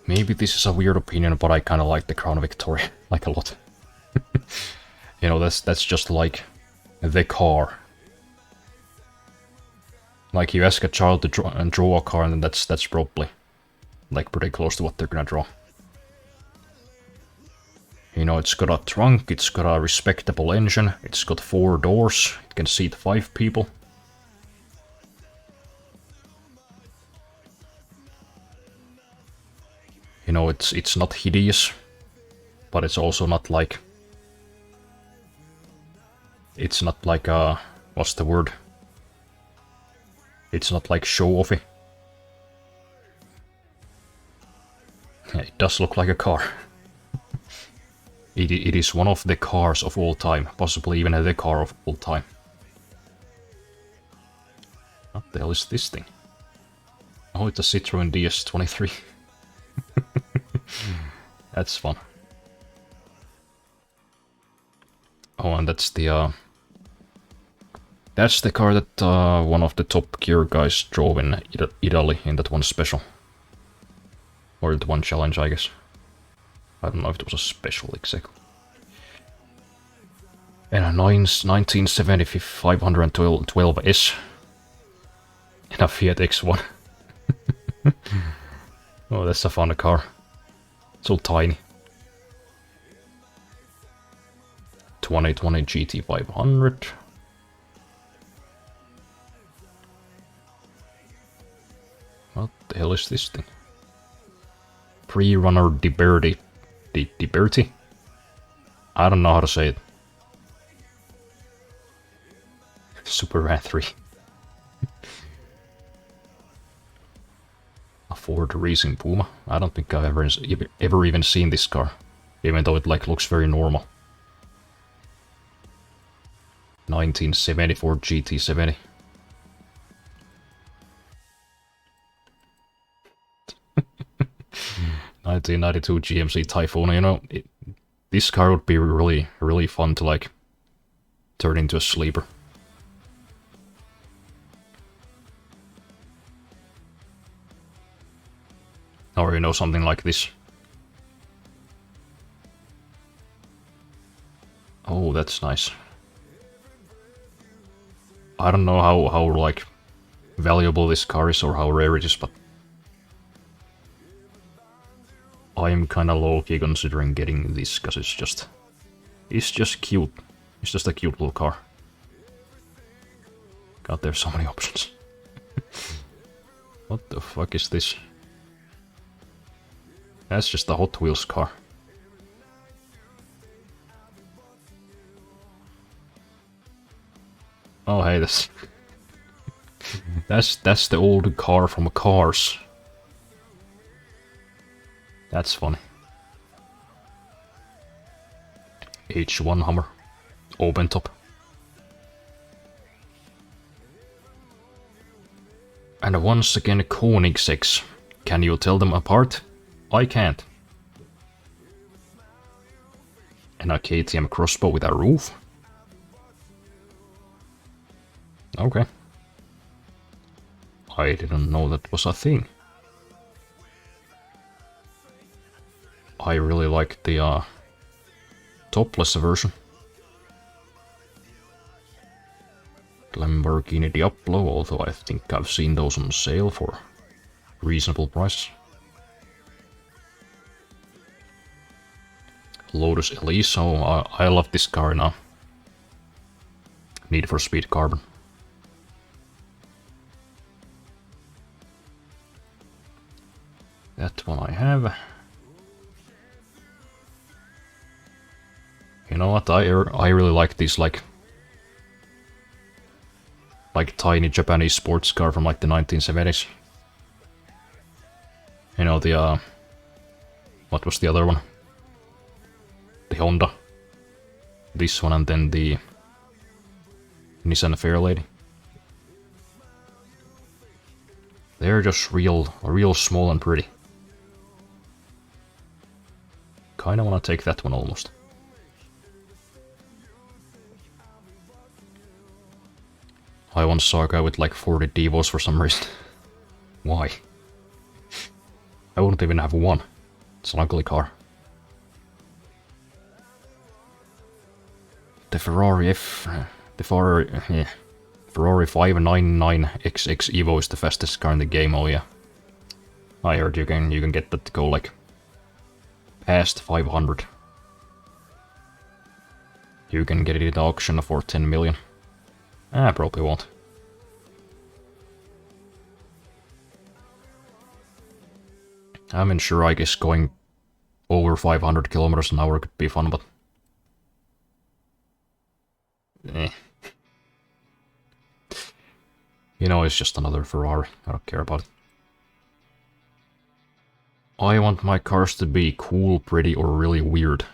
Maybe this is a weird opinion, but I kind of like the Crown Victoria, like a lot. You know, that's just like the car. Like you ask a child to draw a car, and then that's probably like pretty close to what they're gonna draw. You know, it's got a trunk, it's got a respectable engine, it's got 4 doors, it can seat 5 people. You know, it's not hideous, but it's also not like... It's not like what's the word? It's not like show-offy. Yeah, it does look like a car. It is one of the cars of all time, possibly even the car of all time. What the hell is this thing? Oh, it's a Citroen DS23. That's fun. Oh, and that's the car that one of the Top Gear guys drove in Italy in that one special. Or the one challenge, I guess. I don't know if it was a special exactly. And a 1970 512S. And a Fiat X1. Oh, that's a fun car. It's all tiny. 2020 GT500. What the hell is this thing? Pre-runner Liberty. Liberty? I don't know how to say it. Superman 3. A Ford Racing Puma. I don't think I've ever even seen this car, even though it like looks very normal. 1974 GT70. Mm. 1992 GMC Typhoon. You know, this car would be really fun to like turn into a sleeper. Or, you know, something like this. Oh, that's nice. I don't know how like valuable this car is or how rare it is, but I'm kinda low-key considering getting this because it's just cute. It's just a cute little car. God, there's so many options. What the fuck is this? That's just a Hot Wheels car. Oh hey, this that's the old car from Cars. That's funny. H1 Hummer. Open top. And once again Koenigseggs. Can you tell them apart? I can't. And a KTM crossbow with a roof? Okay. I didn't know that was a thing. I really like the topless version. Lamborghini Diablo, although I think I've seen those on sale for reasonable prices. Lotus Elise, oh, I love this car now. Need for Speed Carbon. That one I have. You know what, I really like these like tiny Japanese sports car from like the 1970s. You know, the what was the other one? The Honda. This one and then the Nissan Fairlady. They're just real small and pretty. Kinda wanna take that one almost. I once saw a guy with like 40 Devos for some reason. Why? I wouldn't even have one. It's an ugly car. The Ferrari 599XX Evo is the fastest car in the game. Oh yeah, I heard you can get that to go like past 500. You can get it at auction for 10 million. I probably won't. I mean, sure, I guess going over 500 kilometers an hour could be fun, but you know, it's just another Ferrari. I don't care about it. I want my cars to be cool, pretty, or really weird.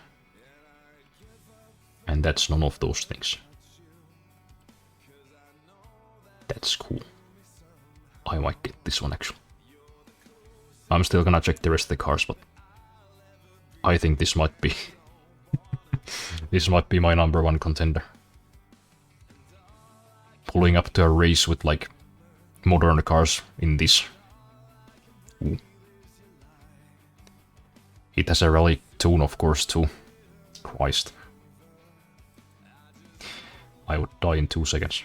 And that's none of those things. That's cool. I might get this one actually. I'm still gonna check the rest of the cars, but I think this might be this might be my #1 contender. Pulling up to a race with like modern cars in this. Ooh. It has a rally tune, of course, too. Christ. I would die in 2 seconds.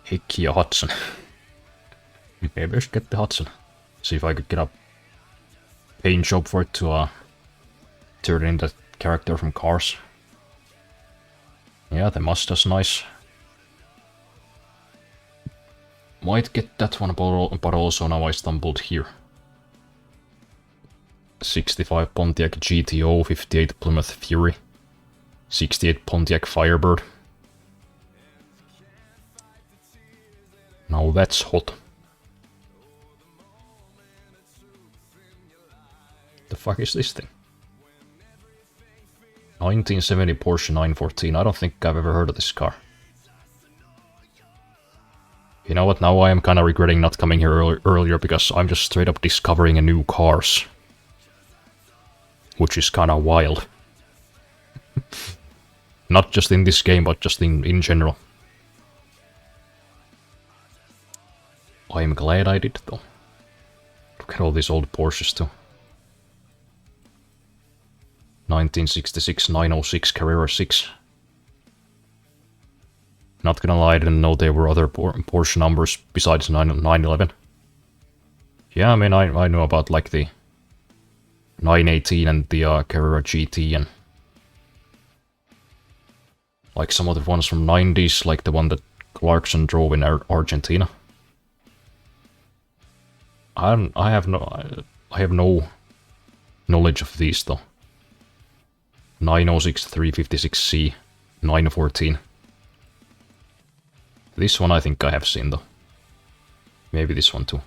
Hey, Kia Hudson. Maybe I should get the Hudson. See if I could get a paint job for it to turn in that character from Cars. Yeah, the Mazda's nice. Might get that one, but also now I stumbled here. 65 Pontiac GTO, 58 Plymouth Fury, 68 Pontiac Firebird. Now that's hot. The fuck is this thing? 1970 Porsche 914. I don't think I've ever heard of this car. You know what, now I am kinda regretting not coming here earlier because I'm just straight up discovering a new cars. Which is kinda wild. Not just in this game, but just in general. I'm glad I did though. Look at all these old Porsches too. 1966 906 Carrera 6. Not gonna lie, I didn't know there were other Porsche numbers besides 911. Yeah, I mean, I know about like the 918 and the Carrera GT and like some of the ones from 90s, like the one that Clarkson drove in Argentina. I have no knowledge of these though. 906 356C 914. This one I think I have seen though. Maybe this one too.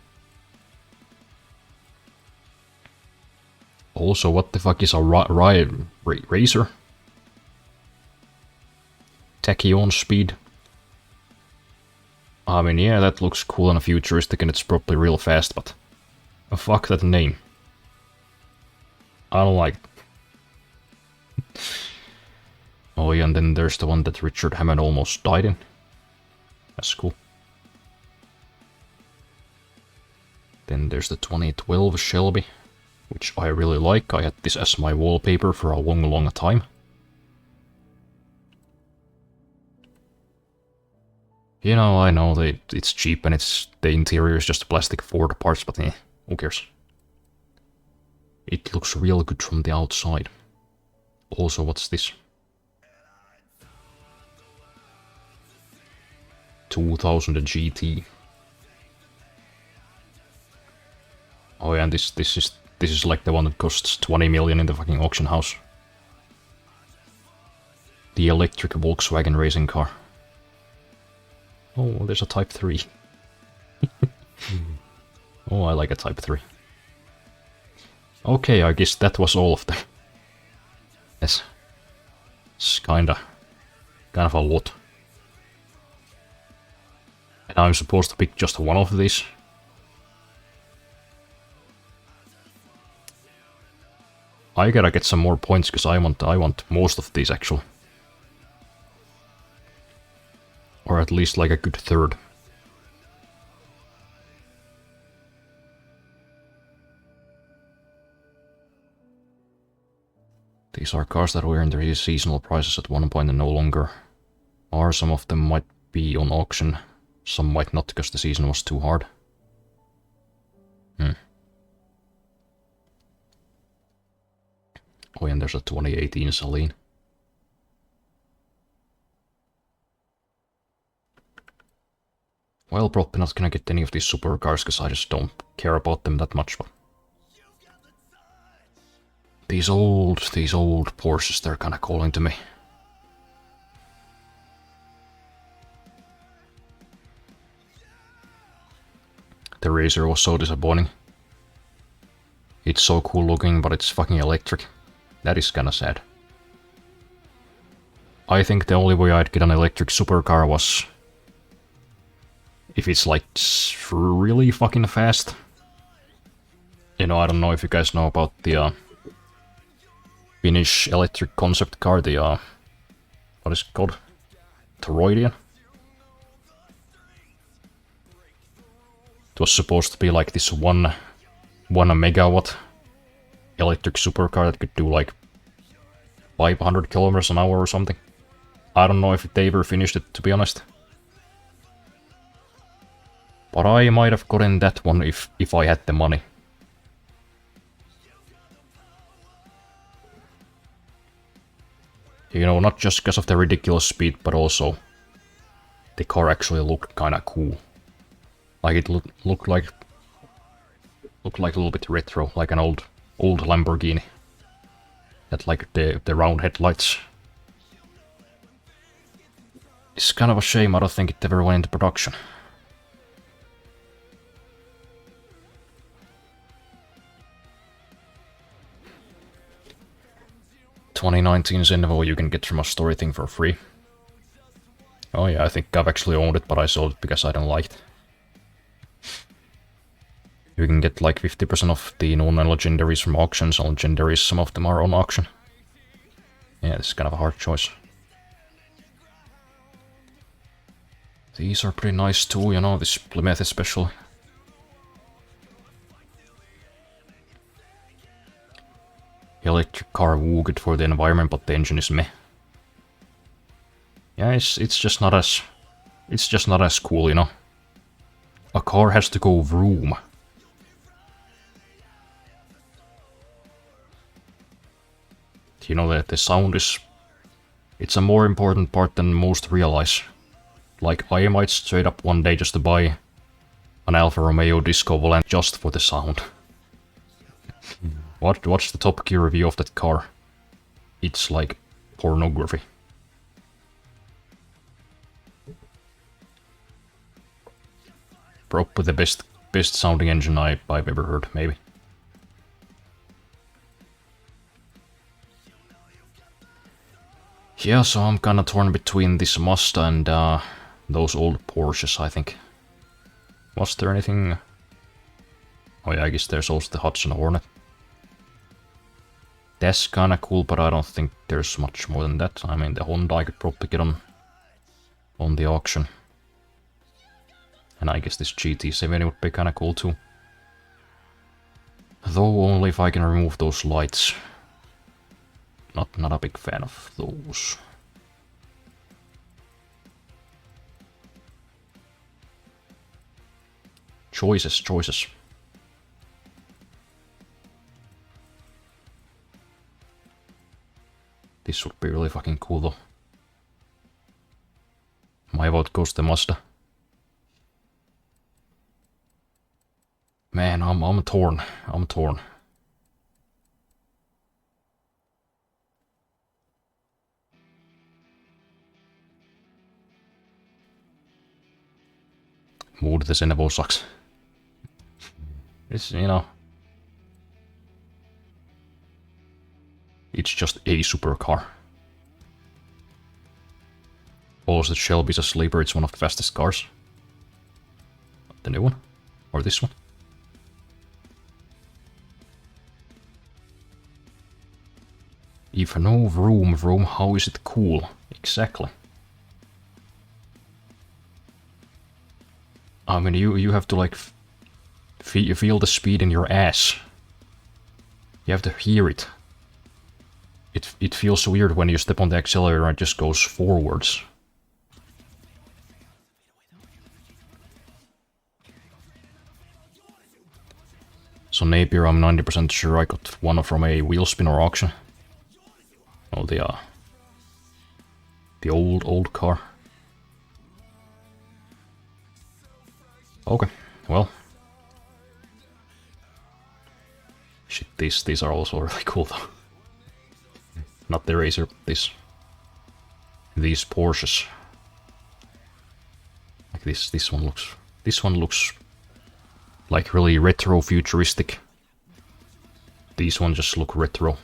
Also, what the fuck is a Racer? Tachyon speed. I mean, yeah, that looks cool and futuristic and it's probably real fast, but fuck that name. I don't like it. Oh yeah, and then there's the one that Richard Hammond almost died in. That's cool. Then there's the 2012 Shelby, which I really like. I had this as my wallpaper for a long time. You know, I know that it's cheap and the interior is just plastic Ford parts, but who cares? It looks real good from the outside. Also, what's this? 2000 GT. Oh yeah, and this is like the one that costs 20 million in the fucking auction house. The electric Volkswagen racing car. Oh, there's a Type 3. Oh, I like a Type 3. Okay, I guess that was all of them. Yes. It's kind of a lot. And I'm supposed to pick just one of these. I gotta get some more points because I want most of these actually. Or at least like a good third. These are cars that were in their seasonal prices at one point and no longer are. Some of them might be on auction, some might not because the season was too hard. Oh, and there's a 2018 Saleen. Well, probably not gonna get any of these supercars because I just don't care about them that much. But these old Porsches, they're kinda calling to me. The Razor was so disappointing. It's so cool looking, but it's fucking electric. That is kinda sad. I think the only way I'd get an electric supercar was if it's like really fucking fast. You know, I don't know if you guys know about the Finnish electric concept car, the what is it called? Toroidian. It was supposed to be like this one megawatt electric supercar that could do like 500 kilometers an hour or something. I don't know if they ever finished it, to be honest. But I might have gotten that one if I had the money. You know, not just because of the ridiculous speed, but also the car actually looked kinda cool. Like it looked like a little bit retro, like an old Lamborghini. Had like the round headlights. It's kind of a shame, I don't think it ever went into production. ...2019 Zenvo you can get from a story thing for free. Oh yeah, I think I've actually owned it, but I sold it because I don't like it. You can get like 50% of the non-legendaries from auctions, and legendaries, some of them are on auction. Yeah, this is kind of a hard choice. These are pretty nice too, you know, this Plymouth especially. Electric car, woo, good for the environment, but the engine is meh. Yeah, it's just not as... It's just not as cool, you know? A car has to go vroom. You know that the sound is... It's a more important part than most realize. Like, I might straight up one day just to buy an Alfa Romeo Disco Volant just for the sound. Watch the Top Gear review of that car. It's like pornography. Probably the best sounding engine I've ever heard, maybe. Yeah, so I'm kinda torn between this Mazda and those old Porsches, I think. Was there anything... Oh yeah, I guess there's also the Hudson Hornet. That's kinda cool, but I don't think there's much more than that. I mean, the Honda I could probably get on the auction. And I guess this GT70 would be kinda cool too. Though only if I can remove those lights. Not a big fan of those. Choices. This would be really fucking cool though. My vote goes to Mazda. Man, I'm torn. Mood the Cinevo sucks. It's, you know... It's just a supercar. Also, the Shelby's a sleeper, it's one of the fastest cars. The new one? Or this one? If no vroom, how is it cool? Exactly. I mean, you have to like feel the speed in your ass. You have to hear it. It feels weird when you step on the accelerator and it just goes forwards. So Napier, I'm 90% sure I got one from a wheel spinner auction. Oh, the old car. Okay, well. Shit, these are also really cool though. Not the Racer, these Porsches. Like this one looks like really retro futuristic. These ones just look retro.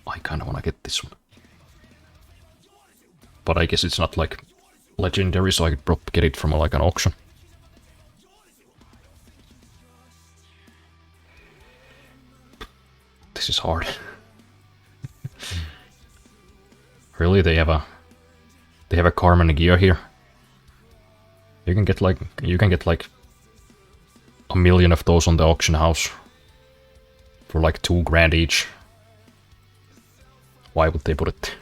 I kinda wanna get this one. But I guess it's not like legendary, so I could probably get it from like an auction. This is hard. Really, they have a Carmen Ghia here. You can get like a million of those on the auction house for like $2,000 each. Why would they put it?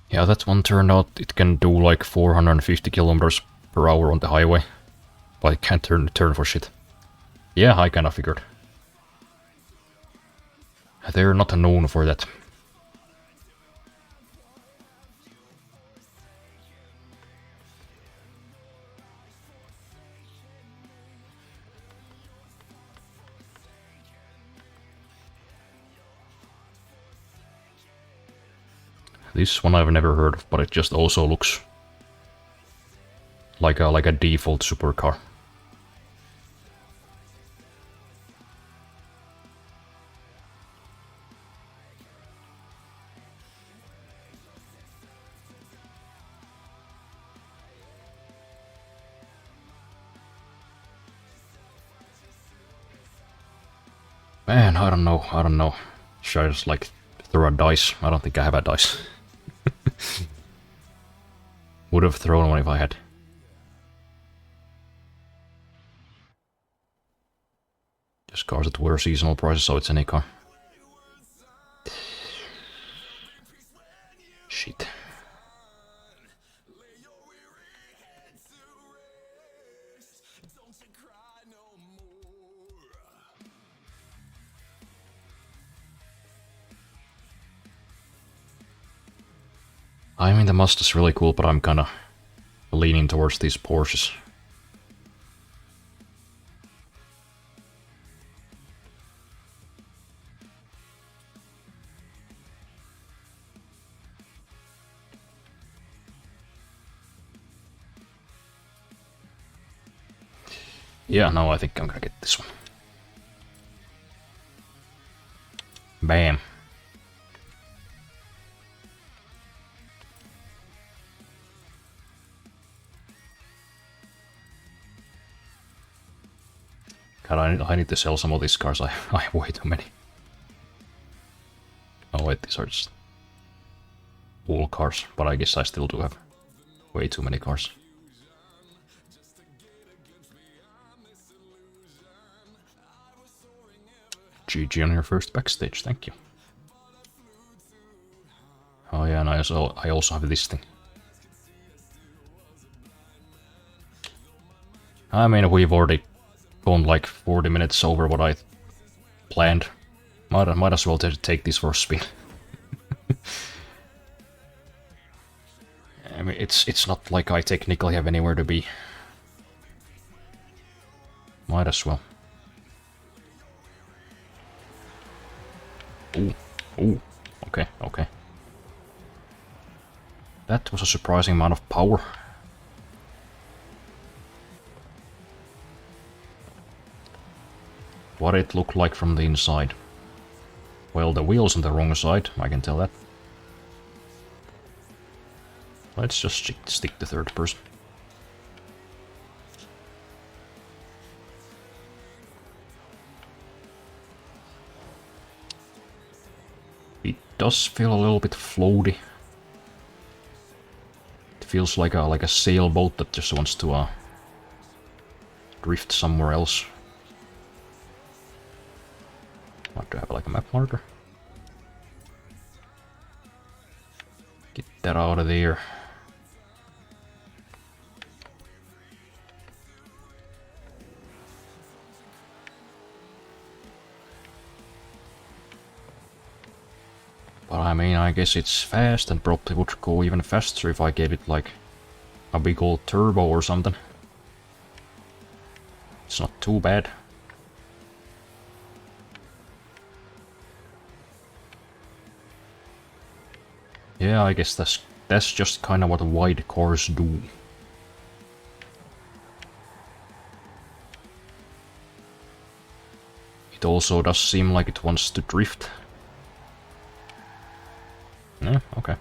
Yeah, that one turned out it can do like 450 kilometers per hour on the highway, but it can't turn for shit. Yeah, I kinda figured. They're not known for that. This one I've never heard of, but it just also looks like a default supercar. Man, I don't know, I don't know. Should I just like throw a dice? I don't think I have a dice. Would have thrown one if I had. Just cars that were seasonal prices, so it's any car. Shit. I mean, the Mazda is really cool, but I'm kinda leaning towards these Porsches. Yeah, no, I think I'm gonna get this one. Bam. God, I need to sell some of these cars. I have way too many. Oh wait, these are just all cars, but I guess I still do have way too many cars. GG on your first backstage, thank you. Oh yeah, and I also have this thing. I mean, we've already gone like 40 minutes over what I planned. Might as well take this for a spin. I mean, it's not like I technically have anywhere to be. Might as well. Ooh, ooh, okay, okay. That was a surprising amount of power. What it looked like from the inside. Well, the wheel's on the wrong side, I can tell that. Let's just stick to third person. It does feel a little bit floaty. It feels like a sailboat that just wants to drift somewhere else. What do I have, like a map marker? Get that out of there. But I mean, I guess it's fast and probably would go even faster if I gave it like a big old turbo or something. It's not too bad. Yeah, I guess that's just kind of what wide cars do. It also does seem like it wants to drift. Yeah, okay.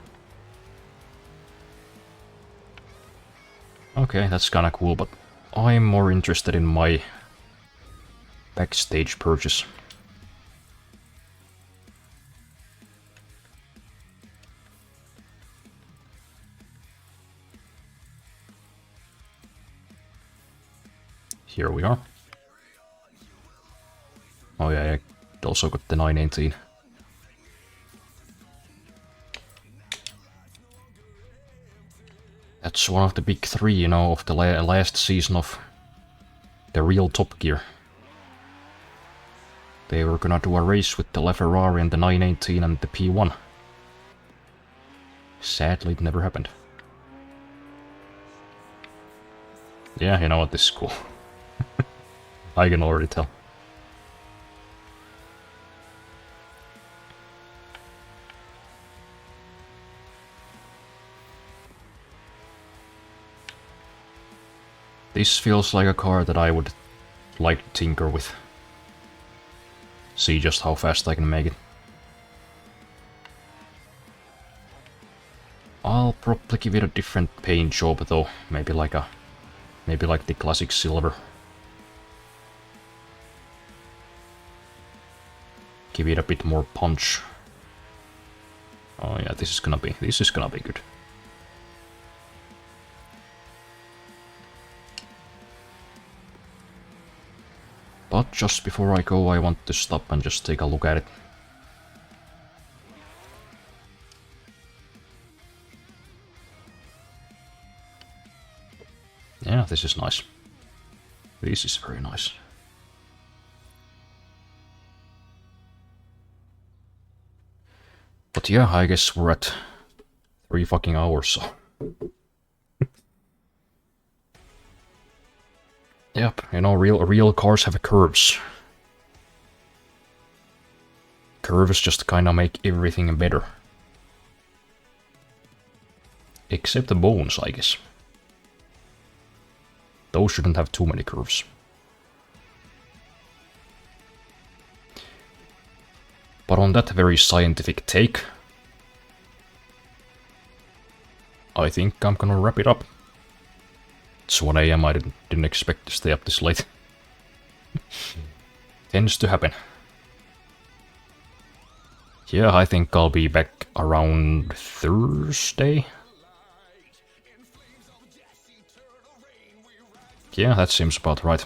Okay, that's kinda cool, but I'm more interested in my backstage purchase. Here we are. Oh yeah, I also got the 918. That's one of the big three, you know, of the last season of the real Top Gear. They were gonna do a race with the LaFerrari and the 918 and the P1. Sadly, it never happened. Yeah, you know what, this is cool. I can already tell. This feels like a car that I would like to tinker with. See just how fast I can make it. I'll probably give it a different paint job though, maybe like the classic silver. Give it a bit more punch. Oh yeah, this is gonna be good. But just before I go, I want to stop and just take a look at it. Yeah, this is nice. This is very nice. But yeah, I guess we're at 3 fucking hours, so. Yep, you know, real cars have curves. Curves just kinda make everything better. Except the bones, I guess. Those shouldn't have too many curves. But on that very scientific take, I think I'm gonna wrap it up. It's 1 AM, I didn't expect to stay up this late. Tends to happen. Yeah, I think I'll be back around Thursday. Yeah, that seems about right.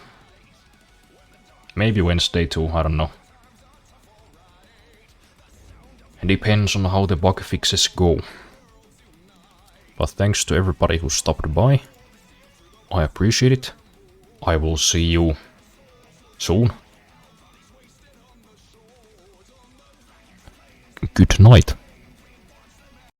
Maybe Wednesday too, I don't know. It depends on how the bug fixes go. But thanks to everybody who stopped by. I appreciate it. I will see you soon. Good night.